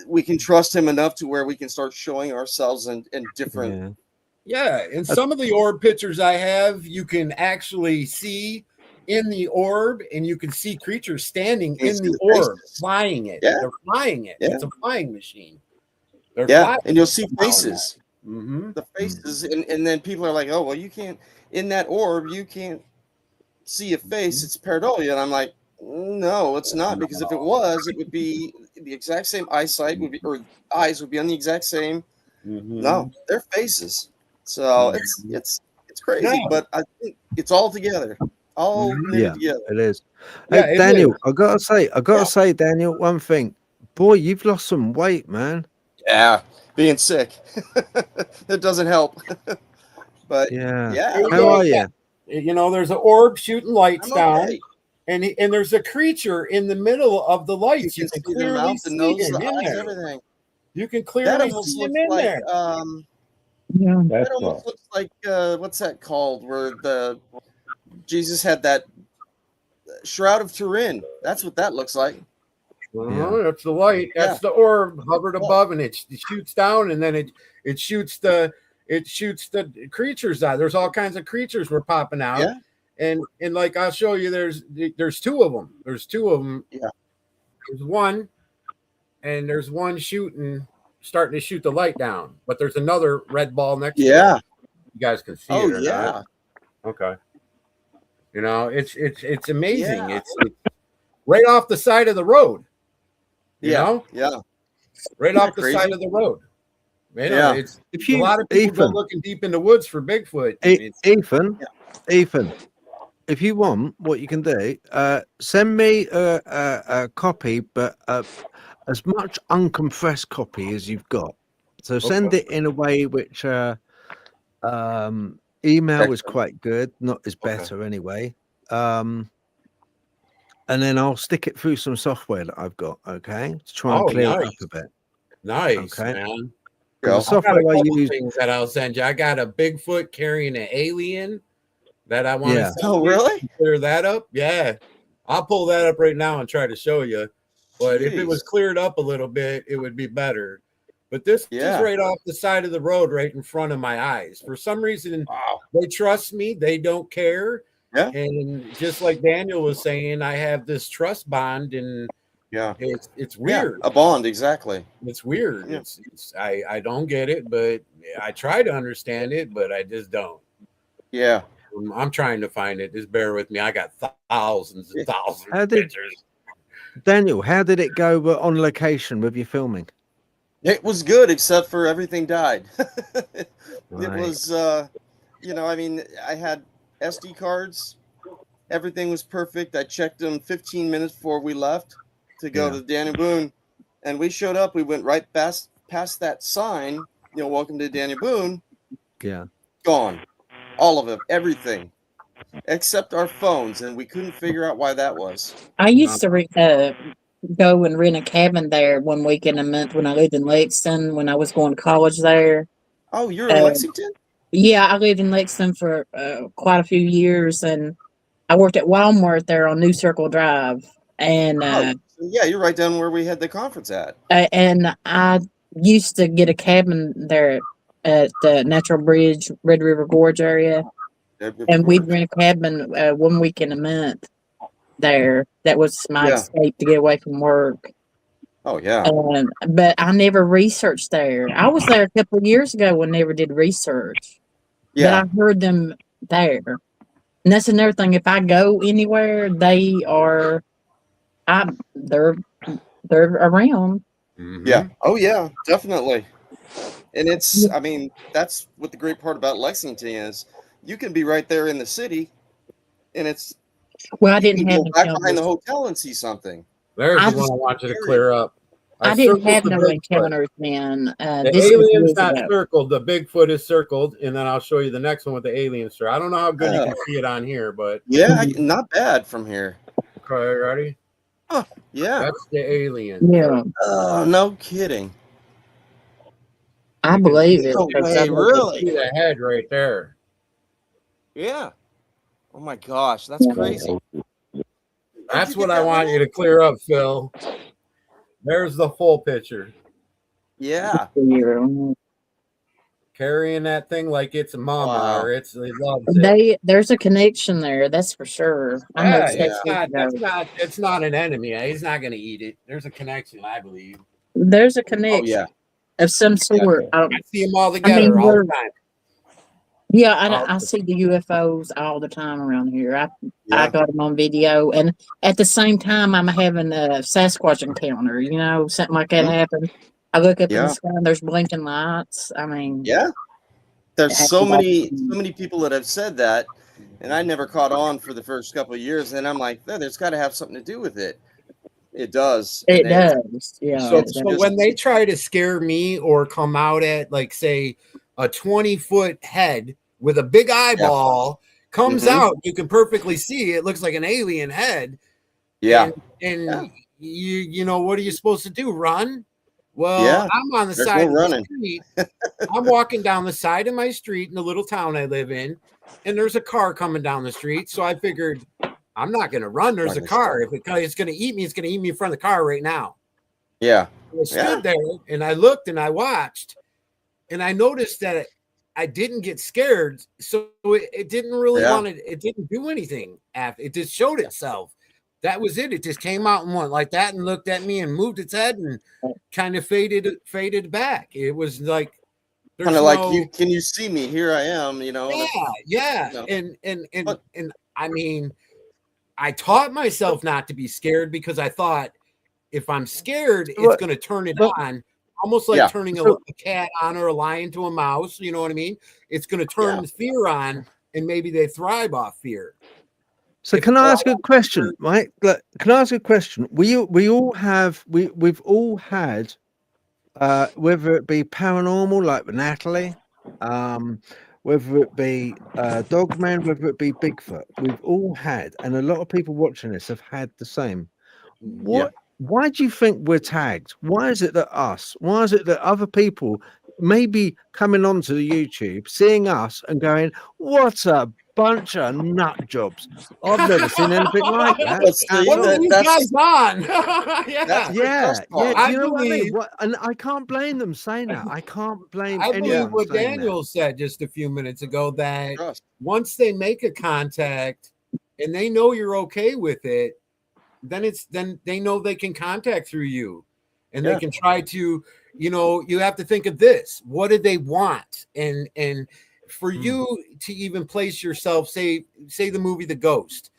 we can trust him enough to where we can start showing ourselves in different. Yeah, and some of the orb pictures I have, you can actually see in the orb, and you can see creatures standing You can in see the the orb, faces. flying it. Yeah. They're flying it. Yeah. It's a flying machine. They're Yeah, flying and you'll see somehow in faces. that. Mhm. The faces, and then people are like, oh, well, you can't, in that orb, you can't see a face. It's pareidolia. And I'm like, no, it's not, because if it was, it would be the exact same eyesight, would be, or eyes would be on the exact same. No, they're faces. So it's crazy, Yeah. but I think it's all together, all knitted together. It is. Yeah, Hey, it Daniel, is. I gotta say, Daniel, one thing. Boy, you've lost some weight, man. Yeah, being sick, it doesn't help. But Yeah. yeah, How are you? You know, there's an orb shooting lights I'm down, okay. and there's a creature in the middle of the lights. You can see their clearly mouth, the see nose, him the in eyes, there. everything. You can That clearly almost see him looks in like there. Yeah. that That's almost all. looks like what's that called? Where the Jesus had that shroud of Turin. That's what that looks like. That's the light. That's the orb hovered above, and it shoots down, and then it shoots the creatures out. There's all kinds of creatures were popping out. Yeah. And like I'll show you, there's two of them. Yeah. There's one, and there's one starting to shoot the light down, but there's another red ball next to it. Yeah. You guys can see Oh it or yeah. not. Okay. You know, it's amazing. Yeah. It's right off the side of the road. You Yeah. know? Yeah. Right Isn't off that the side crazy? of the road. You know, Yeah. it's If a you, lot of people go Ethan, looking deep in the woods for Bigfoot. and it's- Ethan, if you want, what you can do, send me a copy, but as much uncompressed copy as you've got. So send it in a way which email is quite good, not is better anyway. And then I'll stick it through some software that I've got, okay, to try and clear it up a bit. Nice, Okay. man. The I got software a I couple use, things that I'll send you. I got a Bigfoot carrying an alien that I want to Yeah. send Oh, you. really? Clear that up? Yeah. I'll pull that up right now and try to show you. But if it was Jeez. cleared up a little bit, it would be better. But this is Yeah. right off the side of the road, right in front of my eyes. For some reason, Wow. they trust me. They don't care. Yeah. And just like Daniel was saying, I have this trust bond, and Yeah. it's weird. A bond, exactly. It's weird. Yeah. I don't get it, but I try to understand it, but I just don't. Yeah. I'm trying to find it. Just bear with me. I got thousands and thousands How of did- pictures. Daniel, how did it go on location with your filming? It was good, except for everything died. It Right. was, you know, I mean, I had SD cards. Everything was perfect. I checked them 15 minutes before we left to go to Daniel Boone. And we showed up. We went right past that sign, you know, welcome to Daniel Boone. Yeah. Gone. All of it. Everything. Except our phones. And we couldn't figure out why that was. I used to go and rent a cabin there one weekend a month when I lived in Lexington, when I was going to college there. Oh, you're in Lexington? Yeah, I lived in Lexington for quite a few years, and I worked at Walmart there on New Circle Drive. And Yeah, you're right down where we had the conference at. and I used to get a cabin there at the Natural Bridge, Red River Gorge area, and we'd rent a cabin 1 weekend a month there. That was my escape to get away from work. Oh, yeah. But I never researched there. I was there a couple of years ago and never did research. Yeah. But I heard them there. And that's another thing. If I go anywhere, they're around. Yeah. Oh, yeah, definitely. And it's, I mean, that's what the great part about Lexington is. You can be right there in the city, and it's. Well, I you didn't can have go no back encounters. behind the hotel and see something. There's I the one just- I want you to clear up. I didn't circled have the no Bigfoot. encounters, man. The This was alien's years not ago. circled. The Bigfoot is circled, and then I'll show you the next one with the alien sir. I don't know how good you Oh. can see it on here, but Yeah, not bad from here. okay, ready? Yeah. That's the alien. Yeah, Oh, no kidding. I believe it. No 'cause way, I'm- really? See the head right there. Yeah. Oh my gosh, that's crazy. That's you what get I that want one you to clear up, Phil. There's the full picture. Yeah. Carrying that thing like it's a mama Wow. or it loves it. There's a connection there, that's for sure. I know Yeah, exactly it's not an enemy. He's not going to eat it. There's a connection, I believe. there's a Oh, connection yeah. of some sort. I see them all together all the time. Yeah, Oh. I see the UFOs all the time around here. I Yeah. got them on video, and at the same time, I'm having a Sasquatch encounter. You know, something like that happened. I look up in Yeah. the sky, and there's blinking lights. I mean, Yeah. There's It so happens many people that have said that, and I never caught on for the first couple of years. And I'm like, there's got to have something to do with it. It does. it And it's- does. Yeah. So, it so does. when they try to scare me or come out at like say a 20-foot head with a big eyeball comes Mhm. out, you can perfectly see it looks like an alien head. Yeah. And you know what are you supposed to do? Run? Well, Yeah. I'm on the There's side no of running. the street. I'm walking down the side of my street in the little town I live in, and there's a car coming down the street. So I figured I'm not going to run. There's a Not gonna car. If it's going to eat me, it's going to eat me in front of the car right now. Yeah. I stood there and I looked and I watched, and I noticed that I didn't get scared. So it didn't really it didn't do anything after it just showed itself. That was it. It just came out and went like that and looked at me and moved its head and kind of faded back. It was like Kind of like can you see me? Here I am, you know. Yeah. No. And I mean, I taught myself not to be scared because I thought if I'm scared, it's going to turn it on. almost like Yeah. turning So- a cat on or a lion to a mouse. You know what I mean? It's going to turn the fear on, and maybe they thrive off fear. So can I ask a question, right? Look, can I ask a question? We've all had, whether it be paranormal, like with Natalie, whether it be Dogman, whether it be Bigfoot, we've all had, and a lot of people watching this have had the same. Why do you think we're tagged? Why is it that why is it that other people maybe coming onto the YouTube, seeing us and going, what a bunch of nut jobs? I've never seen anything like that. But see, What are these guys on? That's Yeah. I You know what I mean? believe- And I can't blame them saying that. I can't blame I believe anyone what saying Daniel said just a few minutes ago, that Trust. once they make a contact and they know you're okay with it, then they know they can contact through you, and they can try to, you have to think of this. What do they want? And for you to even place yourself, say the movie The Ghost.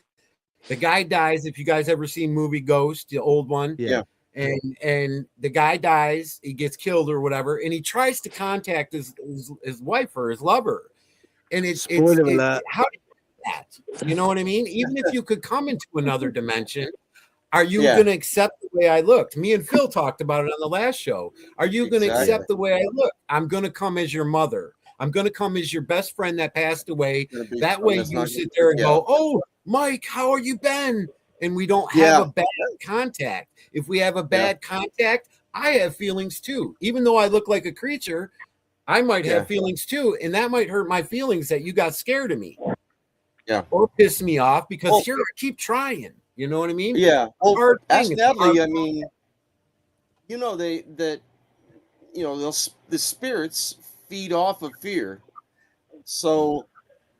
The guy dies. If you guys ever seen movie Ghost, the old one. Yeah. And the guy dies, he gets killed or whatever, and he tries to contact his wife or his lover. And Spoiler alert. how do you do that? You know what I mean? Even if you could come into another dimension, are you going to accept the way I looked? Me and Phil talked about it on the last show. Are you going to accept the way I look? I'm going to come as your mother. I'm going to come as your best friend that passed away. That way you sit there and go, oh, Mike, how are you been? And we don't have a bad contact. If we have a bad contact, I have feelings too. Even though I look like a creature, I might have feelings too. And that might hurt my feelings that you got scared of me. Yeah. Or piss me off because here I keep trying. You know what I mean? Yeah. Well, ask thing. Natalie. I mean, the spirits feed off of fear. So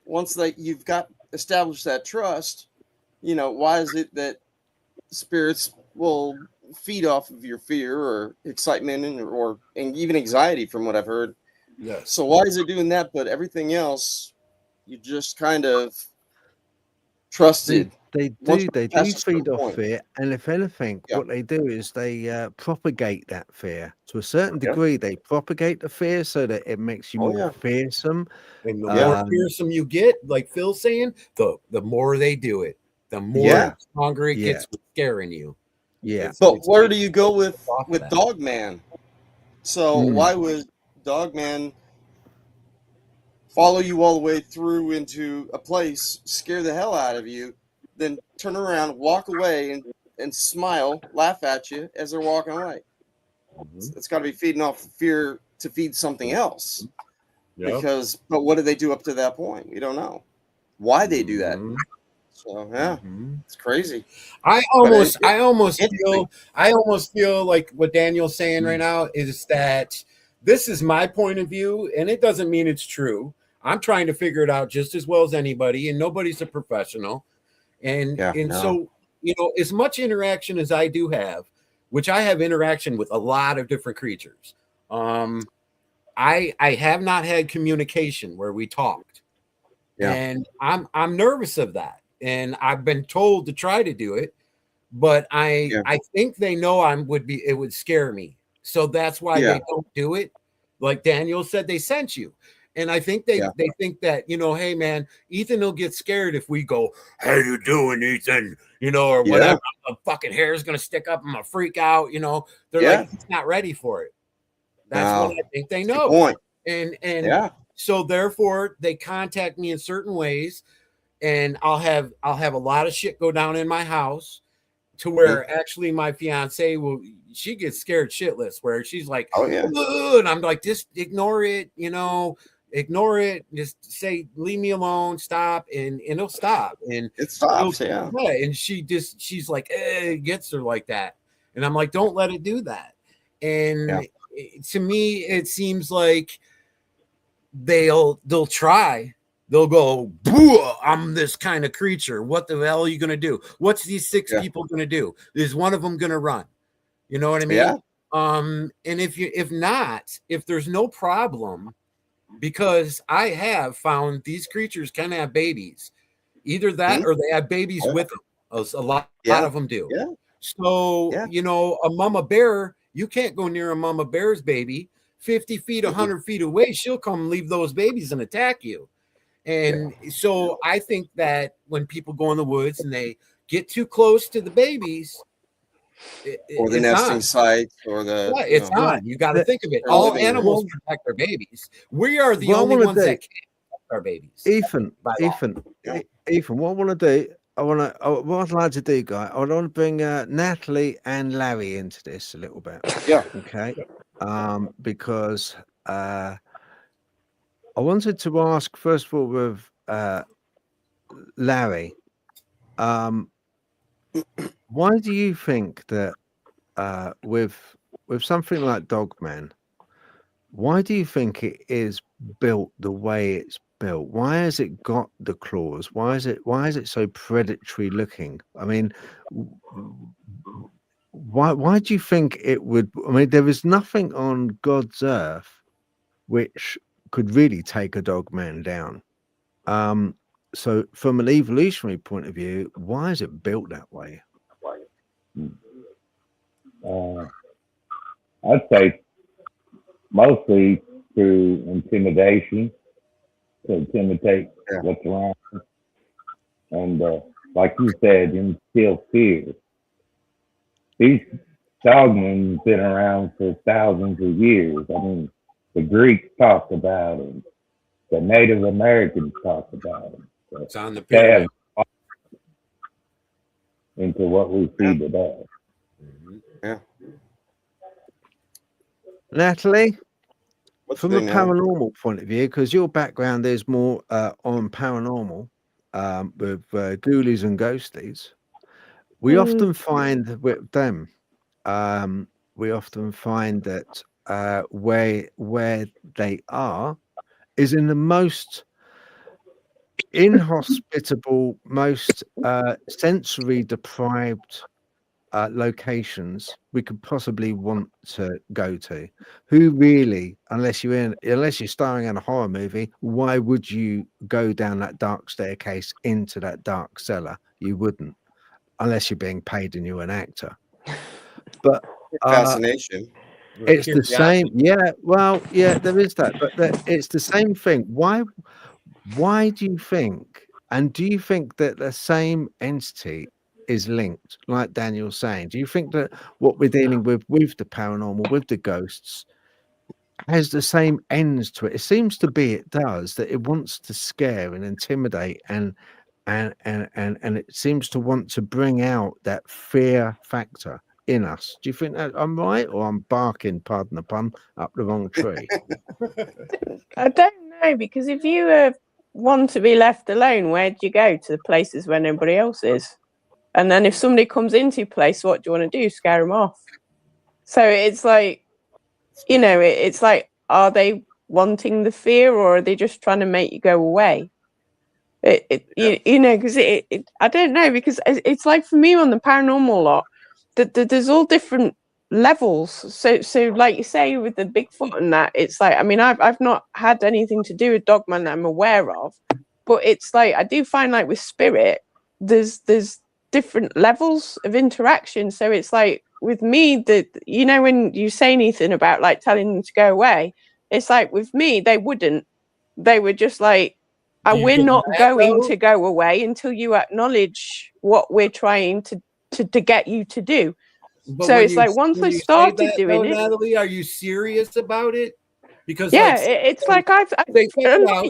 once you've got established that trust, why is it that spirits will feed off of your fear or excitement and even anxiety, from what I've heard? Yes. So why is it doing that? But everything else, you just kind of trusted. They do feed off fear, and if anything, what they do is they propagate that fear to a certain degree. They propagate the fear so that it makes you more fearsome. And the more fearsome you get, like Phil's saying, the more they do it, the more stronger it gets with scaring you. Yeah. But where do you go with Dogman? So why would Dogman follow you all the way through into a place, scare the hell out of you, then turn around, walk away, and smile, laugh at you as they're walking away? It's got to be feeding off fear to feed something else. But what did they do up to that point? We don't know why they do that. So it's crazy. I almost feel like what Daniel's saying right now is that this is my point of view, and it doesn't mean it's true. I'm trying to figure it out just as well as anybody, and nobody's a professional. So, as much interaction as I do have, which I have interaction with a lot of different creatures, I have not had communication where we talked. And I'm nervous of that. And I've been told to try to do it, but I think they know it would scare me. So that's why they don't do it. Like Daniel said, they sent you. And I think they think that, hey man, Ethan will get scared if we go, how you doing, Ethan? Or whatever. The fucking hair is gonna stick up, I'm gonna freak out, They're like, he's not ready for it. That's what I think they know. Point. And so therefore they contact me in certain ways, and I'll have a lot of shit go down in my house to where actually my fiance she gets scared shitless, where she's like, and I'm like, just ignore it, ignore it, just say, leave me alone, stop, and it'll stop. And it stops, and she's like, it gets her like that. And I'm like, don't let it do that. And to me, it seems like they'll try. They'll go, I'm this kind of creature. What the hell are you going to do? What's these 6 people going to do? Is one of them going to run? You know what I mean? Yeah. And if there's no problem, because I have found these creatures can have babies, either that or they have babies with them. A lot of them do. Yeah. So, a mama bear You can't go near a mama bear's baby 50 feet, 100 feet away. She'll come leave those babies and attack you. And so I think that when people go in the woods and they get too close to the babies, or the nesting sites, or the it's on. You got to think of it. All animals protect their babies. We are the only ones that can't protect our babies. Ethan, what I want to do, what I'd like to do, guy, I want to bring Natalie and Larry into this a little bit. Yeah. Okay. Because I wanted to ask, first of all, with Larry, why do you think that with something like Dogman, why do you think it is built the way it's built? Why has it got the claws? Why is it so predatory looking? I mean, why do you think it would? I mean, there is nothing on God's earth which could really take a Dogman down. So from an evolutionary point of view, why is it built that way? I'd say mostly through intimidation, to intimidate what's around, and like you said, instill fear. These dogmen have been around for thousands of years. I mean, the Greeks talked about them, the Native Americans talked about them. So it's on the pyramid. Into what we see today. Yeah. Natalie, from a paranormal point of view, because your background is more on paranormal, with ghoulies and ghosties, we often find with them, we often find that where they are is in the most inhospitable, most sensory deprived locations we could possibly want to go to. Who really, unless you're starring in a horror movie, why would you go down that dark staircase into that dark cellar? You wouldn't, unless you're being paid and you're an actor. But fascination. It's the same. Yeah, well, yeah, there is that, but it's the same thing. Why do you think, and do you think that the same entity is linked, like Daniel's saying? Do you think that what we're dealing with the paranormal, with the ghosts, has the same ends to it? It seems to be it does, that it wants to scare and intimidate and it seems to want to bring out that fear factor in us. Do you think that I'm right, or I'm barking, pardon the pun, up the wrong tree? I don't know, because if you want to be left alone, where do you go? To the places where nobody else is. And then if somebody comes into your place, what do you want to do? Scare them off. So it's like, you know, it's like, are they wanting the fear, or are they just trying to make you go away? You know, because I don't know, because it's like, for me on the paranormal lot, that there's all different levels. So like you say with the Bigfoot and that, it's like, I mean, I've not had anything to do with Dogman that I'm aware of, but it's like, I do find like with spirit, there's different levels of interaction. So it's like with me, that, you know, when you say anything about like telling them to go away, it's like with me, they wouldn't. They were just like, we're not going to go away until you acknowledge what we're trying to get you to do. But so it's like, once I started doing it, Natalie, are you serious about it? Because it's like I've like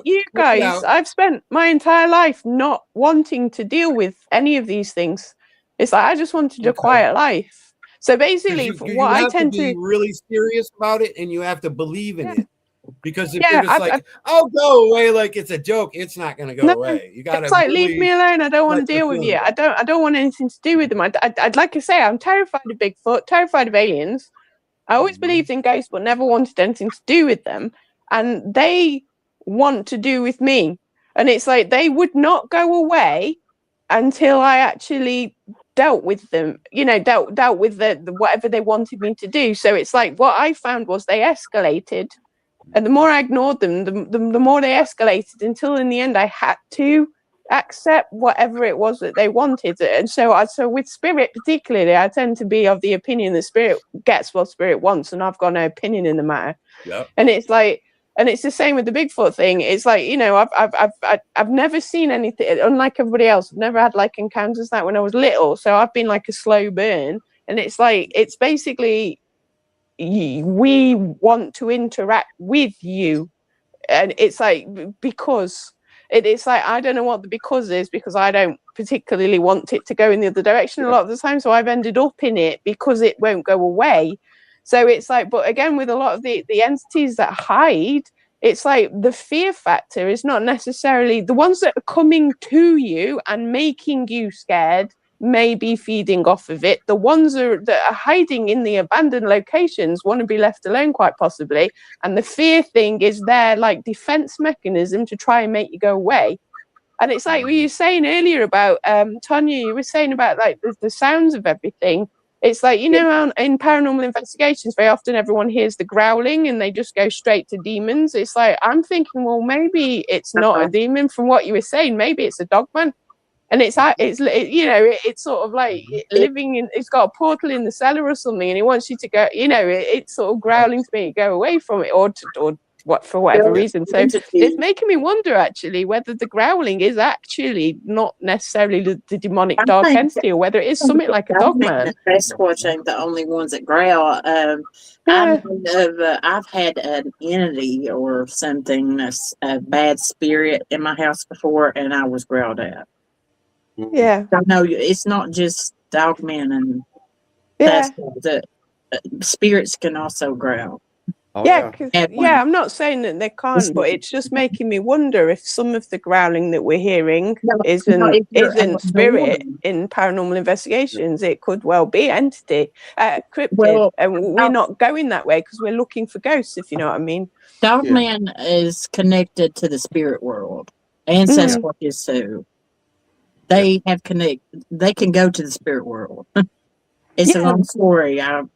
you guys, I've spent my entire life not wanting to deal with any of these things. It's like, I just wanted a quiet life. So basically, what I tend to be really serious about it, and you have to believe in it. Because if you're just I'll go away like it's a joke, it's not going to go away. You got to, it's like, really leave me alone. I don't want to deal with you. I don't want anything to do with them. I'd like to say, I'm terrified of Bigfoot, terrified of aliens. I always believed in ghosts, but never wanted anything to do with them. And they want to do with me. And it's like, they would not go away until I actually dealt with them, you know, dealt with the whatever they wanted me to do. So it's like, what I found was they escalated. And the more I ignored them, the more they escalated, until in the end I had to accept whatever it was that they wanted. And so with spirit particularly, I tend to be of the opinion that spirit gets what spirit wants, and I've got no opinion in the matter. Yep. And it's like, and it's the same with the Bigfoot thing. It's like, you know, I've never seen anything, unlike everybody else. I've never had like encounters that when I was little, so I've been like a slow burn. And it's like, it's basically, we want to interact with you, and it's like, because it's like, I don't know what the because is, because I don't particularly want it to go in the other direction a lot of the time, so I've ended up in it because it won't go away. So it's like, but again, with a lot of the entities that hide, it's like the fear factor is not necessarily the ones that are coming to you and making you scared, may be feeding off of it. The ones that are hiding in the abandoned locations want to be left alone, quite possibly. And the fear thing is their like defense mechanism to try and make you go away. And it's like what you were saying earlier about Tonya, you were saying about like the sounds of everything. It's like, you know, in paranormal investigations, very often everyone hears the growling and they just go straight to demons. It's like, I'm thinking, well, maybe it's not a demon from what you were saying. Maybe it's a dogman. And it's you know, it's sort of like living in, it's got a portal in the cellar or something, and it wants you to go, you know, it's sort of growling to make you go away from it, or what, for whatever reason. So it's making me wonder actually whether the growling is actually not necessarily the demonic dark entity, or whether it is something like a dogman. Sasquatch ain't the only ones that growl. I've had an entity or something, a bad spirit in my house before, and I was growled at. Yeah. I know it's not just Dogman and the spirits can also growl. Oh, yeah, I'm not saying that they can't, but it's just making me wonder if some of the growling that we're hearing isn't spirit in paranormal investigations. It could well be entity, cryptid, and we're not going that way because we're looking for ghosts, if you know what I mean. Dogman is connected to the spirit world, and Sasquatch is too. They have they can go to the spirit world. It's a long story. How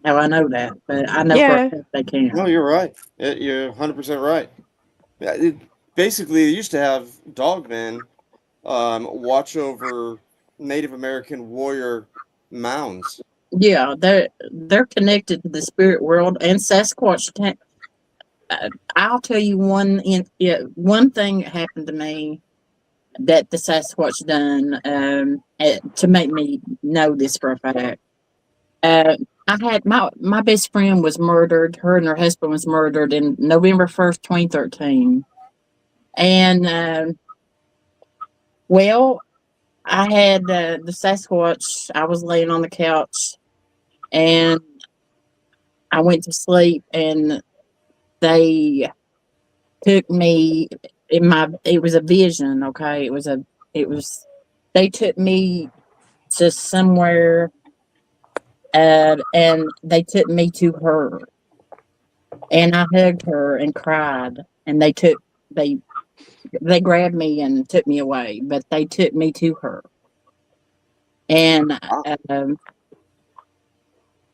I know that, but I know for a fact they can. No, you're right. You're 100% right. Basically, they used to have Dogman watch over Native American warrior mounds. Yeah, they're connected to the spirit world, and Sasquatch. I'll tell you one thing that happened to me that the Sasquatch done to make me know this for a fact. I had my best friend was murdered. Her and her husband was murdered in November 1st, 2013. And I had the Sasquatch. I was laying on the couch, and I went to sleep, and they took me it was a vision, okay? They took me to somewhere, and they took me to her, and I hugged her and cried, and they grabbed me and took me away, but they took me to her. And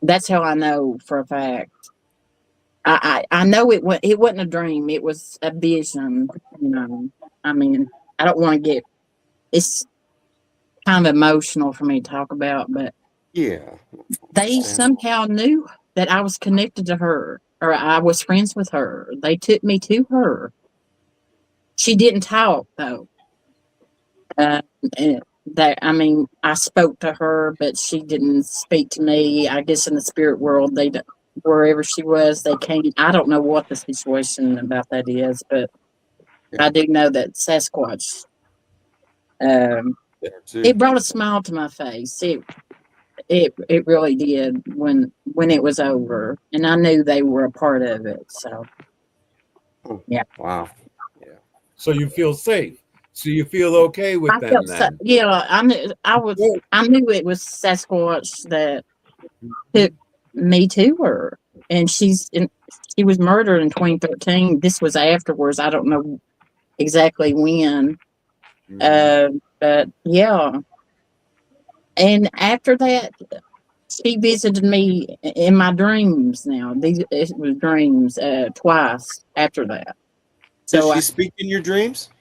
that's how I know for a fact. I know it wasn't a dream. It was a vision. You know, I mean, I don't want to it's kind of emotional for me to talk about, but they somehow knew that I was connected to her, or I was friends with her. They took me to her. She didn't talk though. I spoke to her, but she didn't speak to me. I guess in the spirit world, wherever she was, they came. I don't know what the situation about that is, but I do know that Sasquatch. It brought a smile to my face. It really did when it was over, and I knew they were a part of it. So, yeah. Wow. Yeah. So you feel safe. So you feel okay with them then? I knew it was Sasquatch that took me to her, and she was murdered in 2013. This was afterwards. I don't know exactly when. But yeah. And after that, she visited me in my dreams now. It was dreams twice after that. So does she speak in your dreams?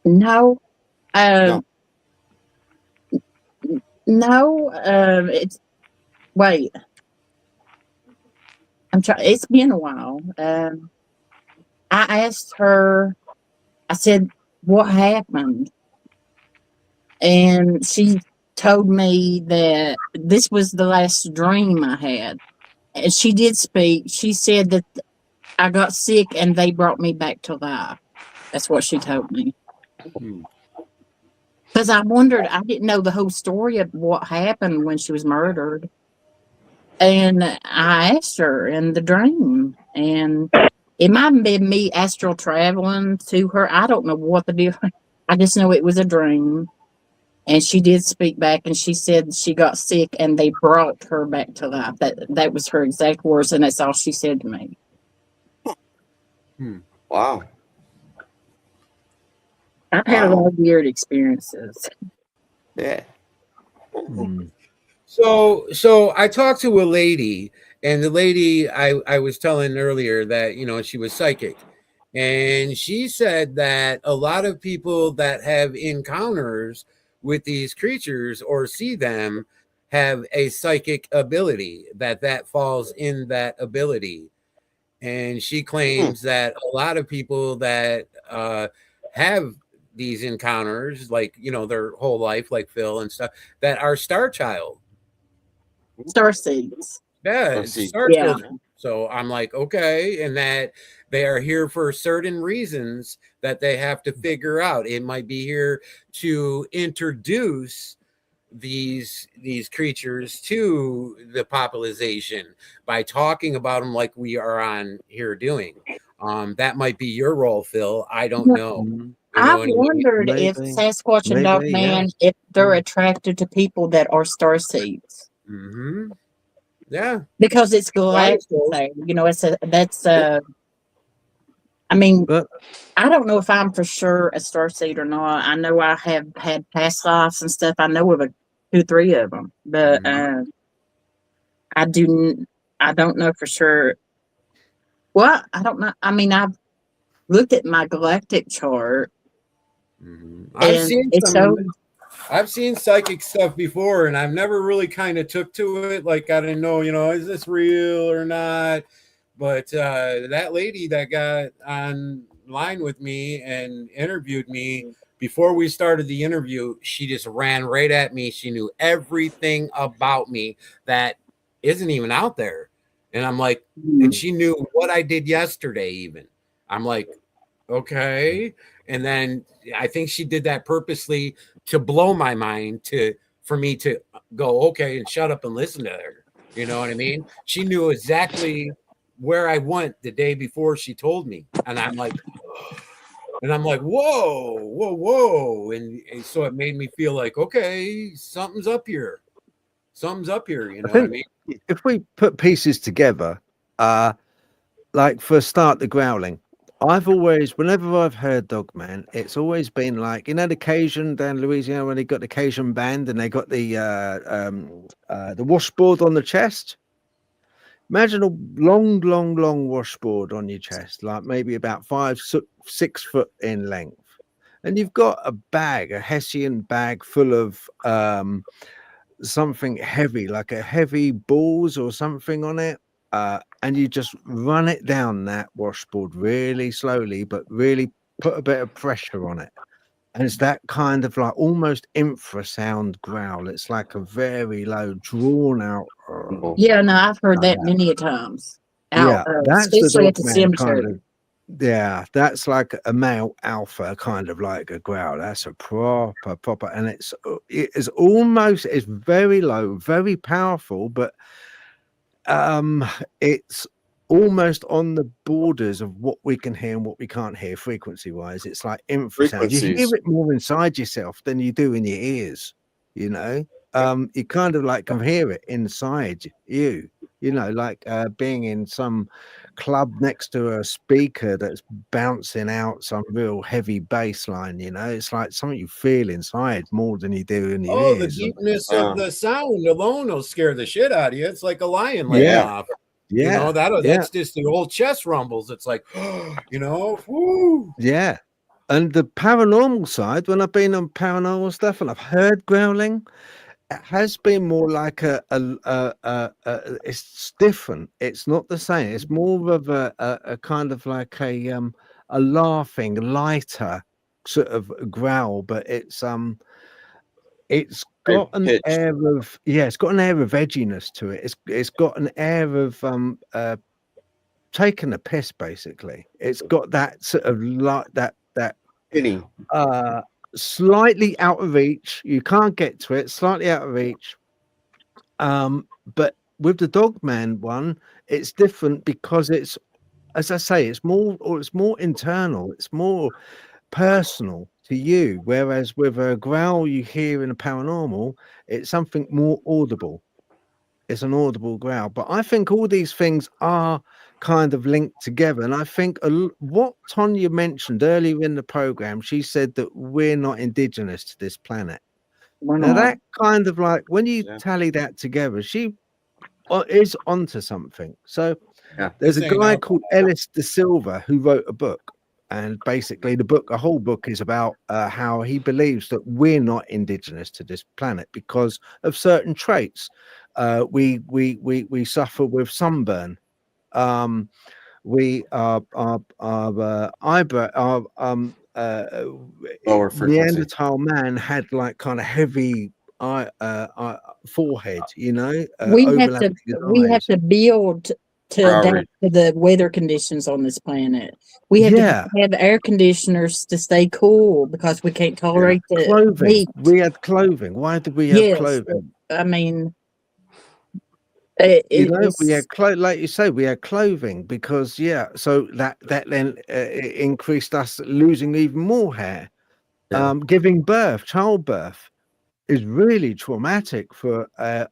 No. No. No. It's wait. I'm trying. It's been a while. I asked her. I said, "What happened?" And she told me that this was the last dream I had. And she did speak. She said that I got sick and they brought me back to life. That's what she told me. Because I wondered, I didn't know the whole story of what happened when she was murdered. And I asked her in the dream, and it might have been me astral traveling to her. I don't know what the deal. I just know it was a dream. And she did speak back, and she said she got sick, and they brought her back to life. That was her exact words, and that's all she said to me. Wow. I've had a lot of weird experiences. Yeah. So I talked to a lady, and the lady I was telling earlier that, you know, she was psychic, and she said that a lot of people that have encounters with these creatures or see them have a psychic ability, that falls in that ability. And she claims that a lot of people that have these encounters, like, you know, their whole life, like Phil and stuff, that are star child. Star seeds. Yeah, star children. So I'm like, okay, and that they are here for certain reasons that they have to figure out. It might be here to introduce these creatures to the population by talking about them like we are on here doing. That might be your role, Phil. I don't know. I've wondered if Sasquatch and Dogman, if they're attracted to people that are star seeds. Yeah, because it's galactic. You know, I mean, I don't know if I'm for sure a starseed or not. I know I have had past lives and stuff. I know of 2, 3 of them, but I don't know for sure. Well, I don't know. I mean, I've looked at my galactic chart. I've seen psychic stuff before, and I've never really kind of took to it. Like, I didn't know, you know, is this real or not? But that lady that got online with me and interviewed me, before we started the interview, she just ran right at me. She knew everything about me that isn't even out there. And I'm like, and she knew what I did yesterday even. I'm like, okay. And then I think she did that purposely to blow my mind, for me to go, okay, and shut up and listen to her. You know what I mean? She knew exactly where I went the day before she told me. And I'm like, whoa. And so it made me feel like, okay, something's up here. You know what I mean? If we put pieces together, like for a start, the growling. I've always, whenever I've heard Dogman, it's always been like, you know, the Cajun down Louisiana when they got the Cajun band and they got the washboard on the chest. Imagine a long washboard on your chest, like maybe about 5-6 foot in length, and you've got a bag, a Hessian bag full of something heavy, like a heavy balls or something on it. And you just run it down that washboard really slowly, but really put a bit of pressure on it. And it's that kind of like almost infrasound growl. It's like a very low, drawn out. Yeah, no, I've heard that many a times. Yeah, that's especially at the Dogman cemetery. kind of. Yeah, that's like a male alpha kind of like a growl. That's a proper, and it's very low, very powerful, but it's almost on the borders of what we can hear and what we can't hear frequency wise. It's like infrasound. You hear it more inside yourself than you do in your ears, you know. You kind of like can hear it inside you, you know, like being in some club next to a speaker that's bouncing out some real heavy bass line, you know. It's like something you feel inside more than you do in your ears. The deepness of the sound alone will scare the shit out of you. It's like a lion letting off. Yeah, you know, that's just the old chest rumbles. It's like, you know, whoo. Yeah. And the paranormal side, when I've been on paranormal stuff and I've heard growling, it has been more like it's different. It's not the same. It's more of a kind of like a laughing, lighter sort of growl, but it's got an pitched. air of it's got an air of edginess to it. It's got an air of taking a piss, basically. It's got that sort of like that Penny. slightly out of reach. You can't get to it, slightly out of reach. But with the Dogman one, it's different because it's, as I say, it's more internal, it's more personal to you. Whereas with a growl you hear in a paranormal, it's something more audible. It's an audible growl. But I think all these things are kind of linked together. And I think what Tonya mentioned earlier in the program, she said that we're not indigenous to this planet. Now that kind of like, when you tally that together, she is onto something. So there's a guy called Ellis De Silva who wrote a book, and basically the whole book is about how he believes that we're not indigenous to this planet because of certain traits. We suffer with sunburn. Neanderthal man had like kind of heavy forehead, you know. We have to build to adapt to the weather conditions on this planet. We have to have air conditioners to stay cool because we can't tolerate the clothing. heat. We had clothing. Why did we have clothing? I mean, we had like you say, we had clothing because so that then it increased us losing even more hair. Giving birth, childbirth is really traumatic for a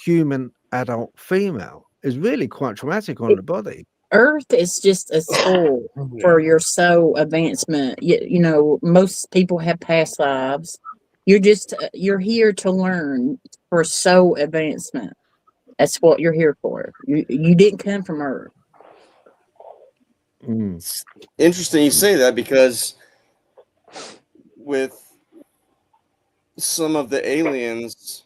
human adult female. Is really quite traumatic on the body. Earth is just a school for your soul advancement. You know, most people have past lives. You're here to learn for soul advancement. That's what you're here for. You didn't come from Earth. It's interesting you say that, because with some of the aliens,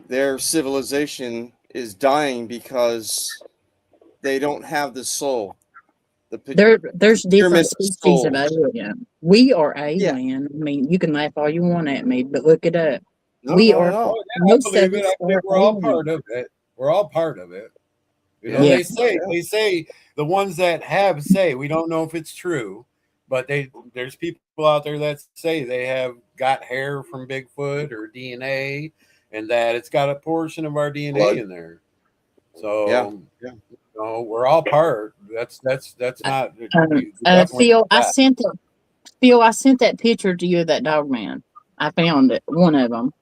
their civilization is dying because they don't have the soul. There's different species of alien. We are alien. I mean, you can laugh all you want at me, but look it up. We're all part of it. We're all part of it. You know, they say the ones that have say, we don't know if it's true, but there's people out there that say they have got hair from Bigfoot or DNA, and that it's got a portion of our DNA in there. So we're all part. That's not. Phil, I sent that picture to you of that Dogman. I found it. One of them.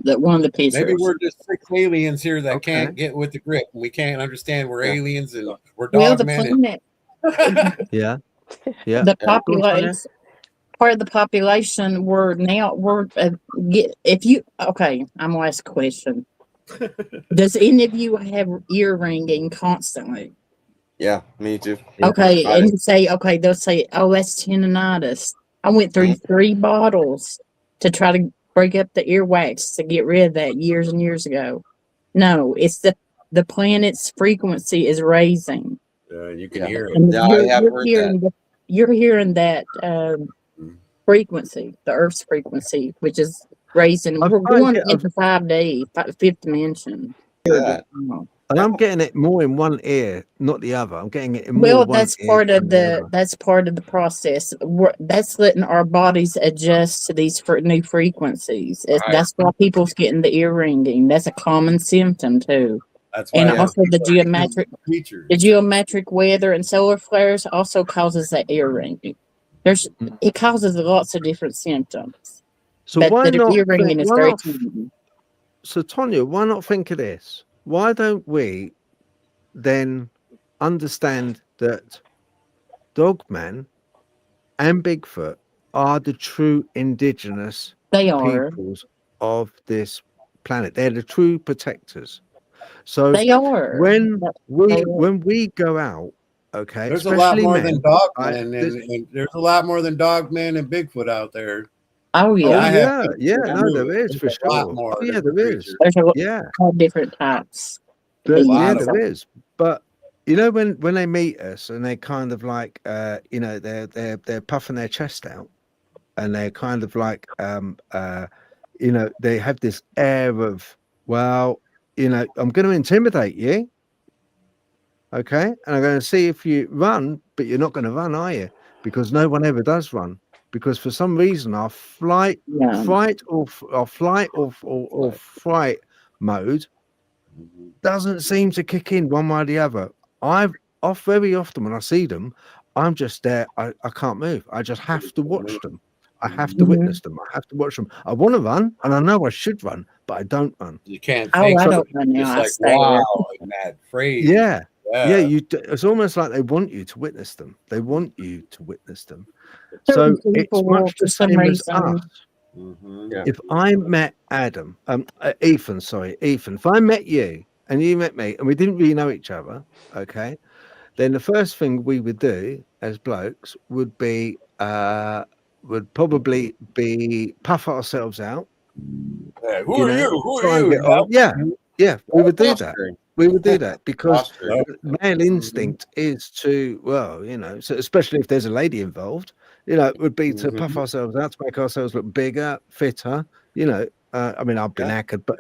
One of the pictures. Maybe we're just 6 aliens here that can't get with the grip. We can't understand we're aliens and we're Dogmen. The population, part of the population, I'm gonna ask a question. Does any of you have ear ringing constantly? Yeah, me too. Okay, and you say, they'll say, oh, that's tendonitis. I went through 3 bottles to try to break up the earwax to get rid of that years and years ago. No, it's the planet's frequency is raising. You can hear it. And you're hearing that frequency, the Earth's frequency, which is raising. We're going into 5D, 5th dimension. And I'm getting it more in one ear, not the other. I'm getting it in more. That's part of the process. That's letting our bodies adjust to these new frequencies. That's why people's getting the ear ringing. That's a common symptom too. And also the geometric weather and solar flares also causes that ear ringing. It causes lots of different symptoms. So why not? Ear ringing is very common. So Tonya, why not think of this? Why don't we then understand that Dogman and Bigfoot are the true indigenous peoples of this planet? They're the true protectors. So they are. When we go out Okay, There's a lot especially more men. than Dogman, and there's a lot more than Dogman and Bigfoot out there. Oh yeah. Oh I have yeah, pictures yeah. of No, them. there is for There's a lot sure. more Oh yeah, different there is. creatures. There's Yeah, all different types. yeah, lot there of is. But you know, when they meet us and they kind of like, you know, they're puffing their chest out, and they're kind of like, you know, they have this air of, well, you know, I'm going to intimidate you, okay, and I'm going to see if you run, but you're not going to run, are you? Because no one ever does run. Because for some reason, our flight, Yeah. fright, or fright mode doesn't seem to kick in one way or the other. Very often when I see them, I'm just there. I can't move. I just have to watch them. I have to witness them. I have to watch them. I want to run, and I know I should run, but I don't run. You can't Oh, think. I So don't run now. it's I like, stay there. wow, and that phrase. Yeah. Yeah. It's almost like they want you to witness them. They want you to witness them. Certain So it's people, much the for some same as reason, us. Yeah. If I met Ethan, if I met you and you met me and we didn't really know each other, okay, then the first thing we would do as blokes would probably be puff ourselves out. Yeah, who are you? Who try are and you? get on. Yeah, we would do that. Posturing. We would do that because Posturing. male instinct is to, well, you know, so especially if there's a lady involved, you know, it would be to puff ourselves out, to make ourselves look bigger, fitter, you know. I mean, I've been knackered, but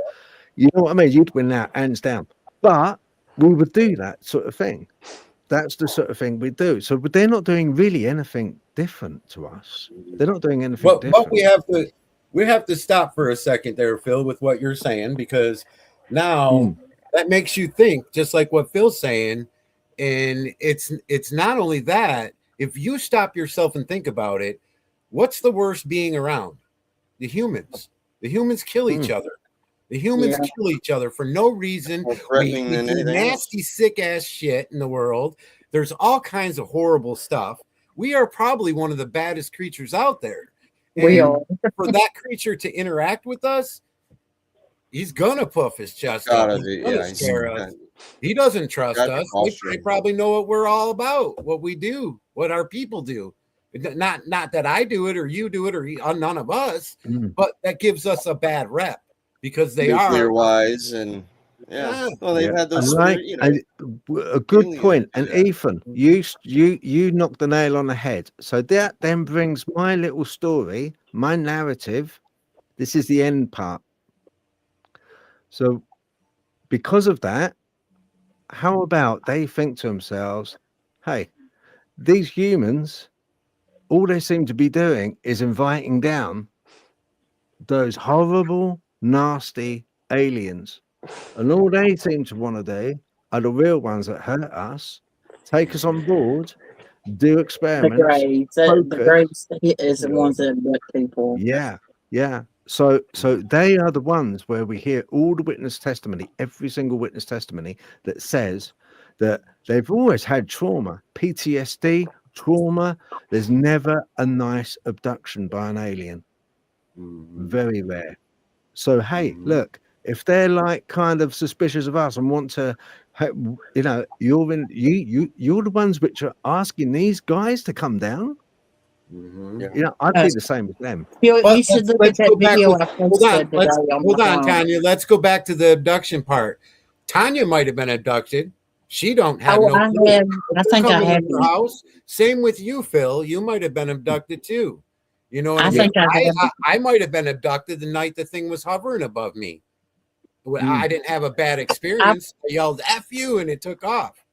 you know what I mean? You'd win that hands down. But we would do that sort of thing. That's the sort of thing we do. So but they're not doing really anything different to us. They're not doing anything But different. we have to stop for a second there, Phil, with what you're saying, because now that makes you think, just like what Phil's saying. And it's not only that, if you stop yourself and think about it, what's the worst being around? The humans. The humans kill each other. The humans kill each other for no reason. More We threatening than do anything else. nasty, sick ass shit in the world. There's all kinds of horrible stuff. We are probably one of the baddest creatures out there. we And are. for that creature to interact with us, he's gonna puff his chest Gotta up. be, He's gonna scare us. He doesn't trust Gotta be us. They posturing. probably know what we're all about, what we do, what our people do. Not that I do it or you do it or none of us, but that gives us a bad rep because they Nuclear are wise, and well, they've had those Right, spirit, you know, a good aliens, point. And yeah. Ethan, you knocked the nail on the head. So that then brings my little story, my narrative. This is the end part. So because of that, how about they think to themselves, hey, these humans, all they seem to be doing is inviting down those horrible, nasty aliens. And all they seem to want to do are the real ones that hurt us, take us on board, do The experiments. graves. The graves is the ones that abduct people. Yeah. So they are the ones where we hear all the witness testimony, every single witness testimony that says that they've always had trauma, PTSD, trauma. There's never a nice abduction by an alien. Very rare. So hey, look, if they're like kind of suspicious of us and want to, you know, you're the ones which are asking these guys to come down. You know, I'd be the same with them. You should look at that video I posted today on Hold my on, phone. Tanya. Let's go back to the abduction part. Tanya might have been abducted. She don't have no clue. I think I have. Your house. Same with you, Phil. You might have been abducted too. You know what I mean? think I have. I might have been abducted the night the thing was hovering above me. I didn't have a bad experience. I yelled "F you" and it took off.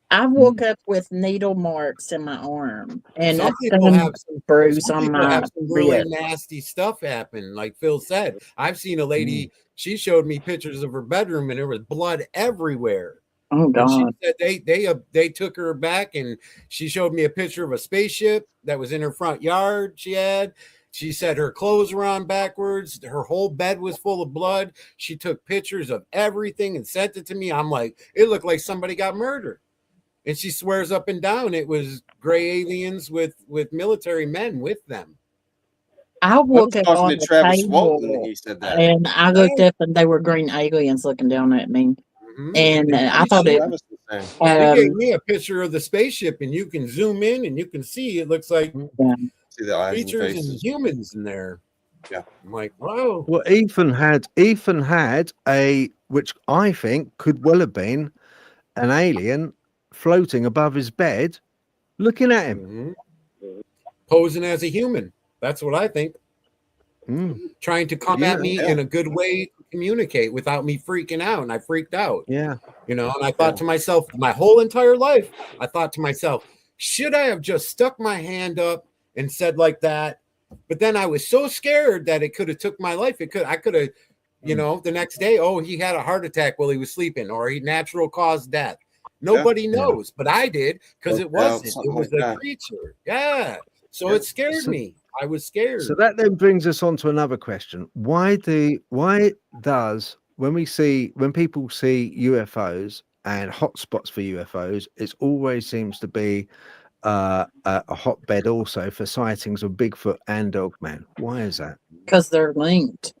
I woke up with needle marks in my arm and Some a people have bruise on my have some really rib. nasty stuff happen. Like Phil said, I've seen a lady. She showed me pictures of her bedroom, and there was blood everywhere. Oh God! And she said they took her back, and she showed me a picture of a spaceship that was in her front yard. She said her clothes were on backwards. Her whole bed was full of blood. She took pictures of everything and sent it to me. I'm like, it looked like somebody got murdered. And she swears up and down it was gray aliens with military men with them. I woke up on to the Travis table, Walton and he said that. and I looked up, and they were green aliens looking down at me. And I thought it. He gave me a picture of the spaceship, and you can zoom in and you can see it looks like See the eyes and features faces. and humans in there. Yeah. I'm like, wow. Well, Ethan had a, which I think could well have been an alien floating above his bed, looking at him, posing as a human. That's what I think. Trying to come at me in a good way to communicate without me freaking out. And I freaked out. Yeah. You know, and I thought to myself, my whole entire life, I thought to myself, should I have just stuck my hand up and said like that? But then I was so scared that it could have took my life. I could have, you know, the next day, oh, he had a heart attack while he was sleeping, or he natural caused death. Nobody knows, but I did, because it wasn't. It was a creature. Yeah. So it scared me. I was scared. So that then brings us on to another question. Why does when people see UFOs and hotspots for UFOs, it always seems to be a hotbed also for sightings of Bigfoot and Dogman? Why is that? Because they're linked.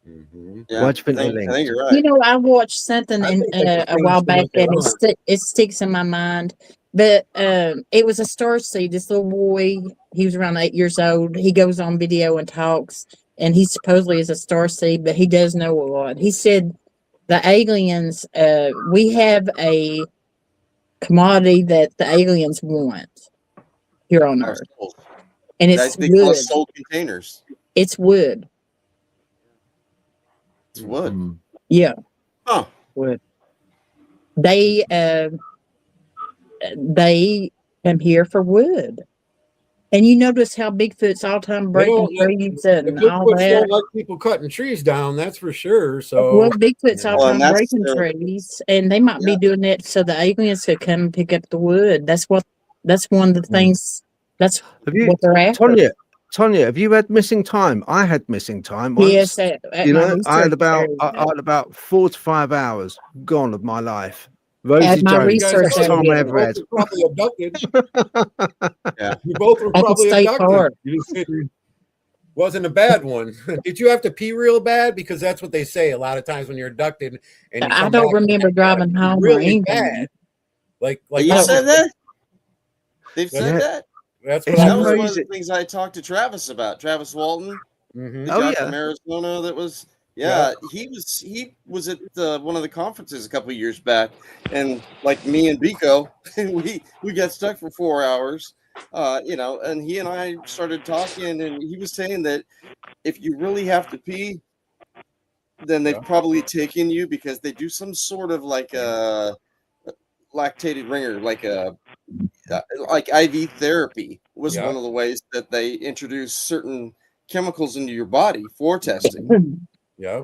Why do you think they're linked? I think you're right. You know, I watched something a while back that it sticks in my mind. But it was a starseed. This little boy, he was around 8 years old. He goes on video and talks, and he supposedly is a starseed, but he does know a lot. He said the aliens, we have a commodity that the aliens want here on Earth, and it's wood. Soul containers. It's wood. It's wood. Yeah. Huh. Wood. They come here for wood. And you notice how Bigfoot's all time breaking trees and all Bigfoot that. don't like people cutting trees down, that's for sure. So well, Bigfoot's all time breaking trees, and they might be doing that so the aliens could come and pick up the wood. That's one of the things. That's what they're after. Tonya, have you had missing time? I had missing time once. Yes, I had about 4 to 5 hours gone of my life. Rosie Jones, best time I ever had. Probably abducted. Yeah, you both were probably abducted. Wasn't a bad one. Did you have to pee real bad? Because that's what they say a lot of times when you're abducted. And I don't remember driving home really bad. Like you said that. They've said that. That's what that was one of the things I talked to Travis about. Travis Walton, the guy from Arizona. That was he was at one of the conferences a couple of years back, and like me and Biko, we got stuck for 4 hours. And he and I started talking, and he was saying that if you really have to pee, then they've probably taken you because they do some sort of like a lactated ringer, like IV therapy was one of the ways that they introduce certain chemicals into your body for testing. Yeah.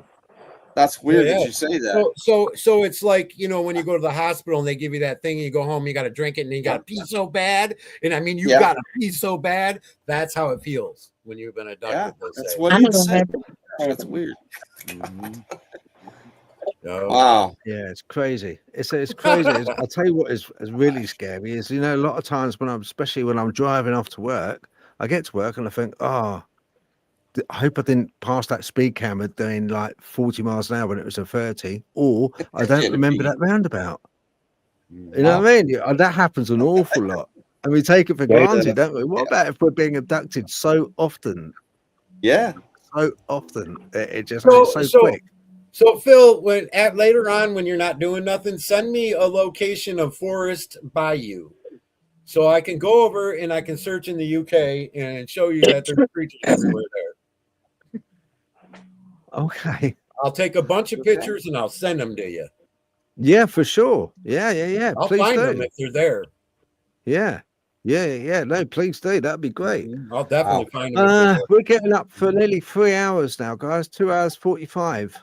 That's weird that you say that. So it's like, when you go to the hospital and they give you that thing and you go home, you got to drink it and you got to pee so bad. And I mean, you got to pee so bad. That's how it feels when you've been abducted. That's what he said. That's weird. Wow. Yeah, it's crazy. It's crazy. I'll tell you what is really scary is, a lot of times especially when I'm driving off to work, I get to work and I think, I hope I didn't pass that speed camera doing like 40 miles an hour when it was a 30, or I don't remember that roundabout. You know what I mean? That happens an awful lot. And we take it for granted, don't we? What about if we're being abducted so often? Yeah. So often. It just happens so quick. So Phil, later on when you're not doing nothing, send me a location of Forest Bayou, so I can go over and I can search in the UK and show you that there's creatures everywhere there. Okay. I'll take a bunch of pictures and I'll send them to you. Yeah, for sure. Yeah. I'll please find do. them if they're there. Yeah. No, please do. That'd be great. I'll definitely find them. We're getting up for nearly 3 hours now, guys. 2 hours 45.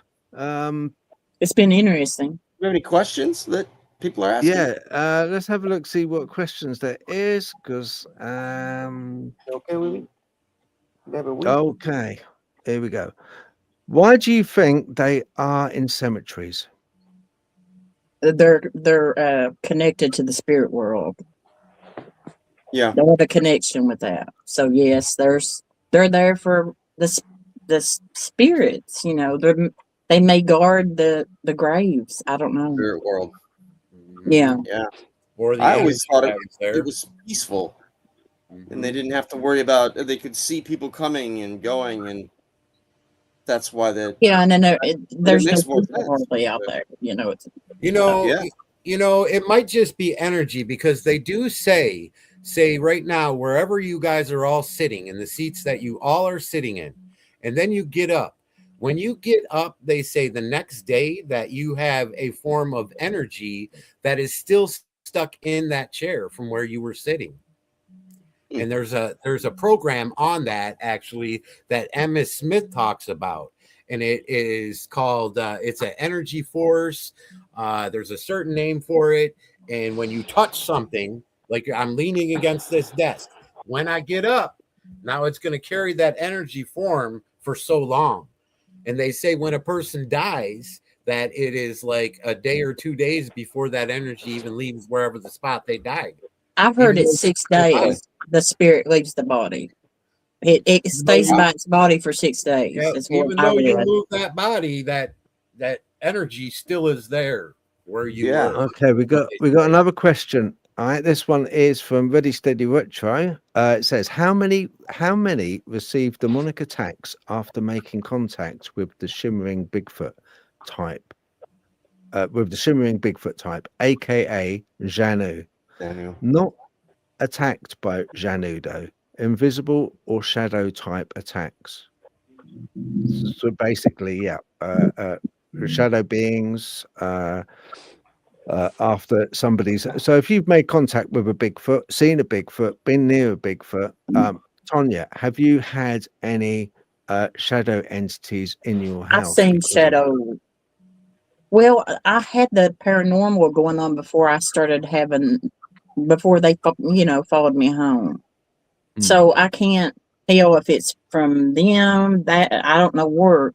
It's been interesting. Do you have any questions that people are asking? Yeah, let's have a look, see what questions there is, because okay with me? Okay, here we go. Why do you think they are in cemeteries? They're connected to the spirit world. Yeah, they have a connection with that. So yes, they're there for the spirits. They may guard the graves. I don't know. Spirit world. Yeah. Yeah. Or the I always energy thought that was there. it was peaceful, and they didn't have to worry about. They could see people coming and going, and that's why that. Yeah, and then there's no makes more people sense. hardly out there. You know, it's You know, Yeah. you know, it might just be energy because they do say right now, wherever you guys are all sitting in the seats that you all are sitting in, and then you get up. When you get up, they say the next day that you have a form of energy that is still stuck in that chair from where you were sitting. And there's a program on that actually that Emma Smith talks about, and it is called it's an energy force. There's a certain name for it, and when you touch something, like I'm leaning against this desk, when I get up, now it's going to carry that energy form for so long. And they say when a person dies, that it is like a day or 2 days before that energy even leaves wherever the spot they died. I've heard Even it's though 6 the body- days the spirit leaves the body. It stays by its body for 6 days. Yeah, Is what even I though you read. move that body, that energy still is there where you Yeah. were. Okay, we got another question. All right, this one is from Ready Steady Retro. It says, how many received demonic attacks after making contact with the shimmering Bigfoot type? aka Janu. Daniel. Not attacked by Janu though. Invisible or shadow type attacks. So basically, yeah, shadow beings. After somebody's, so if you've made contact with a Bigfoot, seen a Bigfoot, been near a Bigfoot, Tonya, have you had any shadow entities in your I've house? seen because of that? shadow. Well, I had the paranormal going on before I started before they followed me home. So I can't tell if it's from them. That I don't know where,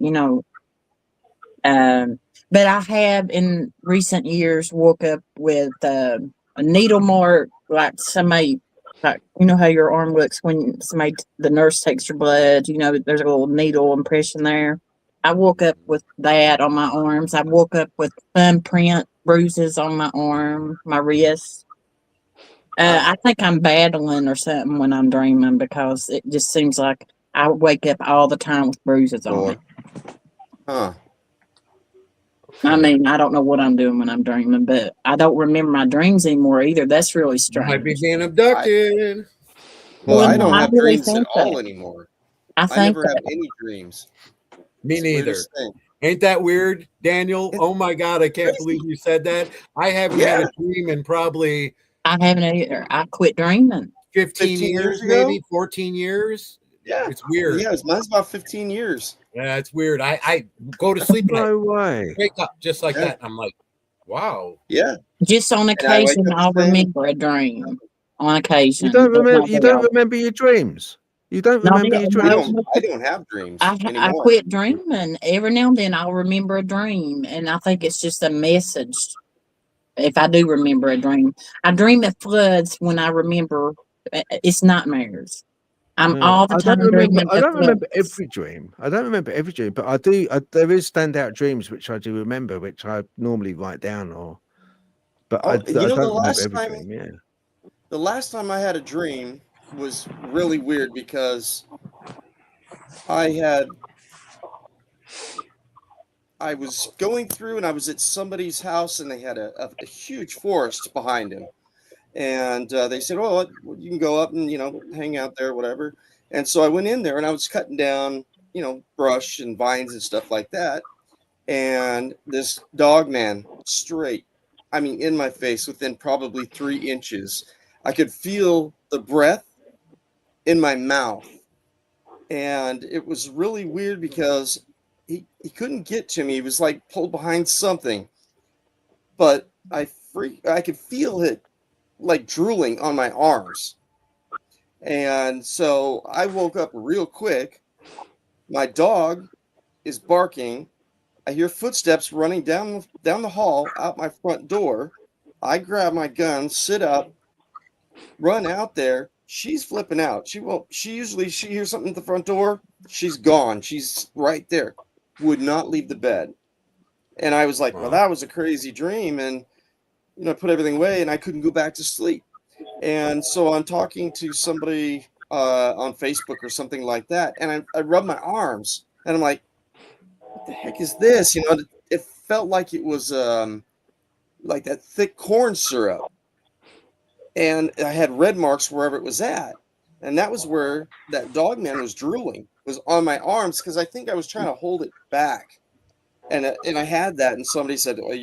but I have in recent years woke up with a needle mark, like somebody, like how your arm looks when the nurse takes your blood. There's a little needle impression there. I woke up with that on my arms. I woke up with thumbprint bruises on my arm, my wrist. I think I'm battling or something when I'm dreaming because it just seems like I wake up all the time with bruises on me. Huh. I mean, I don't know what I'm doing when I'm dreaming, but I don't remember my dreams anymore either. That's really You might be strange. being abducted. Well, I no, don't I have really dreams at think all that. anymore. I I think never have that. any dreams. Me It's the neither. weirdest thing. Ain't that weird, Daniel? It's Oh my God, I can't crazy. believe you said that. I haven't had Yeah. a dream in probably I haven't either. I quit dreaming. 15 15 years years, ago? maybe 14 years. Yeah. It's weird. Yeah, mine's about 15 years. Yeah, it's weird. I go to sleep and I No way. wake up just like Yeah. that. And I'm like, wow. Yeah. Just on And I wake occasion, up I'll saying, remember a dream. On occasion, You don't but remember. not You very don't often. remember your dreams. You don't No, remember your I dreams. don't have dreams I anymore. quit dreaming. Every now and then I'll remember a dream, and I think it's just a message. If I do remember a dream, I dream it floods when I remember. It's nightmares. I'm all the I don't time remember. dreaming I of don't remember floods. every dream. I don't remember every dream, but I do. There is standout dreams which I do remember, which I normally write down. But I The don't remember last every time dream. Yeah. the last time I had a dream was really weird because I was going through and I was at somebody's house and they had a huge forest behind him. And they said, "Oh, you can go up and hang out there, whatever." And so I went in there and I was cutting down, brush and vines and stuff like that. And this Dogman straight, I mean, in my face within probably 3 inches. I could feel the breath in my mouth, and it was really weird because he couldn't get to me. He was like pulled behind something, but I could feel it like drooling on my arms. And so I woke up real quick. My dog is barking. I hear footsteps running down the hall out my front door. I grab my gun, sit up, run out there. She's flipping out. She hears something at the front door. She's gone. She's right there. Would not leave the bed. And I was like, well, that was a crazy dream. And put everything away, and I couldn't go back to sleep. And so I'm talking to somebody on Facebook or something like that, and I rub my arms, and I'm like, what the heck is this? It felt like it was like that thick corn syrup. And I had red marks wherever it was at. And that was where that Dogman was drooling, was on my arms, because I think I was trying to hold it back. And I had that, and somebody said, well,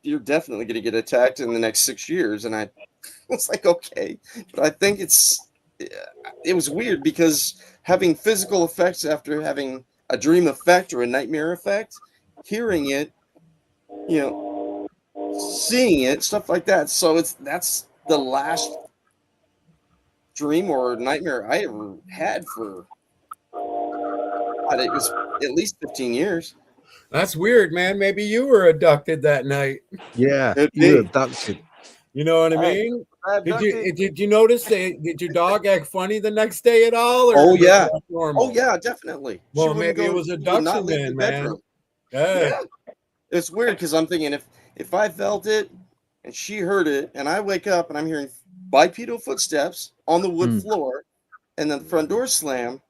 you're definitely going to get attacked in the next 6 years. And I was like, okay. But I think it was weird, because having physical effects after having a dream effect or a nightmare effect, hearing it, seeing it, stuff like that. So that's the last dream or nightmare I ever had for, God, it was at least 15 years. That's weird, man. Maybe you were abducted that night. Yeah, Could you were be. abducted. You know what I mean? Did you notice did your dog act funny the next day at all? Or Oh, was it yeah. normal? Oh, yeah, definitely. Well, She wouldn't maybe it go- was she would abduction not leave then, the man. bedroom. Yeah. Yeah. It's weird, because I'm thinking if I felt it and she heard it, and I wake up and I'm hearing bipedal footsteps on the wood floor, and then the front door slam,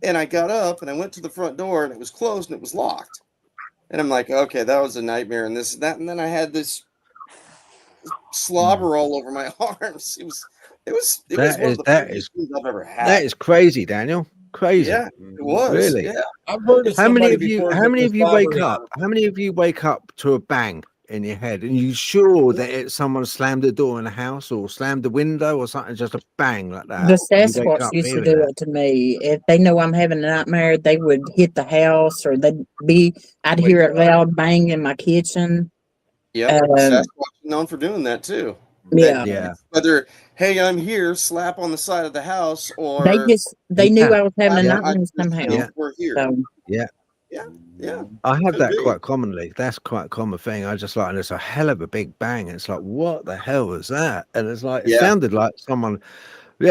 and I got up and I went to the front door, and it was closed and it was locked. And I'm like, okay, that was a nightmare, and this and that. And then I had this slobber all over my arms. It was one of the funniest things I've ever had. That is crazy, Daniel. Crazy. Yeah, it was. Really? Yeah. I've heard of How many somebody of you? before How get many the of you wake slobbery up? on. How many of you wake up to a bang in your head, and you sure that it's someone slammed the door in the house or slammed the window or something? Just a bang like that. The You wake Sasquatch up used to hearing do that. it to me. If they know I'm having a nightmare, they would hit the house, or I'd hear a loud bang in my kitchen. Yeah, Sasquatch is known for doing that too. Yeah. Yeah. Whether, hey, I'm here, slap on the side of the house, or they knew I was having a Yeah. nightmare somehow. Yeah. we're here. So, Yeah. Yeah. I have Could that be. quite commonly. That's quite a common thing. I just like, and it's a hell of a big bang. It's like, what the hell was that? And it's like, it Yeah. sounded like someone,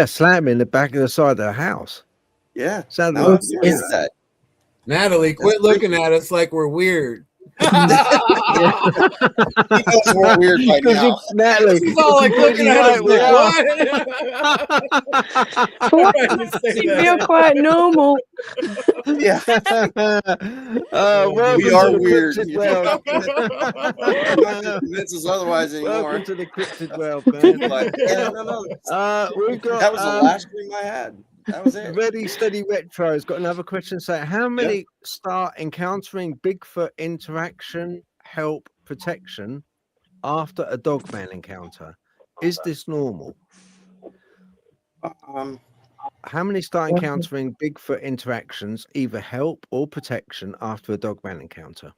slamming the back of the side of the house. Yeah. Sounded No, like, I've heard that. Natalie, quit looking at us like we're weird. He knows we're weird by now. Natalie, She's all like looking at us like, what? For Trying to once, say you that. feel quite normal. Yeah. welcome We are to the weird. cryptid You world. don't have to convince us otherwise anymore. Welcome to the cryptid world, man. But yeah, no. We've got That was the last dream I had. That was it. Ready, Steady Retro has got another question. So, how many start encountering Bigfoot interaction, help, protection after a Dogman encounter? Is this normal? How many start encountering Bigfoot interactions, either help or protection, after a Dogman encounter?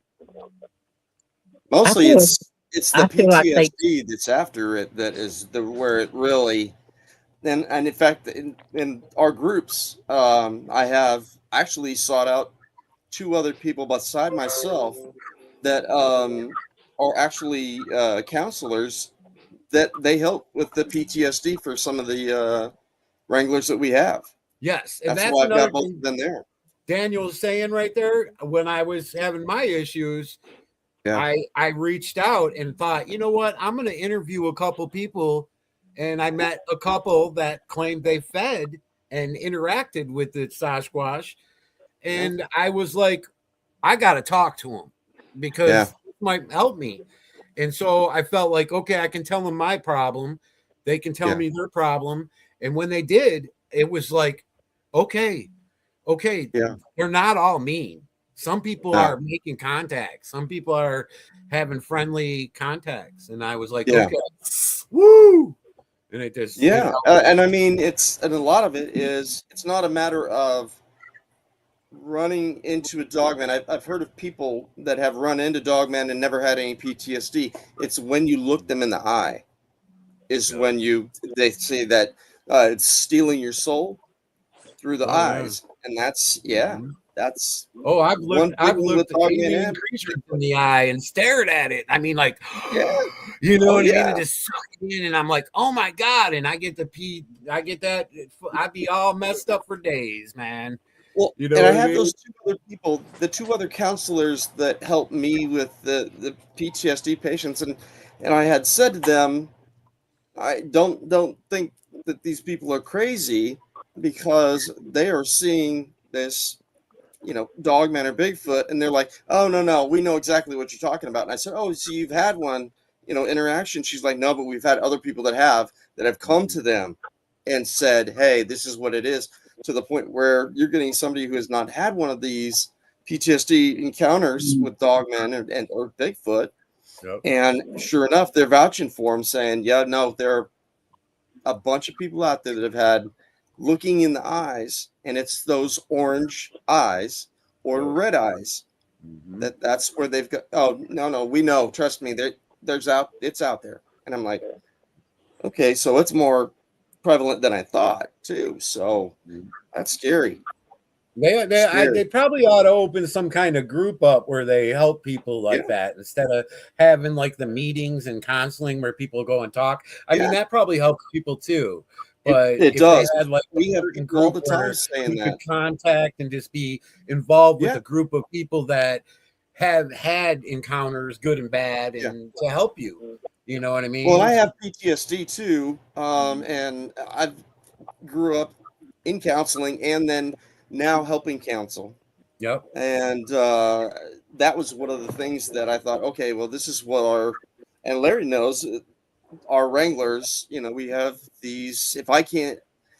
Mostly, it's the PTSD that's after it that is where it really. And in fact, in our groups, I have actually sought out 2 other people beside myself that are actually counselors, that they help with the PTSD for some of the wranglers that we have. Yes, and That's that's why I've another got both thing of them there. Daniel's saying right there. When I was having my issues, Yeah. I reached out and thought, you know what, I'm going to interview a couple people. And I met a couple that claimed they fed and interacted with the Sasquatch. And I was like, I got to talk to them because it might help me. And so I felt like, okay, I can tell them my problem. They can tell me their problem. And when they did, it was like, okay, they're not all mean. Some people are making contact. Some people are having friendly contacts. And I was like, okay, woo. And it just and I mean, and a lot of it is, it's not a matter of running into a Dogman. I've heard of people that have run into Dogman and never had any PTSD. It's when you look them in the eye is when they say that it's stealing your soul through the eyes, and that's that's I've looked with alien creatures in the eye and stared at it. I mean, like, you know what I mean? And just suck it in, and I'm like, oh my god! And I get that. I'd be all messed up for days, man. Well, you know, and I have those 2 other people, the 2 other counselors that help me with the PTSD patients, and And I had said to them, I don't think that these people are crazy, because they are seeing this, Dogman or Bigfoot, and they're like, oh, no, we know exactly what you're talking about. And I said, oh, so you've had one, interaction? She's like, no, but we've had other people that have come to them and said, hey, this is what it is, to the point where you're getting somebody who has not had one of these PTSD encounters with Dogman or Bigfoot. Yep. And sure enough, they're vouching for him, saying, yeah, no, there are a bunch of people out there that have had looking in the eyes, and it's those orange eyes or red eyes. That's where they've got. Oh, no, we know. Trust me, it's out there. And I'm like, okay, so it's more prevalent than I thought too. So that's scary. They probably ought to open some kind of group up where they help people like that, instead of having like the meetings and counseling where people go and talk. I mean, that probably helps people too. But it if does. they had like We have people all the time saying you that. could contact and just be involved with a group of people that have had encounters, good and bad, and to help you. You know what I mean? Well, I have PTSD too, and I grew up in counseling and then now helping counsel. Yep. And that was one of the things that I thought, okay, well, this is what and Larry knows, our Wranglers, we have these, if I can't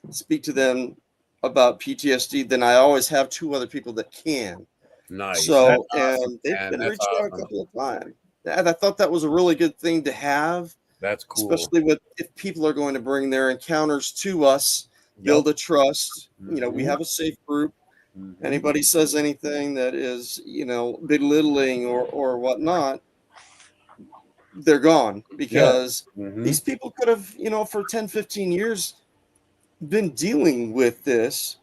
speak to them about PTSD, then I always have two other people that can. Nice. So, That's awesome, they've been reached out a couple of times. And I thought that was a really good thing to have. That's cool. Especially if people are going to bring their encounters to us, build a trust. We have a safe group. Anybody says anything that is, belittling or whatnot, they're gone, because these people could have, for 10, 15 years been dealing with this,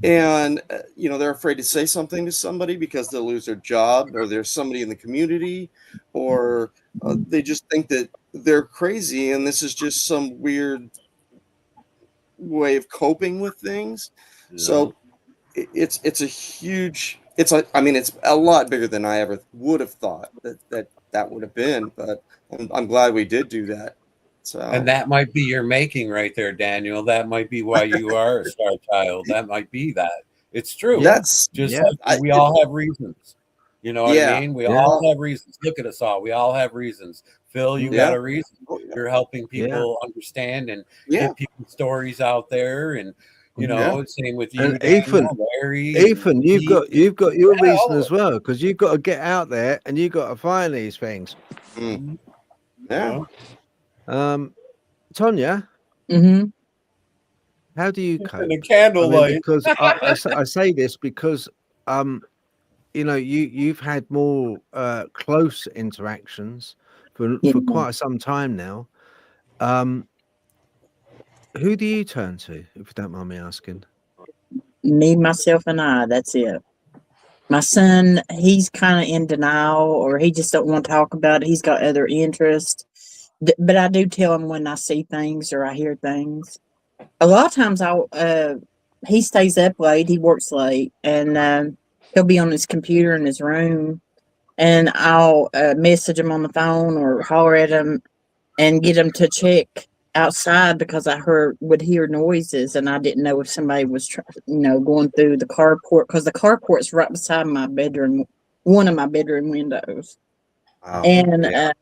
and they're afraid to say something to somebody because they'll lose their job, or there's somebody in the community, or they just think that they're crazy and this is just some weird way of coping with things. So it's a huge, it's a lot bigger than I ever would have thought that would have been, but I'm glad we did do that. So, and that might be your making right there, Daniel. That might be why you are a star child. That might be that. It's true. That's just like we all have reasons. You know what I mean? We all have reasons. Look at us all. We all have reasons. Phil, you got a reason. You're helping people understand and get people stories out there, and same with you, and Ethan. Larry, Ethan, you've got your reason as well, because you've got to get out there and you've got to find these things. Yeah. Tonya, how do you cope? The candlelight. Because I say this because you've had more close interactions for quite some time now. Who do you turn to, if you don't mind me asking? Me, myself, and I. That's it. My son, he's kind of in denial, or he just don't want to talk about it. He's got other interests. But I do tell him when I see things or I hear things. A lot of times he stays up late. He works late, and he'll be on his computer in his room, and I'll message him on the phone or holler at him and get him to check outside, because I would hear noises, and I didn't know if somebody was going through the carport, because the carport's right beside my bedroom, one of my bedroom windows. Wow. And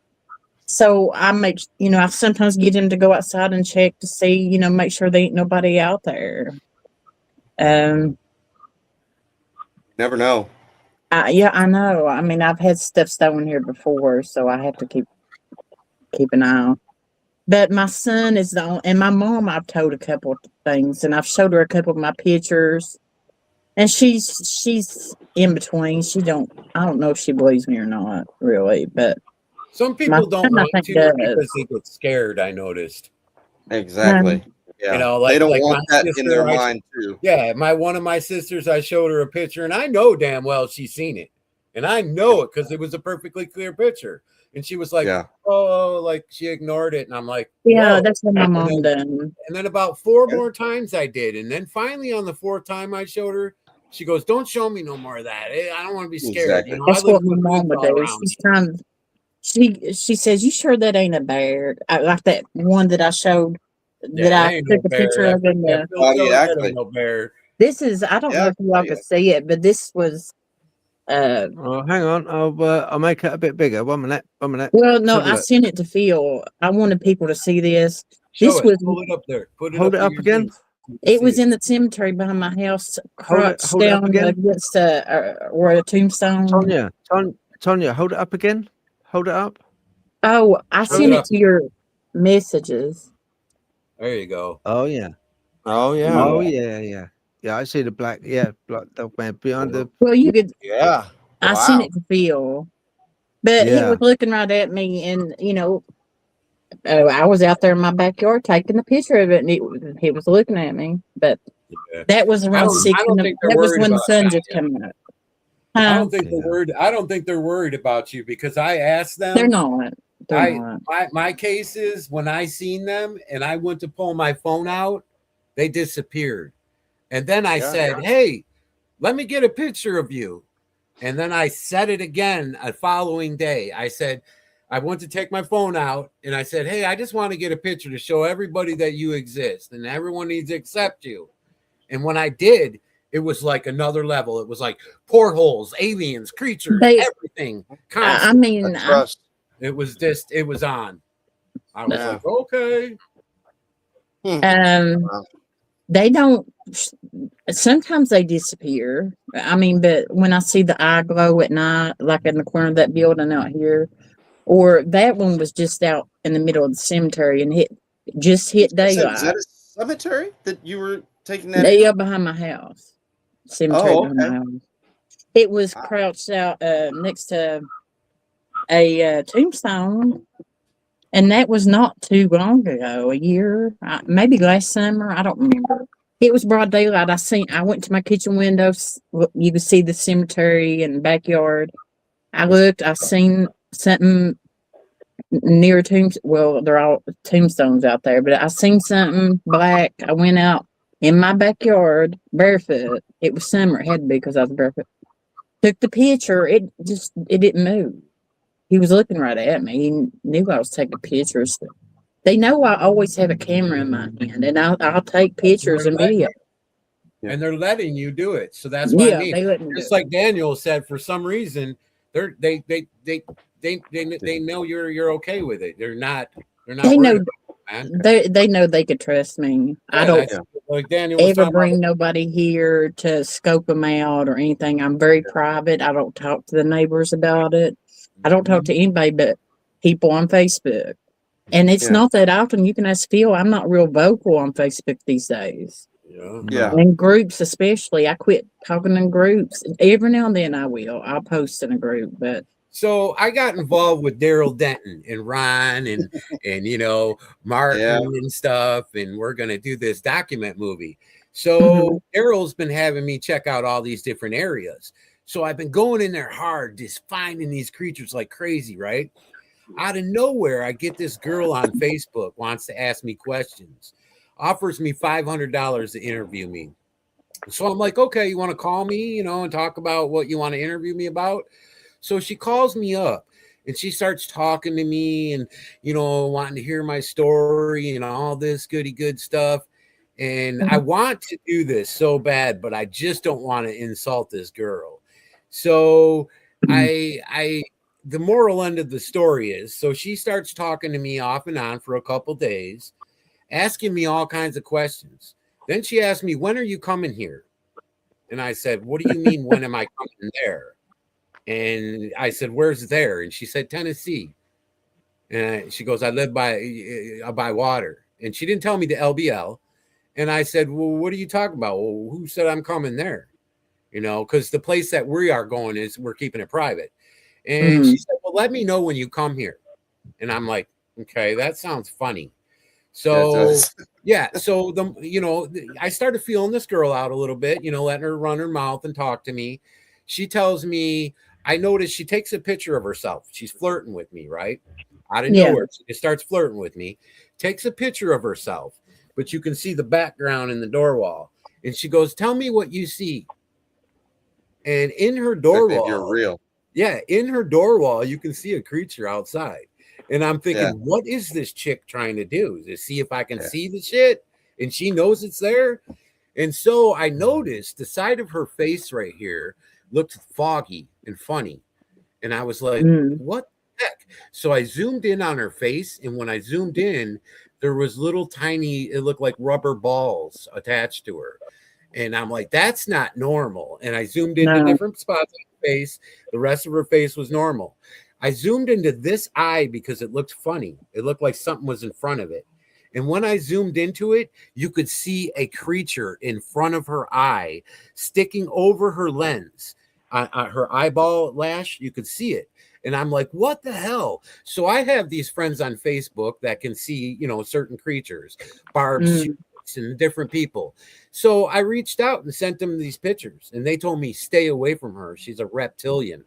so I I sometimes get him to go outside and check to see, make sure there ain't nobody out there. Never know. I know. I mean, I've had stuff stolen here before, so I have to keep an eye on. But my son is and my mom, I've told a couple of things, and I've showed her a couple of my pictures, and she's in between. I don't know if she believes me or not, really, but some people don't want to because they get scared. I noticed. Exactly. Yeah. They don't want that in their mind too. Yeah, one of my sisters, I showed her a picture, and I know damn well she's seen it, and I know it because it was a perfectly clear picture. And she was like, oh, like she ignored it. And I'm like, yeah, that's what my mom done. And then about 4 more times I did. And then finally on the 4th time I showed her, she goes, don't show me no more of that. I don't want to be scared. Exactly. That's what my mom would do. she says, "You sure that ain't a bear?" Like that one that I showed that that I ain't no took a bear. picture of in That the. Phil Tiller, that Exactly. ain't no bear. This is, I don't know if y'all can see it, but this was Oh, hang on. I'll make it a bit bigger. 1 minute. 1 minute. well, no, Have a I look. sent it to Phil. I wanted people to see this. Show This it. was Pull it up there. Put it Hold up it to up your again. thing. You can It see was in the cemetery behind my house, crouched hold it up down again. against where a tombstone. Tonya, hold it up again. Hold it up. Oh, I Show sent it it up. to your messages. There you go. Oh yeah. Oh yeah. Oh yeah. Yeah, I see the black. Yeah, black Dogman behind the. Well, you could. Yeah. I sent it to Phil, but he was looking right at me, and I was out there in my backyard taking a picture of it, and he was looking at me. But Yeah. that was around I don't think they're that was worried when the about sun that. just came up. I don't think they're worried. I don't think they're worried about you because I asked them. They're not. They're not. My case is when I seen them and I went to pull my phone out, they disappeared. And then I said, "Hey, let me get a picture of you." And then I said it again a following day. I said, I went to take my phone out and I said, "Hey, I just want to get a picture to show everybody that you exist and everyone needs to accept you." And when I did, it was like another level. It was like portholes, aliens, creatures, everything. I mean, it was just, it was on. I was like, okay. They don't. Sometimes they disappear. I mean, but when I see the eye glow at night, like in the corner of that building out here, or that one was just out in the middle of the cemetery and hit daylight. Is that a cemetery that you were taking that? Yeah, behind my house. Cemetery behind my house. It was crouched out next to a tombstone, and that was not too long ago. A year, maybe last summer. I don't remember. It was broad daylight. I went to my kitchen windows. You could see the cemetery and backyard. I looked. I seen something near well, they're all tombstones out there, but I seen something black. I went out in my backyard barefoot. It was summer. It had to be because I was barefoot. Took the picture. It didn't move. He was looking right at me. He knew I was taking pictures. They know I always have a camera in my hand, and I'll take pictures and video. And they're letting you do it. So that's what I mean. They let me Just do like Daniel said, for some reason, they know you're okay with it. They're not. They know. They know they could trust me. I don't like Daniel ever bring nobody here to scope them out or anything. I'm very private. I don't talk to the neighbors about it. I don't talk to anybody but people on Facebook. And it's not that often. You can ask Phil. I'm not real vocal on Facebook these days. Yeah. In groups, especially. I quit talking in groups. Every now and then I will. I'll post in a group, but. So I got involved with Daryl Denton and Ron and Martin and stuff, and we're gonna do this document movie. So Daryl's been having me check out all these different areas. So I've been going in there hard, just finding these creatures like crazy, right? Out of nowhere, I get this girl on Facebook wants to ask me questions, offers me $500 to interview me. So I'm like, okay, you want to call me, and talk about what you want to interview me about? So she calls me up and she starts talking to me and, wanting to hear my story and all this good stuff. And I want to do this so bad, but I just don't want to insult this girl. So the moral end of the story is, so she starts talking to me off and on for a couple days, asking me all kinds of questions. Then she asked me, "When are you coming here?" And I said, "What do you mean, when am I coming there?" And I said, "Where's there?" And she said, "Tennessee." And she goes, "I live by water." And she didn't tell me the LBL. And I said, "Well, what are you talking about?" "Well, who said I'm coming there?" Because the place that we are going we're keeping it private. And she said, "Well, let me know when you come here." And I'm like, okay, that sounds funny. So so I started feeling this girl out a little bit, letting her run her mouth and talk to me. She tells me, I noticed she takes a picture of herself. She's flirting with me, right? Out of nowhere, she starts flirting with me, takes a picture of herself, but you can see the background in the door wall. And she goes, "Tell me what you see." And in her door wall, you're real. Yeah, in her door wall, you can see a creature outside. And I'm thinking, what is this chick trying to do? To see if I can see the shit? And she knows it's there. And so I noticed the side of her face right here looked foggy and funny. And I was like, what the heck? So I zoomed in on her face. And when I zoomed in, there was little tiny, it looked like rubber balls attached to her. And I'm like, that's not normal. And I zoomed into different spots on her face. The rest of her face was normal. I zoomed into this eye because it looked funny. It looked like something was in front of it. And when I zoomed into it, you could see a creature in front of her eye sticking over her lens, her eyeball lash. You could see it. And I'm like, what the hell? So I have these friends on Facebook that can see, you know, certain creatures, Barb's and different people. So I reached out and sent them these pictures, and they told me stay away from her. She's a reptilian.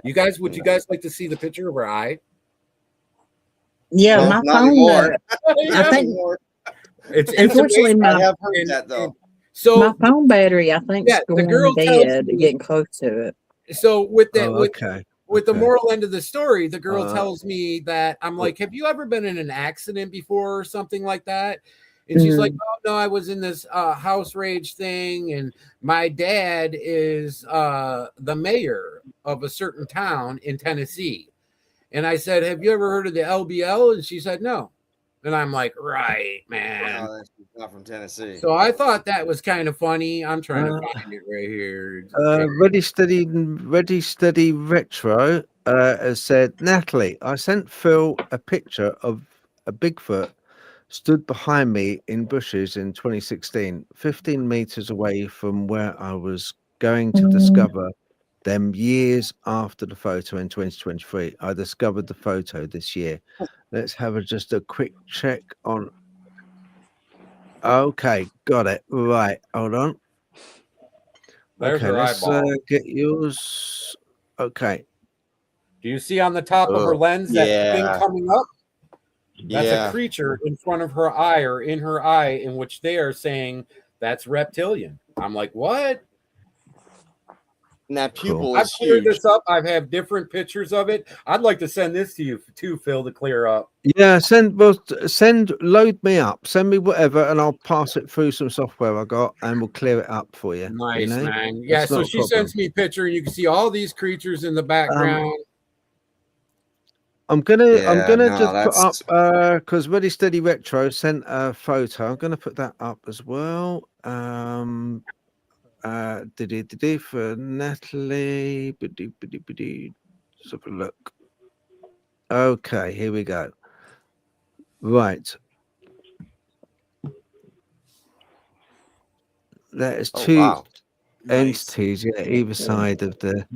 You guys, would you guys like to see the picture of her eye? Yeah, my phone. I think it's unfortunately I have heard that though. So my phone battery, I think, is the girl going dead, getting close to it. So with that, with the moral end of the story, the girl tells me that I'm like, have you ever been in an accident before or something like that? And she's like, oh no, I was in this house rage thing, and my dad is the mayor of a certain town in Tennessee. And I said, have you ever heard of the LBL? And she said, no. And I'm like, right, man. Wow, that's not from Tennessee. So I thought that was kind of funny. I'm trying to find it right here. Ready Steady Retro has said, Natalie, I sent Phil a picture of a Bigfoot stood behind me in bushes in 2016, 15 meters away from where I was going to discover them years after the photo in 2023. I discovered the photo this year. Let's have just a quick check on. Okay, got it. Right, hold on. There's okay, her let's eyeball. get yours. Okay. Do you see on the top of her lens that thing coming up? That's Yeah. a creature in front of her eye or in her eye, in which they are saying that's reptilian. I'm like, what? And that pupil I've is cleared huge. this up. I have different pictures of it. I'd like to send this to you too, Phil, to clear up. Yeah, load me up. Send me whatever, and I'll pass it through some software I got, and we'll clear it up for you. Nice, you know? man. Yeah, That's so she sends me a picture, and you can see all these creatures in the background. I'm gonna just that's... put up because Ready Steady Retro sent a photo. I'm gonna put that up as well. For Natalie. Let's have a look. Okay, here we go. Right. There's two entities, either side of the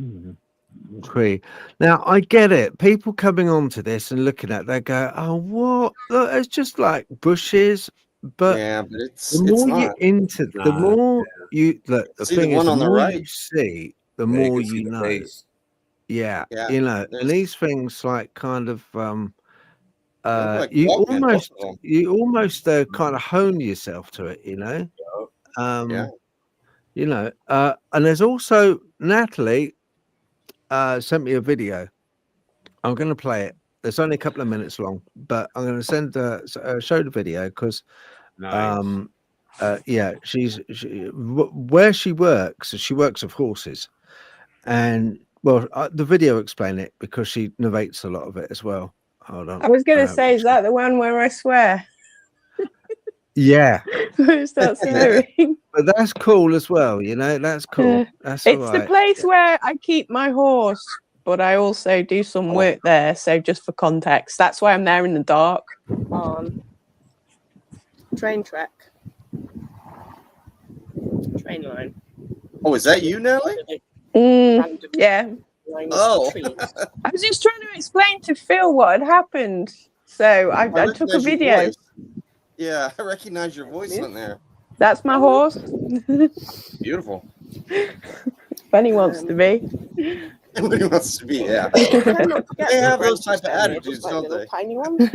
tree. Now I get it. People coming onto this and looking at it, they go, "Oh, what? Look, it's just like bushes." But the more you into, the more you look. The thing is, the more you see, the more you know. Yeah, you know, and these things like kind of you almost kind of hone yourself to it, you know. You know, and there's also Natalie sent me a video. I'm going to play it. It's only a couple of minutes long, but I'm going to show the video because yeah, where she works with horses, and well, the video explain it because she narrates a lot of it as well. Hold on. I was going to say, is that the one where I swear? Yeah. Start swearing. But that's cool as well, you know. That's cool. That's it's the place where I keep my horse, but I also do some work there. So just for context, that's why I'm there in the dark on train track, train line. Oh, is that you, Nelly? Yeah. Oh. I was just trying to explain to Phil what had happened. So I took a video. Yeah, I recognize your voice on there. That's my horse. Beautiful. When he wants to be. When he wants to be, yeah. They have those type of attitudes, don't they? Tiny ones.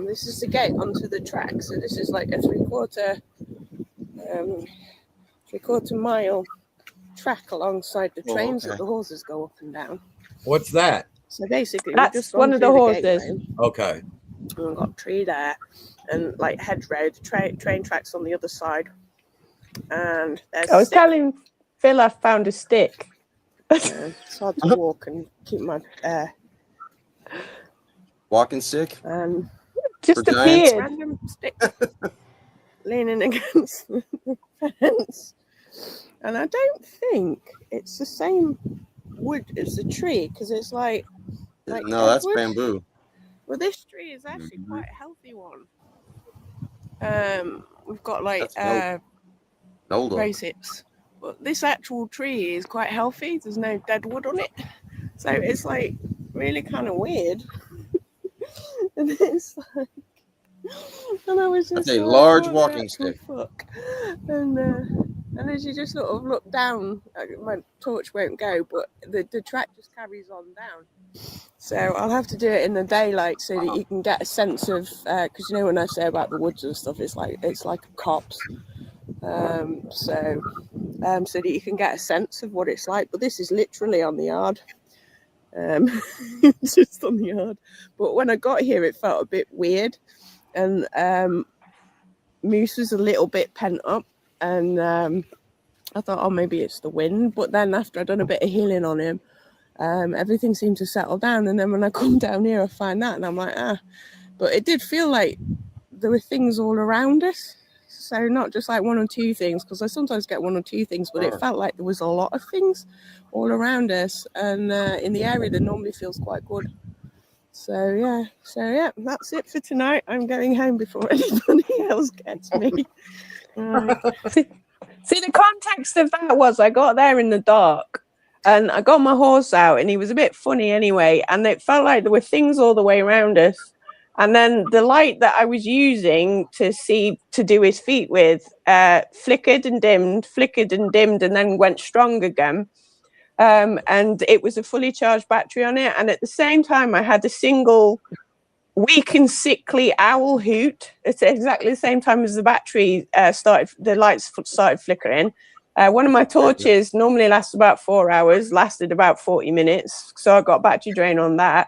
This is the gate onto the track. So this is like a three-quarter mile track alongside the Oh, trains that okay. the horses go up and down. What's that? So basically, That's we've just one gone of the through horses. gateway, Okay. and we've got a tree there, and like hedgerow, train tracks on the other side. And there's I was stick. telling Phil I found a stick. It's hard to walk and keep my Walking stick. Just For giants? appeared. Random stick leaning against the fence. And I don't think it's the same wood as the tree, because it's like No, that's deadwood. bamboo. Well, this tree is actually quite a healthy one. We've got like rosips, but this actual tree is quite healthy. There's no dead wood on it, so it's like really kind of weird. And it's like, and I was just That's a like, large what walking the actual stick. fuck? And as you just sort of look down, my torch won't go, but the track just carries on down. So I'll have to do it in the daylight so that you can get a sense of, because you know when I say about the woods and stuff, it's like a copse. So that you can get a sense of what it's like. But this is literally on the yard. Just on the yard. But when I got here, it felt a bit weird, and Moose was a little bit pent up, and I thought, oh, maybe it's the wind. But then after I'd done a bit of healing on him, everything seemed to settle down. And then when I come down here, I find that, and I'm like, But it did feel like there were things all around us. So not just like one or two things, because I sometimes get one or two things, but it felt like there was a lot of things all around us, and in the area that normally feels quite good. So yeah, that's it for tonight. I'm going home before anybody else gets me. See, the context of that was I got there in the dark, and I got my horse out, and he was a bit funny anyway, and it felt like there were things all the way around us. And then the light that I was using to do his feet with flickered and dimmed, and then went strong again. And it was a fully charged battery on it. And at the same time, I had a single weak and sickly owl hoot at exactly the same time as the battery the lights started flickering. One of my torches normally lasts about 4 hours, lasted about 40 minutes. So I got battery drain on that.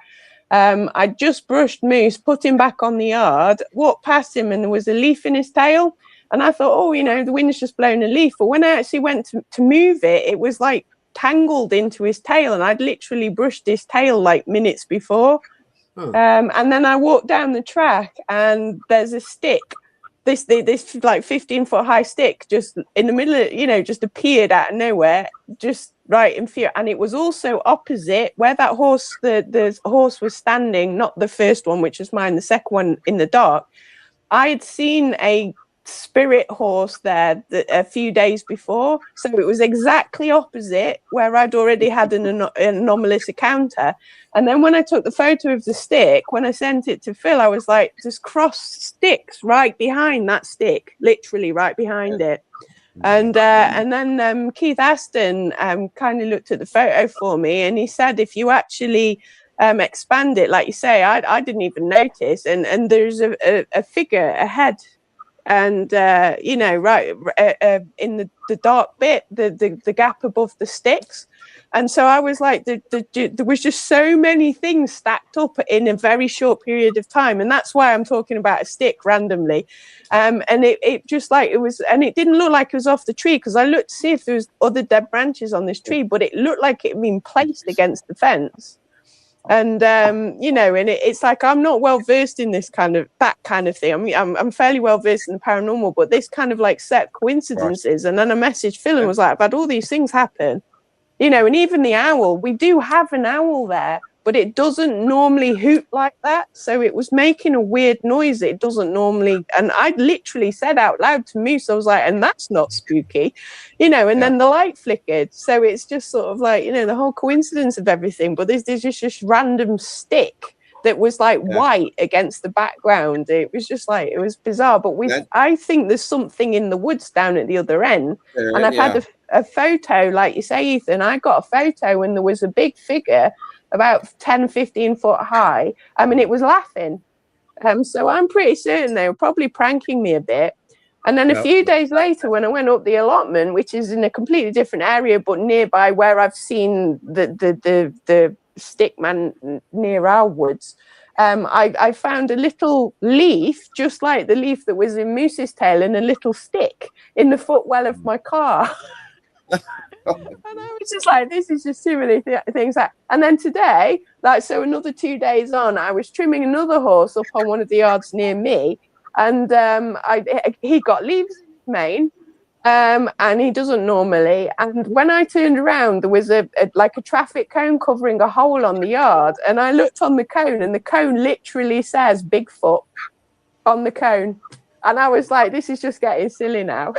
I just brushed Moose, put him back on the yard, walked past him, and there was a leaf in his tail. And I thought, oh, the wind's just blown a leaf. But when I actually went to move it, it was like tangled into his tail. And I'd literally brushed his tail like minutes before. And then I walked down the track, and there's a stick. This like 15-foot high stick just in the middle of, just appeared out of nowhere, just right in fear. And it was also opposite where that horse, the horse was standing, not the first one, which was mine, the second one in the dark. I had seen a spirit horse there a few days before, so it was exactly opposite where I'd already had an anomalous encounter. And then when I took the photo of the stick, when I sent it to Phil, I was like, there's crossed sticks right behind that stick, literally right behind it. And then Keith Aston kind of looked at the photo for me, and he said, if you actually expand it, like you say, I didn't even notice, and there's a figure, a head, and right in the dark bit, the gap above the sticks. And so I was like, there was just so many things stacked up in a very short period of time. And that's why I'm talking about a stick randomly. And it just like it was, and it didn't look like it was off the tree, because I looked to see if there was other dead branches on this tree, but it looked like it had been placed against the fence. And and it's like, I'm not well versed in that kind of thing. I mean, I'm fairly well versed in the paranormal, but this kind of like set coincidences. And then I messaged Phil and was like, I've had all these things happen, and even the owl, we do have an owl there, but it doesn't normally hoot like that. So it was making a weird noise it doesn't normally. And I literally said out loud to Moose, I was like, and that's not spooky, and then the light flickered. So it's just sort of like, the whole coincidence of everything. But there's just random stick that was like white against the background. It was just like, it was bizarre. But I think there's something in the woods down at the other end. And I've had a photo, like you say, Ethan. I got a photo when there was a big figure about 10, 15 foot high. I mean, it was laughing. So I'm pretty certain they were probably pranking me a bit. And then a few days later, when I went up the allotment, which is in a completely different area, but nearby where I've seen the stick man near our woods, I found a little leaf, just like the leaf that was in Moose's tail, and a little stick in the footwell of my car. And I was just like, this is just too many things. And then today, so another 2 days on, I was trimming another horse up on one of the yards near me. And he got leaves in his mane, and he doesn't normally. And when I turned around, there was a traffic cone covering a hole on the yard. And I looked on the cone, and the cone literally says Bigfoot on the cone. And I was like, this is just getting silly now.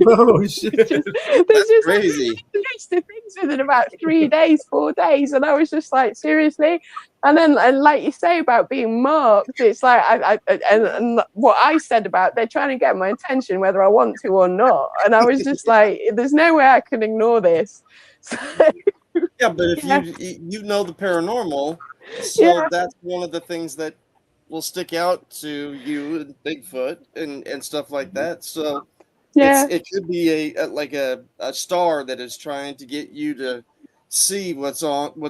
Oh, shit. That's crazy. A list of things within about 3 days, 4 days. And I was just like, seriously? And then, and like you say about being marked, it's like, and what I said about they're trying to get my attention whether I want to or not. And I was just like, there's no way I can ignore this. So, yeah, but if you know the paranormal, so that's one of the things that will stick out to you and Bigfoot and stuff like that. So it could be a star that is trying to get you to see what's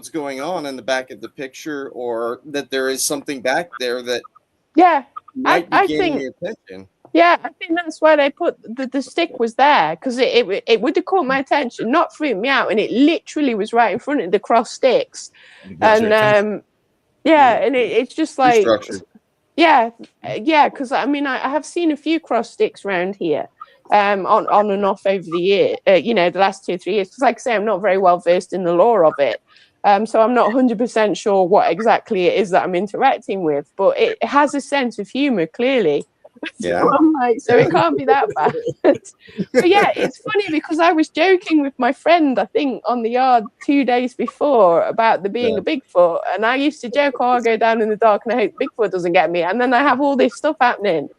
going on in the back of the picture, or that there is something back there that might be gaining your attention. Yeah, I think that's why they put the stick was there, because it would have caught my attention, not freaked me out, and it literally was right in front of the cross sticks. And and it's just like because I mean I have seen a few cross sticks around here on and off over the year, the last 2 or 3 years, because like I say, I'm not very well versed in the lore of it, so I'm not 100% sure what exactly it is that I'm interacting with, but it has a sense of humor, clearly. Yeah. So I'm like, so it can't be that bad. But yeah, it's funny because I was joking with my friend, I think, on the yard 2 days before about there being a Bigfoot, and I used to joke, I'll go down in the dark and I hope Bigfoot doesn't get me, and then I have all this stuff happening.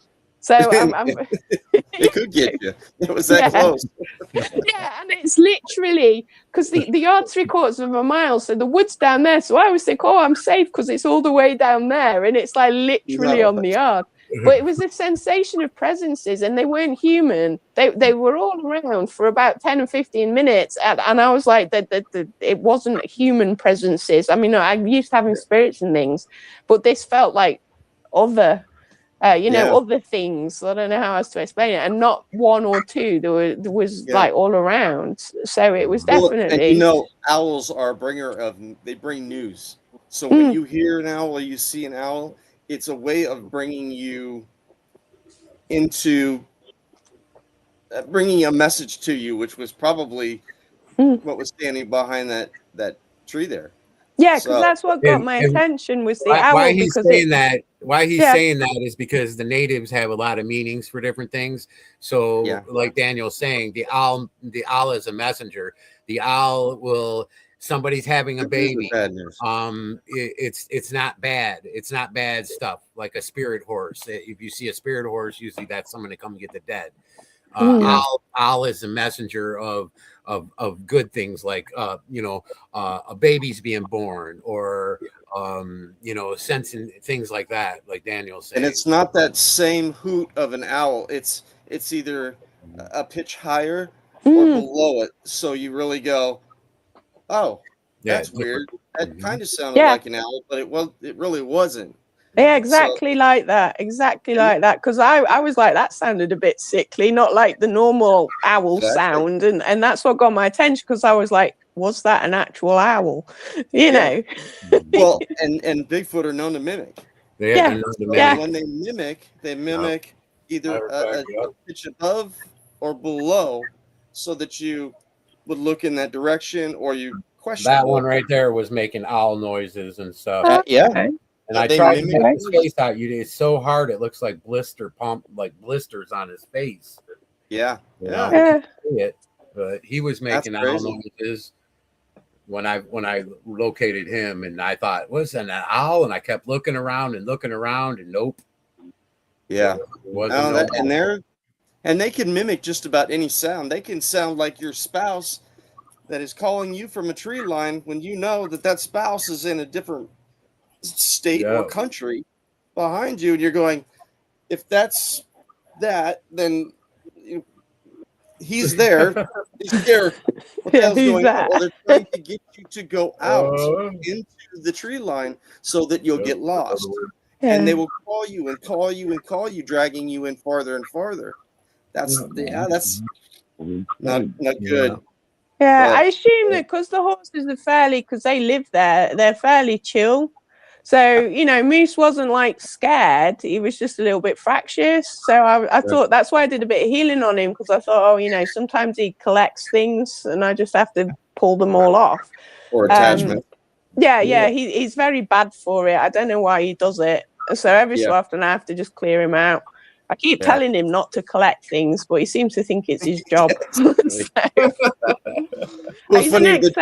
So it could get you. It was that close. Yeah, and it's literally because the yard's 3/4 of a mile, so the wood's down there. So I always think, oh, I'm safe because it's all the way down there, and it's like literally on the yard. But it was a sensation of presences, and they weren't human. They were all around for about 10 or 15 minutes, and I was like, it wasn't human presences. I mean, I'm used to having spirits and things, but this felt like other. Other things. I don't know how else to explain it. And not one or two. There was like all around. So it was definitely. And owls are they bring news. So when you hear an owl or you see an owl, it's a way of bringing you into bringing a message to you, which was probably what was standing behind that tree there. Yeah, because that's what got my attention was the owl. Why he's saying that is because the natives have a lot of meanings for different things. So, like Daniel's saying, the owl is a messenger. The owl will. Somebody's having a baby. It's not bad. It's not bad stuff. Like a spirit horse. If you see a spirit horse, usually that's someone to come get the dead. Owl is a messenger of good things, like a baby's being born, or sensing things like that, like Daniel said. And it's not that same hoot of an owl. It's either a pitch higher or below it. So you really go, oh, that's weird. That kind of sounded like an owl, but it really wasn't. Yeah, exactly like that. Exactly like that. Because I was like, that sounded a bit sickly, not like the normal owl sound. And that's what got my attention, because I was like, was that an actual owl? You know? Well, and Bigfoot are known to mimic. When they mimic either a pitch above or below, so that you would look in that direction, or you question. That one right there was making owl noises and stuff. And I tried to make his face out. It's so hard; it looks like blisters on his face. Yeah. But he was making owl noises when I located him, and I thought, was that an owl? And I kept looking around, and nope. Yeah. And they can mimic just about any sound. They can sound like your spouse that is calling you from a tree line when you know that spouse is in a different state or country behind you, and you're going, if that's that, then he's there. He's scared. What the Yeah, hell's who's going on? that? Well, they're trying to get you to go out Uh, into the tree line so that you'll get lost. Yeah. And they will call you and call you and call you, dragging you in farther and farther. That's not good. Yeah, But I assume that because the horses are fairly, because they live there, they're fairly chill. So, you know, Moose wasn't like scared. He was just a little bit fractious. So I thought that's why I did a bit of healing on him, because I thought, oh, you know, sometimes he collects things and I just have to pull them all off. or attachment. Yeah, he's very bad for it. I don't know why he does it. So every so Yeah. often I have to just clear him out. I keep telling him not to collect things, but he seems to think it's his job. Well, he's, funny an that you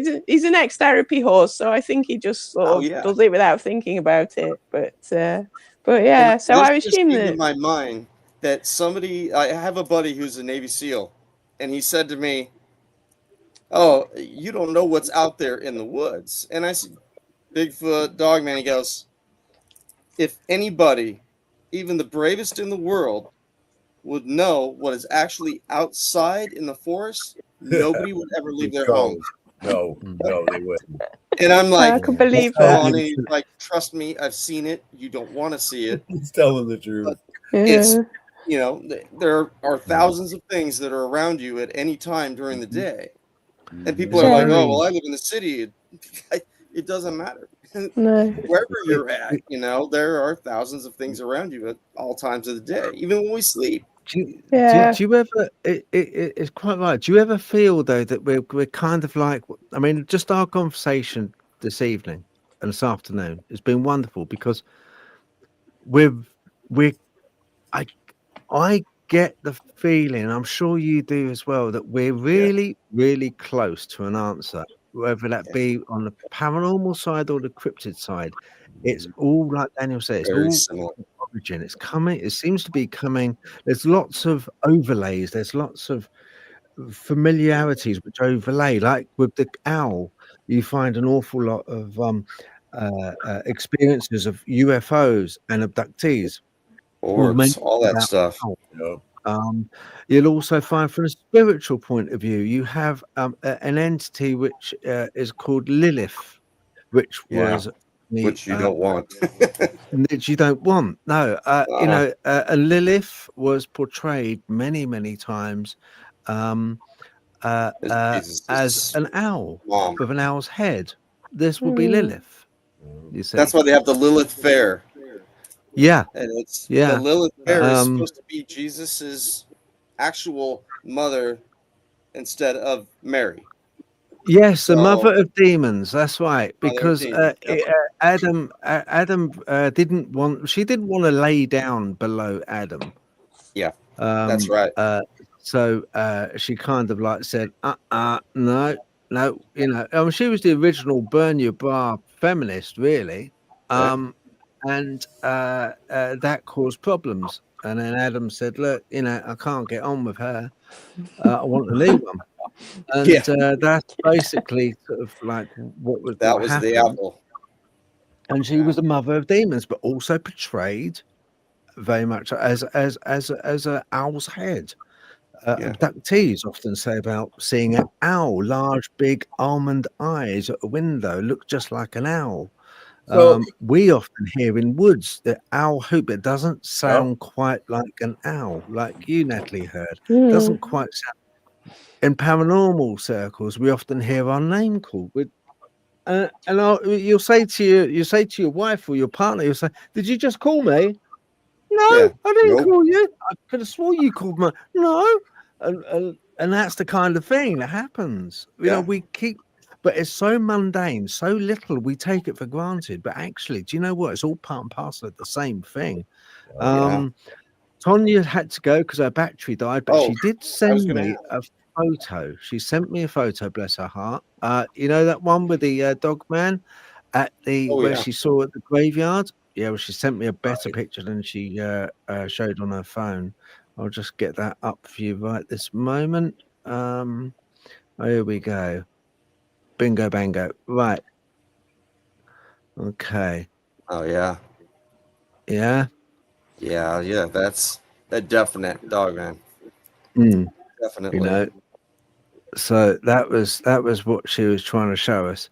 said- he's an ex-therapy horse, so I think he just sort of yeah. does it without thinking about it. But yeah, And so I this just assume came to that. my mind that somebody, I have a buddy who's a Navy SEAL, and he said to me, "Oh, you don't know what's out there in the woods." And I said, "Bigfoot, Dogman." He goes, "If anybody, even the bravest in the world, would know what is actually outside in the forest, nobody would ever leave their home." No, they wouldn't. And I'm like, I can believe "Come that. on," and he's like, "Trust me, I've seen it. You don't want to see it." He's telling the truth. It's, Yeah. you know, there are thousands of things that are around you at any time during the day. And people are like, "Oh, well, I live in the city." It doesn't matter. No. Wherever you're at, you know, there are thousands of things around you at all times of the day, even when we sleep. Do you ever? It's quite right. Do you ever feel though that we're kind of like? I mean, just our conversation this evening and this afternoon has been wonderful because I get the feeling, I'm sure you do as well, that we're really, really close to an answer, whether that be on the paranormal side or the cryptid side. It's all like Daniel said, it's Very all similar. origin. It's coming. It seems to be coming. There's lots of overlays. There's lots of familiarities which overlay. Like with the owl, you find an awful lot of experiences of UFOs and abductees. Orbs, all that stuff. You'll also find from a spiritual point of view, you have an entity which is called Lilith, which was which you don't want. Which you don't want. No, you know, and Lilith was portrayed many, many times as an owl with an owl's head. This will be Lilith. You see, that's why they have the Lilith Fair. Yeah, and it's yeah. the Lilith Fair is supposed to be Jesus's actual mother instead of Mary. Yes, the mother of demons. That's right. Because Adam didn't want. She didn't want to lay down below Adam. Yeah, that's right. So she kind of like said, no. You know, I mean, she was the original burn your bra feminist, really. And that caused problems. And then Adam said, "Look, you know, I can't get on with her. I want a new one." And that's basically sort of like what happened. The apple. And she was the mother of demons, but also portrayed very much as an owl's head. Abductees often say about seeing an owl, large, big almond eyes at a window, look just like an owl. We often hear in woods the owl hoop. It doesn't sound quite like an owl, like you, Natalie, heard. Doesn't quite sound. In paranormal circles, we often hear our name called. You'll say to your wife or your partner, you'll say, "Did you just call me?" "No, I didn't call you. I could have swore you called me." "No," and that's the kind of thing that happens. You know, we keep. But it's so mundane, so little, we take it for granted. But actually, do you know what? It's all part and parcel of the same thing. Tonya had to go because her battery died, but she did send me a photo. She sent me a photo, bless her heart. You know that one with the Dogman at the where she saw at the graveyard? Yeah, well, she sent me a better picture than she showed on her phone. I'll just get that up for you right this moment. Here we go. Bingo bango. Right. Okay. Oh yeah. Yeah. Yeah. That's a definite Dogman. Definitely. You know, so that was what she was trying to show us.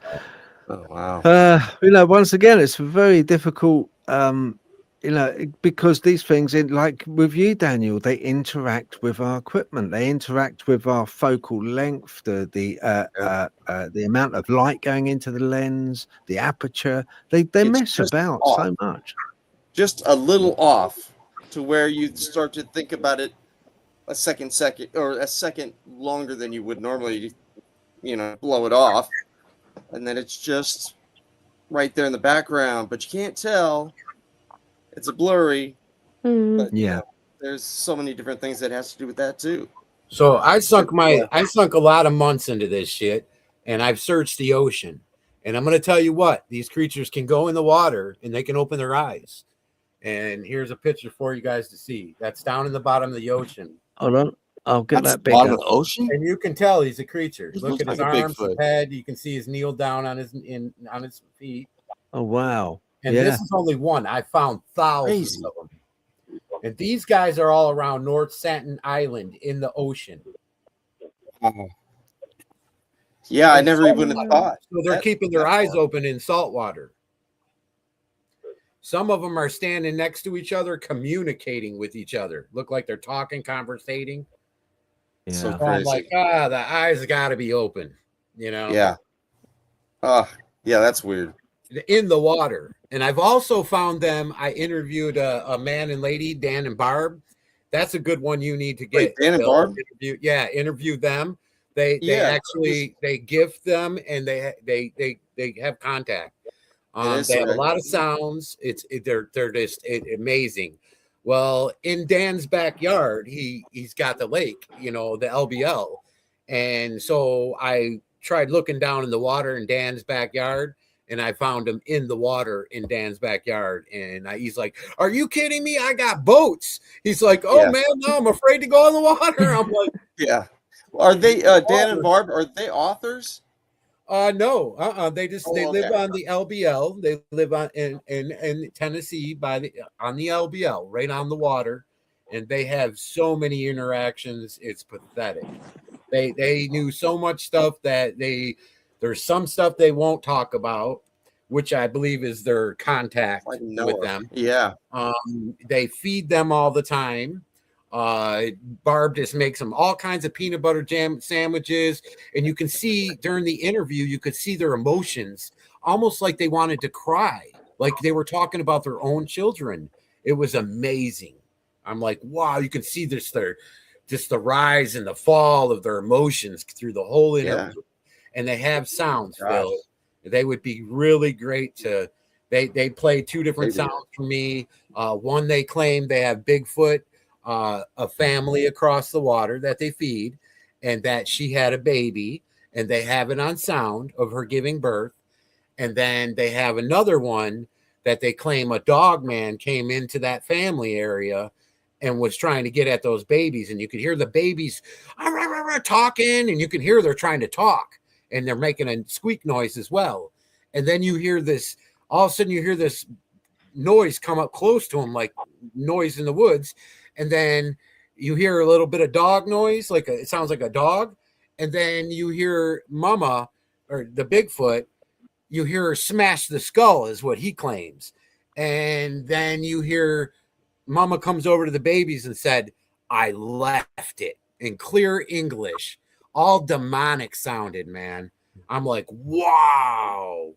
Oh wow. You know, once again, it's very difficult. You know, because these things, like with you, Daniel, they interact with our equipment. They interact with our focal length, the amount of light going into the lens, the aperture. They It's mess just about off. so much. Just a little off to where you start to think about it a second or a second longer than you would normally, you know, blow it off. And then it's just right there in the background, but you can't tell. It's a blurry, but you Yeah. know, there's so many different things that has to do with that too. So I sunk a lot of months into this shit, and I've searched the ocean. And I'm going to tell you what, these creatures can go in the water and they can open their eyes. And here's a picture for you guys to see. That's down in the bottom of the ocean. Hold on, I'll get That's that the bottom bigger. of the ocean. And you can tell he's a creature. He Look looks at his like a arms, his Bigfoot. head. You can see his kneel down on his feet. Oh wow! And Yeah. this is only one. I found thousands Crazy. of them. And these guys are all around North Staten Island in the ocean. Yeah, I And never even thought. So they're that- keeping their that eyes far. open in salt water. Some of them are standing next to each other, communicating with each other. Look like they're talking, conversating. Yeah. So So I'm like, crazy. the eyes got to be open, you know? Yeah. Yeah, that's weird. In the water. And I've also found them. I interviewed a man and lady, Dan and Barb. That's a good one you need to get. Wait, Dan and Bill. Barb? Interview them. They Yeah, actually they gift them and they have contact. They have a lot of sounds. They're just amazing. Well, in Dan's backyard, he's got the lake, you know, the LBL, and so I tried looking down in the water in Dan's backyard, and I found him in the water in Dan's backyard, and he's like, "Are you kidding me? I got boats." He's like, "Oh Yeah. man, no, I'm afraid to go in the water." I'm like, Yeah. Are they Dan and Barb? Are they authors? No, they live okay. on the LBL. They live on in Tennessee on the LBL, right on the water, and they have so many interactions. It's pathetic. They knew so much stuff that there's some stuff they won't talk about, which I believe is their contact with them. Yeah. They feed them all the time. Barb just makes them all kinds of peanut butter jam sandwiches, and you can see during the interview, you could see their emotions, almost like they wanted to cry, like they were talking about their own children. It was amazing. I'm like, wow, you can see just the rise and the fall of their emotions through the whole interview. And they have sounds, Phil. They would be really great to. They play two different sounds for me. One, they claim they have Bigfoot. A family across the water that they feed, and that she had a baby, and they have it on sound of her giving birth. And then they have another one that they claim a Dogman came into that family area and was trying to get at those babies, and you could hear the babies talking, and you can hear they're trying to talk, and they're making a squeak noise as well. And then you hear this, all of a sudden you hear this noise come up close to them, like noise in the woods. And then you hear a little bit of dog noise, it sounds like a dog. And then you hear Mama, or the Bigfoot, you hear her smash the skull, is what he claims. And then you hear Mama comes over to the babies and said, "I left it," in clear English, all demonic sounded, man. I'm like, wow,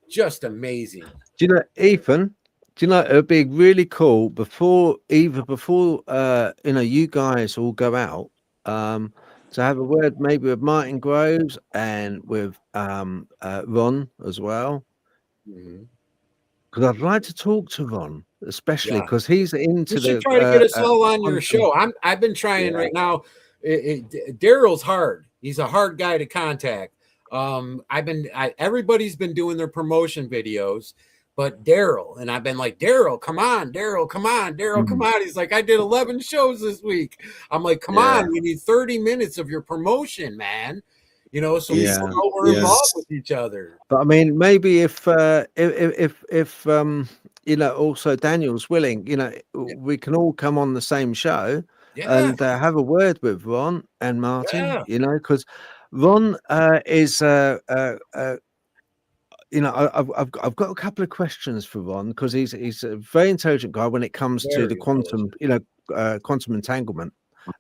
just amazing. Do you know, Ethan? Do you know it would be really cool before you know, you guys all go out, to have a word maybe with Martin Groves and with Ron as well, because I'd like to talk to Ron, especially because he's into You should the. try to get us all on your show. I've been trying right now. Daryl's hard. He's a hard guy to contact. Everybody's been doing their promotion videos, but Daryl, and I've been like, Daryl, come on, Daryl, come on, Daryl, come on. He's like, I did 11 shows this week. I'm like, come on, we need 30 minutes of your promotion, man. You know, so we know we're involved with each other. But I mean, maybe if you know, also Daniel's willing, you know, we can all come on the same show. and have a word with Ron and Martin. Yeah. You know, because Ron is you know, I've got a couple of questions for Ron, because he's a very intelligent guy when it comes to Very the quantum, quantum entanglement.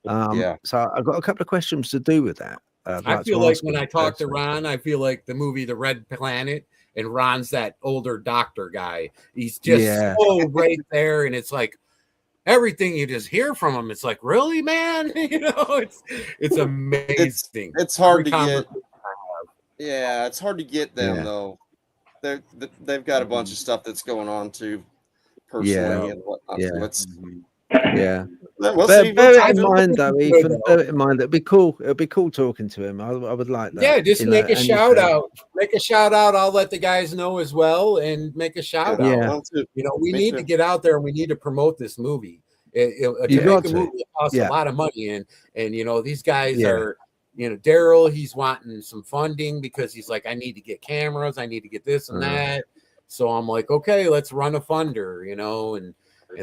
So I've got a couple of questions to do with that. I feel like when I talk to Ron, I feel like the movie The Red Planet, and Ron's that older doctor guy. He's just so right there, and it's like everything you just hear from him. It's like, really, man? You know, it's amazing. It's hard to get. Yeah, it's hard to get them though. They've got a bunch of stuff that's going on too, personally and whatnot. So it's bear it in mind, though, Ethan. Bear it in mind. It'd be cool. It'd be cool talking to him. I would like that. Yeah, just make a shout out. Make a shout out. I'll let the guys know as well, and make a shout out. You know, we need to get out there and we need to promote this movie. To make a movie costs a lot of money, and you know, these guys are. You know, Daryl, he's wanting some funding because he's like, I need to get cameras, I need to get this and that. So I'm like, okay, let's run a funder, you know, and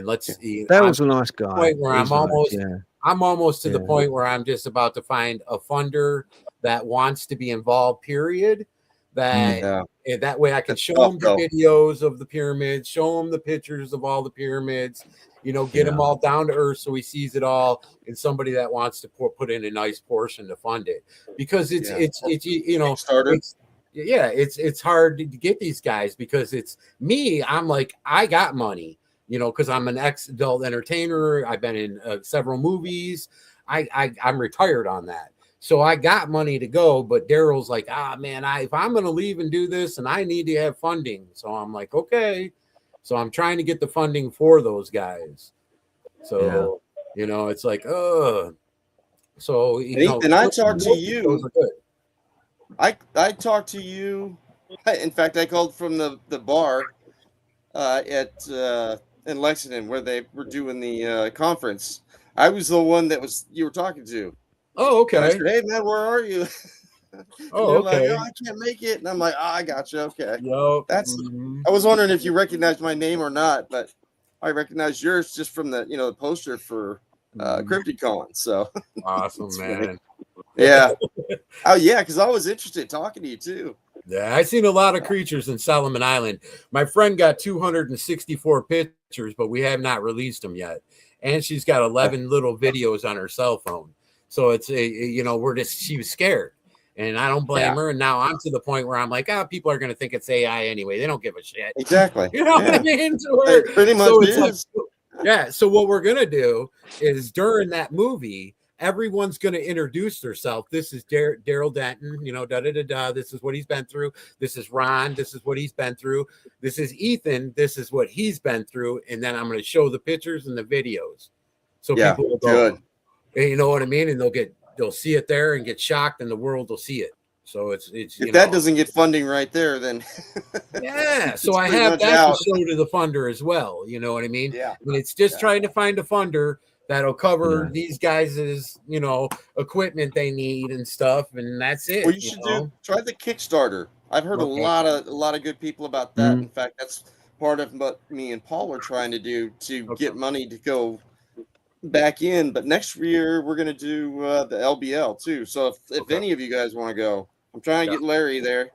let's. That was a nice guy. Point where I'm almost to the point where I'm just about to find a funder that wants to be involved. Period. That way I can show them the videos of the pyramids, show them the pictures of all the pyramids. You know, get him all down to earth so he sees it all, and somebody that wants to put in a nice portion to fund it, because it's you know, it's hard to get these guys, because it's me. I'm like, I got money, you know, because I'm an ex-adult entertainer. I've been in several movies. I'm retired on that, so I got money to go. But Daryl's like, man, if I'm gonna leave and do this, and I need to have funding, so I'm like, okay. So I'm trying to get the funding for those guys. So, you know, it's like, so, you know, Ethan, I talked to you. I talked to you. In fact, I called from the bar in Lexington, where they were doing the conference. I was the one you were talking to. Oh, okay. I said, hey, man, where are you? Oh, okay. Like, I can't make it, and I'm like, I got you. Okay, that's. I was wondering if you recognized my name or not, but I recognize yours just from the the poster for CryptiCon. So awesome, man. Yeah. Oh yeah, because I was interested in talking to you too. Yeah, I've seen a lot of creatures in Solomon Island. My friend got 264 pictures, but we have not released them yet. And she's got 11 little videos on her cell phone. So it's she was scared. And I don't blame her. And now I'm to the point where I'm like, people are going to think it's AI anyway. They don't give a shit. Exactly. You know what I mean? It pretty much is. So what we're going to do is during that movie, everyone's going to introduce themselves. This is Daryl Denton, you know, This is what he's been through. This is Ron. This is what he's been through. This is Ethan. This is what he's been through. And then I'm going to show the pictures and the videos. So people will go, you know what I mean? And they'll see it there and get shocked, and the world will see it. So it's if that doesn't get funding right there, then so I have that to show to the funder as well. You know what I mean? Yeah. And it's just trying to find a funder that'll cover these guys' equipment they need and stuff, and that's it. Well, you should try the Kickstarter. I've heard a lot of good people about that. In fact, that's part of what me and Paul are trying to do to get money to go back in. But next year we're going to do the LBL too. So if any of you guys want to go, I'm trying to get Larry there.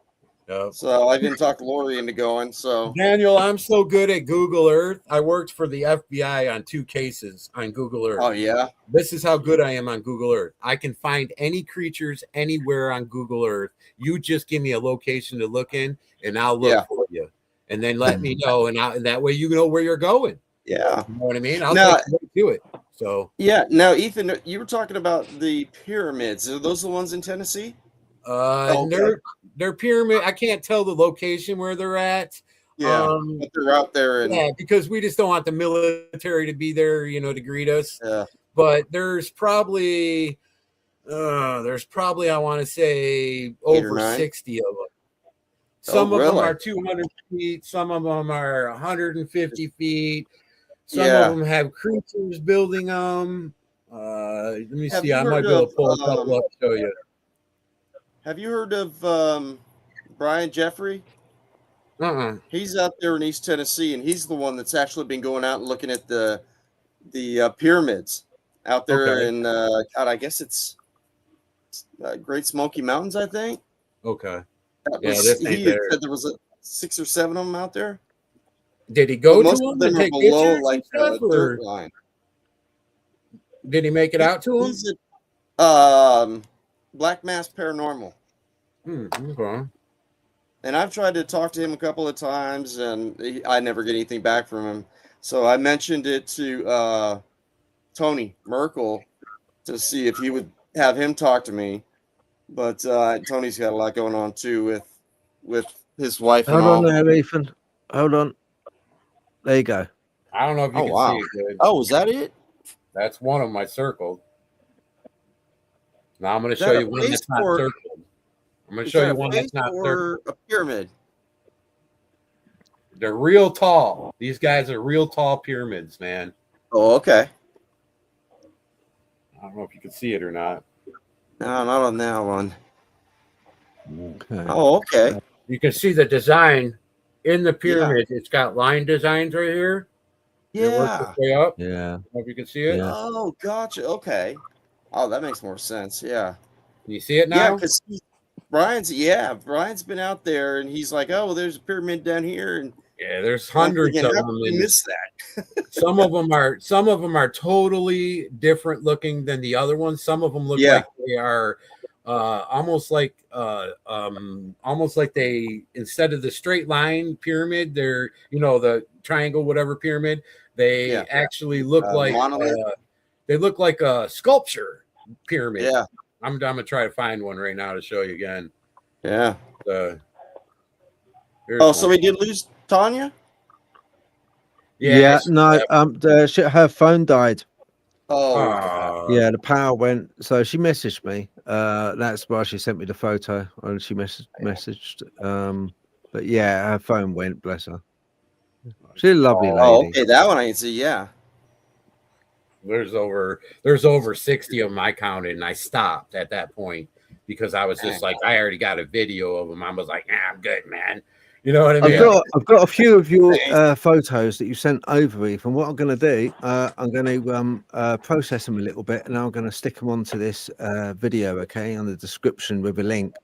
So I didn't talk Lori into going. So Daniel, I'm so good at Google Earth. I worked for the FBI on 2 cases on Google Earth. Oh yeah. This is how good I am on Google Earth. I can find any creatures anywhere on Google Earth. You just give me a location to look in, and I'll look for you, and then let me know, and that way you know where you're going. Yeah, you know what I mean. I'll take you to it. So now, Ethan, you were talking about the pyramids. Are those the ones in Tennessee? They're pyramid. I can't tell the location where they're at. Yeah, but they're out there. Because we just don't want the military to be there, to greet us. Yeah. But there's probably I want to say over 60 of them. Some of them are 200 feet. Some of them are 150 feet. Some of them have creatures building them. Let me see. I might be able to pull a couple up to show you. Have you heard of Brian Jeffrey? He's out there in East Tennessee, and he's the one that's actually been going out and looking at the pyramids. out there Okay. in God, I guess it's Great Smoky Mountains, I think. Okay. That Yeah, was, this ain't he there. said there was 6 or 7 of them out there. Did he go But to most them of to them are take below pictures like and stuff, dirt or line. did he make it out to him? He's Black Mass Paranormal. Okay. And I've tried to talk to him a couple of times, and I never get anything back from him. So I mentioned it to Tony Merkel to see if he would have him talk to me. But Tony's got a lot going on too with his wife and Hold all. on there, Ethan. Hold on. There you go. I don't know if you Oh, can wow. see it good. Oh, is that it? That's one of them I circled. Now I'm going to Is show that you a one face that's not or- circled. I'm going to Is show that you a one face that's not circled. or a pyramid? They're real tall. These guys are real tall pyramids, man. Oh, okay. I don't know if you can see it or not. No, not on that one. Okay. Oh, okay. You can see the design in the pyramid. It's got line designs right here. It works Yeah. its way up. Yeah. I don't know if you can see it. Yeah. Oh, gotcha. Okay. Oh, that makes more sense. Yeah. Can you see it Yeah, now? because Brian's been out there and he's like, oh, well, there's a pyramid down here, and Yeah, there's I'm hundreds thinking, of how them. did we And miss that? some of them are totally different looking than the other ones. Some of them look Yeah. like they are almost like they, instead of the straight line pyramid, they're, the triangle whatever pyramid, they actually look like monolith. they look like a sculpture pyramid. Yeah. I'm gonna try to find one right now to show you again. Yeah. Here's Oh, so one. we did lose Tanya? Yeah. she- No. Her phone died. Oh, Yeah, the power went. So she messaged me. That's why she sent me the photo, and she messaged. But yeah, her phone went. Bless her. She's a lovely lady. oh, okay. That one I can see. Yeah. There's over 60 of them I counted, and I stopped at that point because I was just like, I already got a video of them. I was like, I'm good, man. You know what I mean? I've got a few of your photos that you sent over, Ethan. What I'm going to do, I'm going to process them a little bit, and I'm going to stick them onto this video, okay, on the description with a link.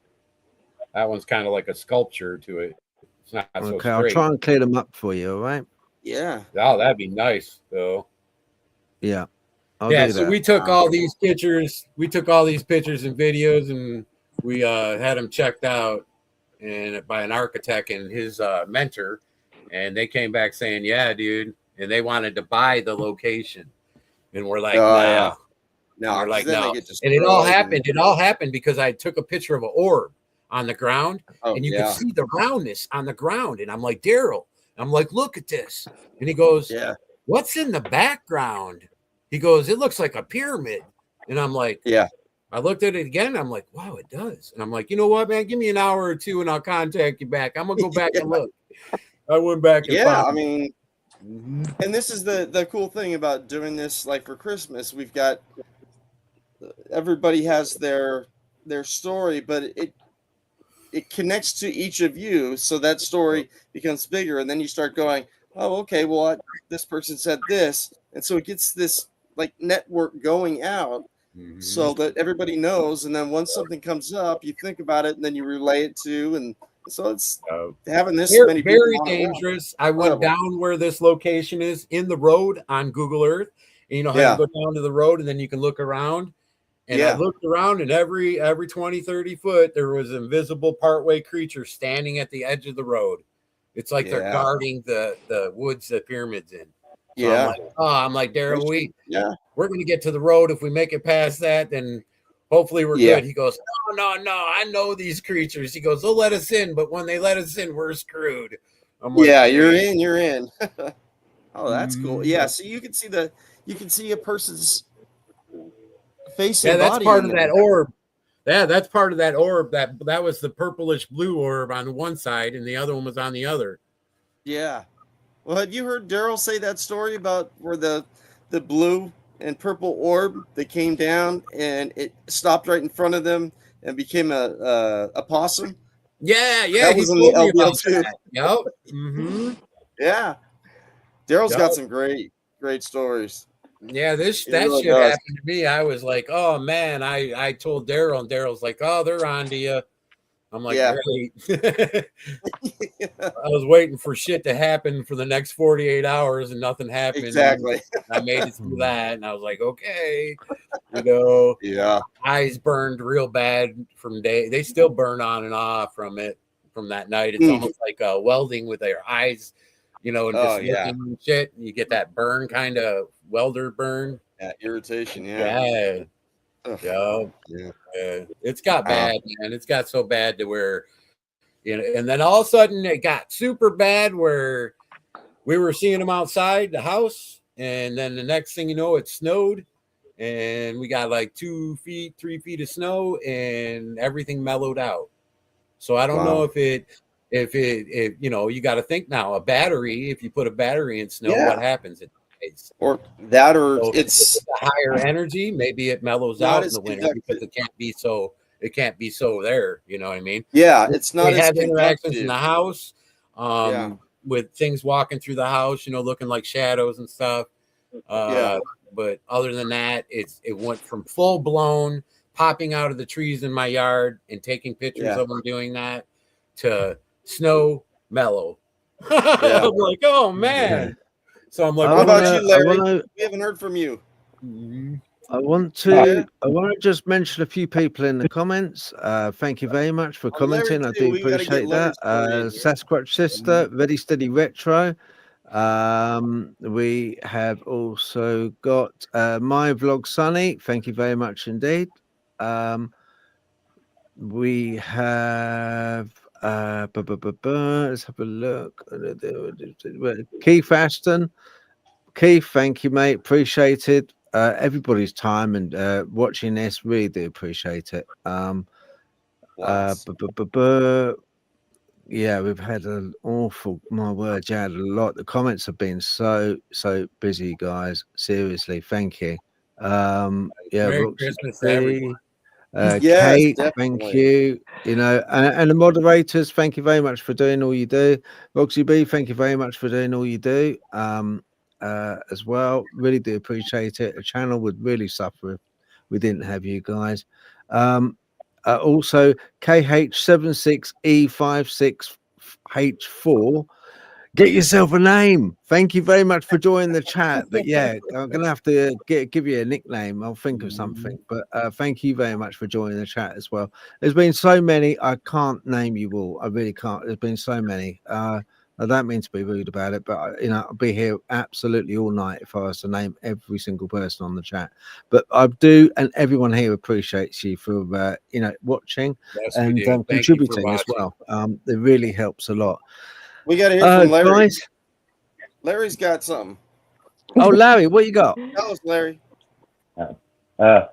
That one's kind of like a sculpture to it. It's not so Okay, straight. I'll try and clear them up for you. All right? Yeah. Oh, that'd be nice, though. Yeah. I'll Yeah. do So that. we took all these pictures. We took all these pictures and videos, and we had them checked out and by an architect and his mentor, and they came back saying, yeah, dude, and they wanted to buy the location, and we're like, Oh, no. yeah. No, And we're like, 'cause then they no. get And it all destroyed happened because I took a picture of an orb on the ground, Oh, and you yeah. could see the roundness on the ground, and I'm like, Daryl, I'm like, look at this, and he goes, Yeah. what's in the background? He goes, it looks like a pyramid, and I'm like, Yeah. I looked at it again. I'm like, wow, it does. And I'm like, you know what, man? Give me an hour or two and I'll contact you back. I'm going to go back and look. I went back and Yeah, found I mean, and this is the cool thing about doing this, like for Christmas, we've got everybody has their story, but it connects to each of you, so that story becomes bigger, and then you start going, oh, okay, well, this person said this, and so it gets this like network going out, so that everybody knows, and then once something comes up, you think about it, and then you relay it to, and so it's having this many people very on it. dangerous. I went down where this location is in the road on Google Earth. And you know how you go down to the road and then you can look around. And I looked around, and every 20, 30 foot, there was an invisible partway creature standing at the edge of the road. It's like they're guarding the woods the pyramid's in. So I'm like, Daryl, we're going to get to the road. If we make it past that, then hopefully we're good. He goes, no, I know these creatures. He goes, they'll let us in, but when they let us in, we're screwed. I'm like, you're in. Oh, that's cool. Yeah, so you can see a person's face and that's body part in of there. that orb. Yeah, that's part of that orb. That was the purplish blue orb on the one side, and the other one was on the other. Yeah. Well, have you heard Daryl say that story about where the blue and purple orb, they came down and it stopped right in front of them and became a possum? Yeah. That was in the LBL too. Yep. Yeah. Daryl's got some great stories. Yeah, that really shit does. happened to me. I was like, oh man, I told Daryl, and Daryl's like, oh, they're on to you. I'm like, Yeah. great. I was waiting for shit to happen for the next 48 hours and nothing happened. Exactly. I made it through that, and I was like, okay, you know, Yeah. eyes burned real bad from day. They still burn on and off from it from that night. It's almost like welding with their eyes, you know, and just looking and shit. You get that burn, kind of welder burn. Yeah, irritation. Yeah. Yeah. Ugh. Yeah. It's got bad, man. It's got so bad to where, you know, and then all of a sudden it got super bad where we were seeing them outside the house, and then the next thing you know, it snowed, and we got like 2 feet, 3 feet of snow, and everything mellowed out. So I don't know if it, you know, you got to think now, a battery, if you put a battery in snow, what happens? It dies. Or that, or So it's a higher energy, maybe it mellows not out in as the winter because it can't be so there, you know what I mean? Yeah, it's not we as had interactions in conductive. the house, with things walking through the house, you know, looking like shadows and stuff. But other than that, it went from full blown popping out of the trees in my yard and taking pictures of them doing that to snow mellow. I'm like, oh man. So I'm like, what about you, Larry? We haven't heard from you. I want to just mention a few people in the comments. Thank you very much for commenting. I do appreciate that. Sasquatch Sister, Ready Steady Retro. We have also got My Vlog Sunny. Thank you very much indeed. We have let's have a look. Keith Ashton. Keith, thank you, mate. Appreciated everybody's time and watching this. Really do appreciate it. Yeah, we've had an awful, my word, yeah, a lot. The comments have been so busy, guys. Seriously, thank you. Merry Christmas to everyone. Kate, thank you. You know, and the moderators, thank you very much for doing all you do. Roxy B, thank you very much for doing all you do. As well, really do appreciate it. The channel would really suffer if we didn't have you guys. Also, KH76E56H4. Get yourself a name. Thank you very much for joining the chat. But yeah, I'm gonna have to give you a nickname. I'll think of something. But thank you very much for joining the chat as well. There's been so many. I can't name you all. I really can't. There's been so many. I don't mean to be rude about it, but you know, I'll be here absolutely all night if I was to name every single person on the chat. But I do, and everyone here appreciates you for you know, watching and contributing as well. It really helps a lot. We got to hear from Larry. Guys. Larry's got something. Oh, Larry, what you got? Tell us, Larry. I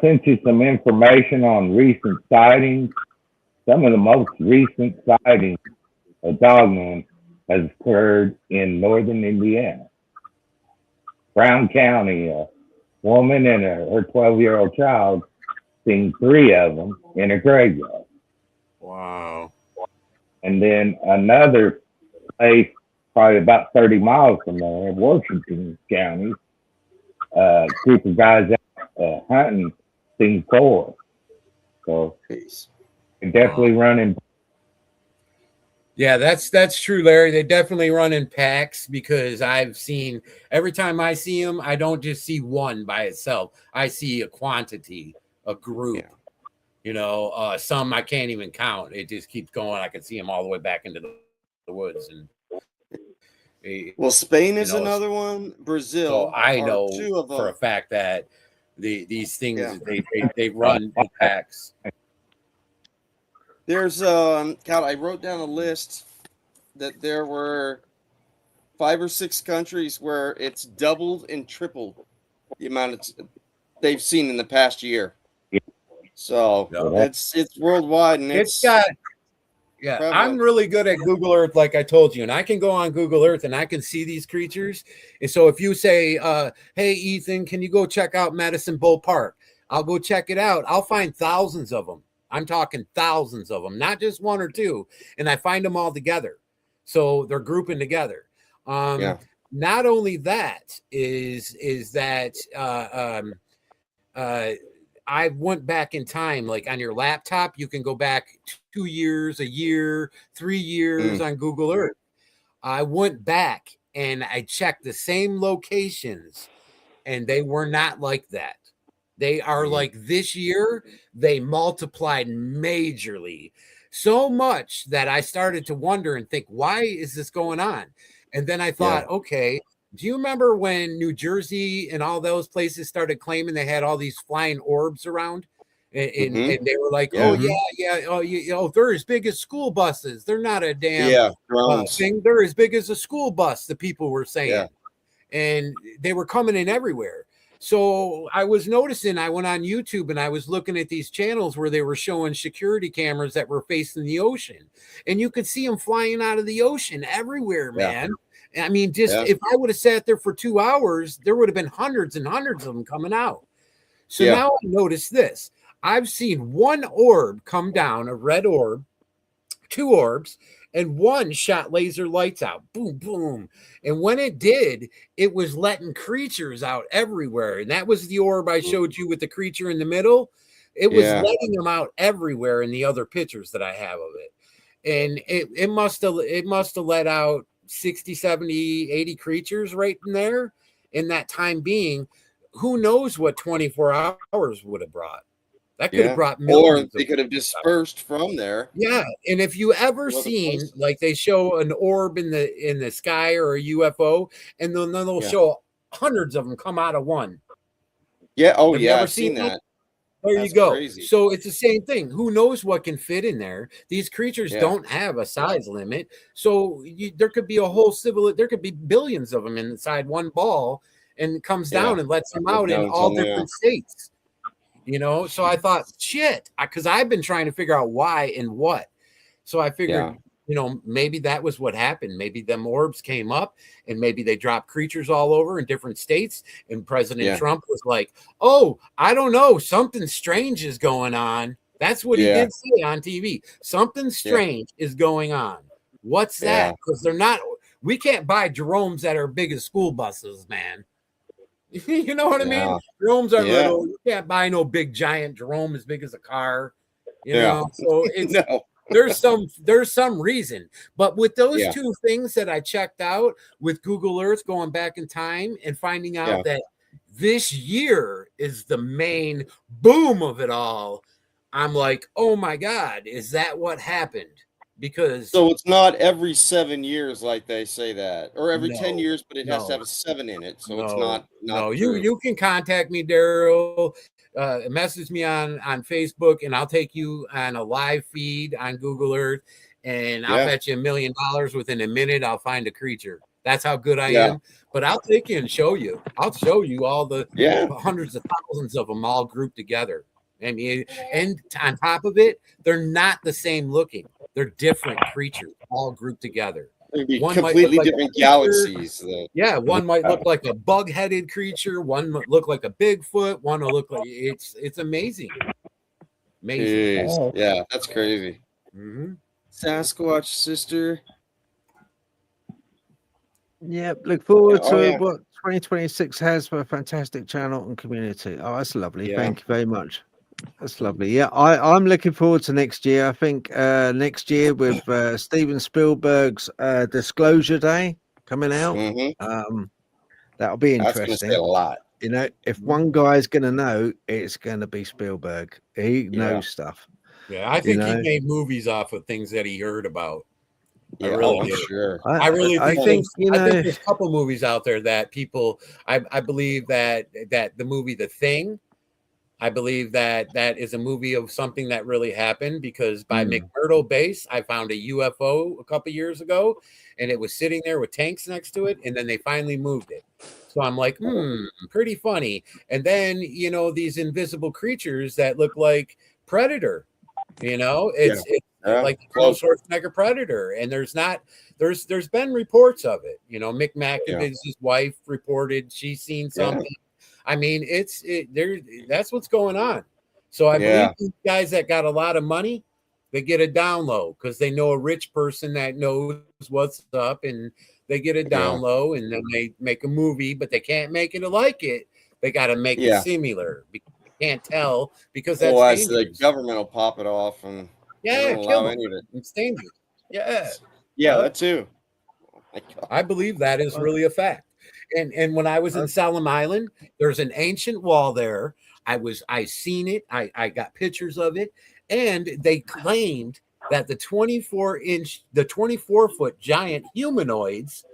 sent you some information on recent sightings. Some of the most recent sightings of Dogman has occurred in northern Indiana. Brown County, a woman and her 12-year-old child seen 3 of them in a graveyard. Wow. And then another place, probably about 30 miles from there, in Washington County, a group of guys out hunting seen 4. So they're definitely running. Yeah, that's true, Larry. They definitely run in packs because I've seen every time I see them, I don't just see one by itself. I see a quantity, a group. You know, some I can't even count. It just keeps going. I can see them all the way back into the woods. And well, Spain is another one. Brazil. So I know 2 of them. for a fact that these things they run in packs. There's God, I wrote down a list that there were 5 or 6 countries where it's doubled and tripled the amount they've seen in the past year. So it's worldwide, and it's got prevalent. I'm really good at Google Earth, like I told you, and I can go on Google Earth and I can see these creatures. And so if you say, hey Ethan, can you go check out Medicine Bow Park? I'll go check it out. I'll find thousands of them. I'm talking thousands of them, not just 1 or 2, and I find them all together. So they're grouping together. not only that is that I went back in time, like on your laptop, you can go back 2 years, a year, 3 years on Google Earth. I went back and I checked the same locations, and they were not like that. They are like this year, they multiplied majorly, so much that I started to wonder and think, why is this going on? And then I thought, okay, do you remember when New Jersey and all those places started claiming they had all these flying orbs around? And they were like, oh, they're as big as school buses. They're not a damn thing. They're as big as a school bus, the people were saying. And they were coming in everywhere. So I was noticing, I went on YouTube and I was looking at these channels where they were showing security cameras that were facing the ocean. And you could see them flying out of the ocean everywhere, man. I mean, just if I would have sat there for 2 hours, there would have been hundreds and hundreds of them coming out. So now I notice this. I've seen one orb come down, a red orb, 2 orbs, and one shot laser lights out. Boom, boom. And when it did, it was letting creatures out everywhere. And that was the orb I showed you with the creature in the middle. It was letting them out everywhere in the other pictures that I have of it. And it must have let out 60, 70, 80 creatures right in there in that time being. Who knows what 24 hours would have brought? That could have brought millions. Or they could have dispersed from there. Yeah, and if you ever seen, like, they show an orb in the sky or a UFO, and then they'll show hundreds of them come out of one. Yeah. Oh, have you ever seen that? There you go. Crazy. So it's the same thing. Who knows what can fit in there? These creatures don't have a size limit. So there could be a whole there could be billions of them inside one ball, and it comes down and lets them out in all different states. You know, so I thought, shit, because I've been trying to figure out why and what. So I figured, you know, maybe that was what happened. Maybe them orbs came up and maybe they dropped creatures all over in different states. And President Trump was like, oh, I don't know. Something strange is going on. That's what he did say on TV. Something strange is going on. What's that? Because we can't buy drones that are big as school buses, man. You know what I mean? Drones are little. You can't buy no big giant drone as big as a car. You know, so it's there's some reason. But with those two things that I checked out with Google Earth, going back in time and finding out that this year is the main boom of it all, I'm like, oh my God, is that what happened? Because so it's not every 7 years like they say that, or every 10 years, but it has to have a 7 in it. So it's not true. You can contact me, Daryl. Message me on Facebook, and I'll take you on a live feed on Google Earth, and I'll bet you $1 million within a minute I'll find a creature. That's how good I am. But I'll take you and show you. I'll show you all the hundreds of thousands of them all grouped together. I mean, and on top of it, they're not the same looking. They're different creatures all grouped together. One completely different galaxies. One might look like a bug-headed creature. One might look like a Bigfoot. One will look like it's amazing. Amazing. Jeez. Yeah, that's crazy. Sasquatch sister. Yeah, look forward to what 2026 has for a fantastic channel and community. Oh, that's lovely. Thank you very much. That's lovely. Yeah, I'm looking forward to next year. I think next year with Steven Spielberg's Disclosure Day coming out, that'll be interesting. That's gonna say a lot. You know, if one guy's going to know, it's going to be Spielberg. He knows stuff. Yeah, I think he made movies off of things that he heard about. Yeah, I'm sure. I really I think there's a couple movies out there that people. I believe that the movie The Thing. I believe that is a movie of something that really happened, because by McMurdo Base, I found a UFO a couple years ago, and it was sitting there with tanks next to it, and then they finally moved it. So I'm like, pretty funny. And then, you know, these invisible creatures that look like Predator, you know, it's like Schwarzenegger Predator. And there's been reports of it. You know, Mick McIntyre's wife reported she's seen something. I mean, that's what's going on. So I believe these guys that got a lot of money They get a down low because they know a rich person that knows what's up, and they get a down low, and then they make a movie, but they can't make it like it. They got to make it similar because they can't tell because that's Otherwise, the dangerous. government will pop it off and Yeah, won't kill allow them. any of it. It's dangerous. Yeah. Yeah, that too. I believe that is really a fact. And when I was in Salem Island, there's an ancient wall there. I seen it. I got pictures of it, and they claimed that the 24-foot giant humanoids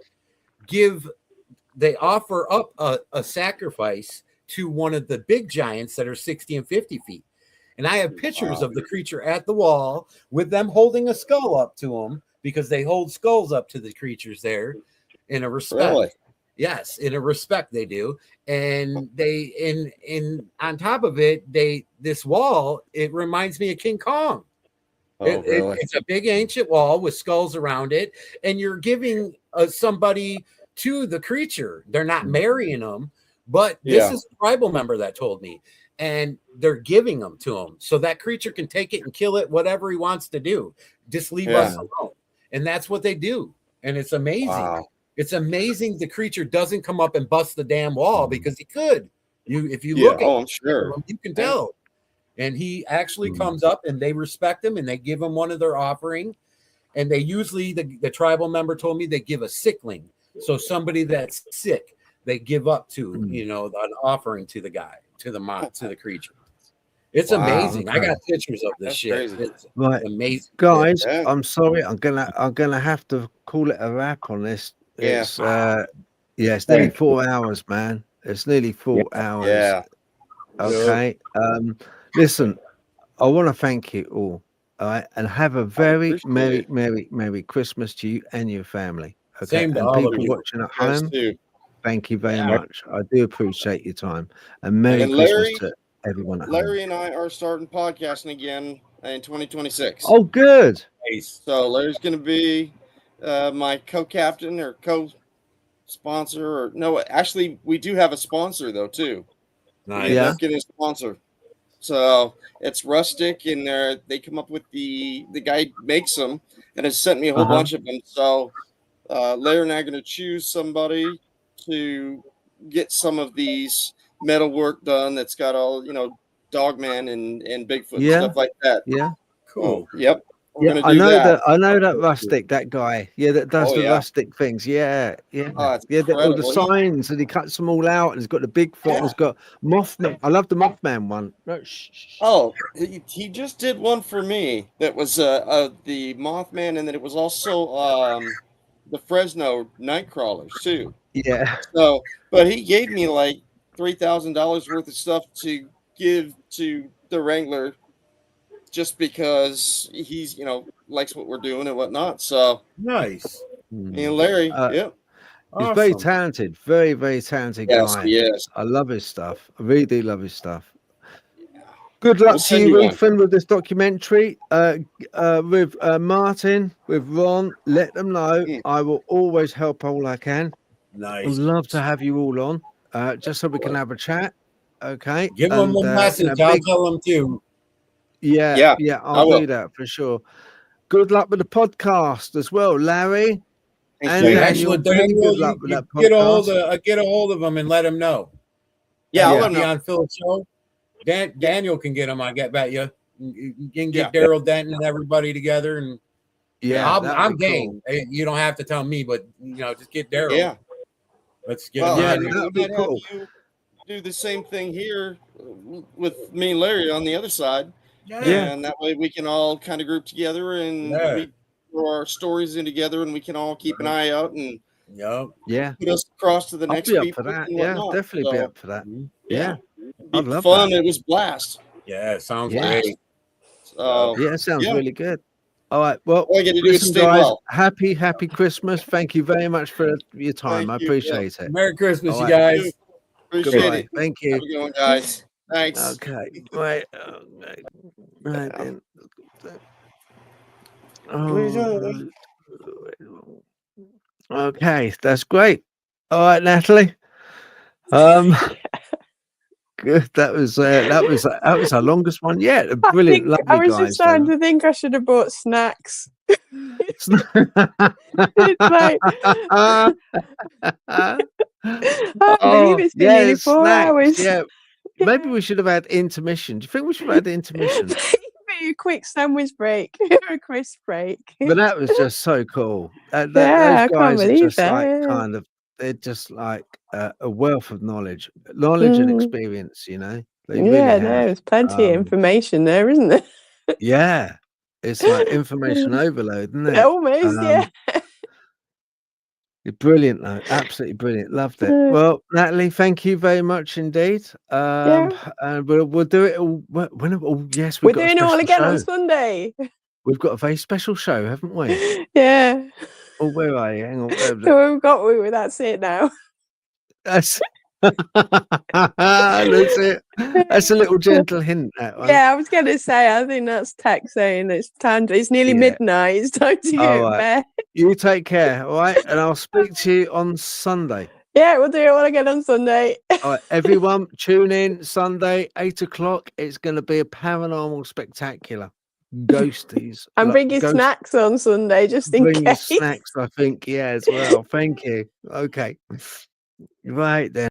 they offer up a sacrifice to one of the big giants that are 60 and 50 feet. And I have pictures of the creature at the wall with them holding a skull up to them, because they hold skulls up to the creatures there in a respect. Really? Yes, in a respect they do. And they in on top of it, this wall, it reminds me of King Kong. Really? It's a big ancient wall with skulls around it, and you're giving somebody to the creature. They're not marrying them, but this is a tribal member that told me, and they're giving them to him so that creature can take it and kill it, whatever he wants to do. Just leave us alone. And that's what they do. And it's amazing. Wow. It's amazing the creature doesn't come up and bust the damn wall, because he could. If you look at I'm sure. him, you can tell. And he actually comes up, and they respect him, and they give him one of their offering. And they usually, the tribal member told me, they give a sickling. So somebody that's sick, they give up to, an offering to the guy, to the creature. It's amazing. I got pictures of this shit. Crazy. It's amazing, guys. I'm sorry. I'm gonna have to call it a wrap on this. It's it's nearly 4 hours, man. It's nearly 4 hours. Yeah. Okay. Listen, I want to thank you all. All right, and have a very merry Christmas to you and your family. Okay, Same to and all of people you. watching at home. Too. Thank you very much. I do appreciate your time, and Merry Christmas to everyone at home. Larry and I are starting podcasting again in 2026. Oh, good. So Larry's going to be my co-captain or co-sponsor, or no, actually we do have a sponsor though too. Nice. We end up getting a sponsor. So it's Rustic, and they come up with the guy makes them and has sent me a whole bunch of them. So Larry and I are going to choose somebody to get some of these metal work done that's got all, Dogman and Bigfoot and stuff like that. Yeah. Cool. Yep. Yeah, I know that Rustic, that guy. Yeah, that does the yeah. Rustic things. Yeah. Oh, it's all the incredible. signs, and he cuts them all out, and he's got the Bigfoot. And he's got Mothman. I love the Mothman one. No, Oh, he just did one for me that was the Mothman, and then it was also the Fresno Nightcrawlers too. Yeah. So, but he gave me like $3,000 worth of stuff to give to the Wrangler, just because he's likes what we're doing and whatnot. So nice. Me and Larry, He's very talented, very, very talented guy. He is. I love his stuff. I really do love his stuff. Good luck to you, Ethan, with this documentary. With Martin, with Ron, let them know. I will always help all I can. Nice. I'd love to have you all on, just so we can have a chat. Okay. Give them the message. I'll tell them too. Yeah. I'll do that for sure. Good luck with the podcast as well, Larry. And Daniel, good luck with that podcast. Get a hold of them and let them know. Yeah, I'll let them know. On Phil's show. Daniel can get them. I bet you. You can get Daryl Denton and everybody together, and I'm game. Cool. You don't have to tell me, but just get Daryl. Yeah, let's get. That'd be cool. Do the same thing here with me and Larry on the other side. Yeah, and that way we can all kind of group together and we throw our stories in together, and we can all keep an eye out and put us across to the next be up people. For that. Yeah, definitely be up for that. Yeah. I'd love fun. That. It was blast. Yeah, it sounds great. It sounds really good. All right. Well, all I get to do is stay guys, well. Happy Christmas. Thank you very much for your time. I appreciate it. Merry Christmas, you guys. Appreciate it. Thank you. Have a good one, guys. Thanks. Okay. Right then. Okay, that's great. All right, Natalie. Good. That was our longest one yet. I Brilliant, think I lovely was guys. just starting to think I should have bought snacks. It's like, I believe it's been nearly 4 hours. Yeah. Maybe we should have had intermission. Do you think we should have had intermission? Maybe a quick sandwich break, a crisp break. But that was just so cool. Yeah, Those I can't guys are believe just like that. they're just like a wealth of knowledge and experience. You know, they really Yeah, have. there's plenty of information there, isn't there? Yeah, it's like information overload, isn't it? Almost, yeah. You're brilliant, though. Absolutely brilliant. Loved it. Well, Natalie, thank you very much indeed. And we'll do it all. Yes, we're doing it all again on Sunday. We've got a very special show, haven't we? Yeah. Oh, where are you? Hang on. That's it now. That's that's it. That's a little gentle hint. That one. Yeah, I was going to say, I think that's tech saying it's time. It's nearly midnight. It's time to get in bed. You take care, all right? And I'll speak to you on Sunday. Yeah, we'll do it all again on Sunday. All right, everyone, tune in Sunday, 8 o'clock. It's going to be a paranormal spectacular. Ghosties. And bring your snacks on Sunday, just in case. Bring your snacks, I think, as well. Thank you. Okay. Right then.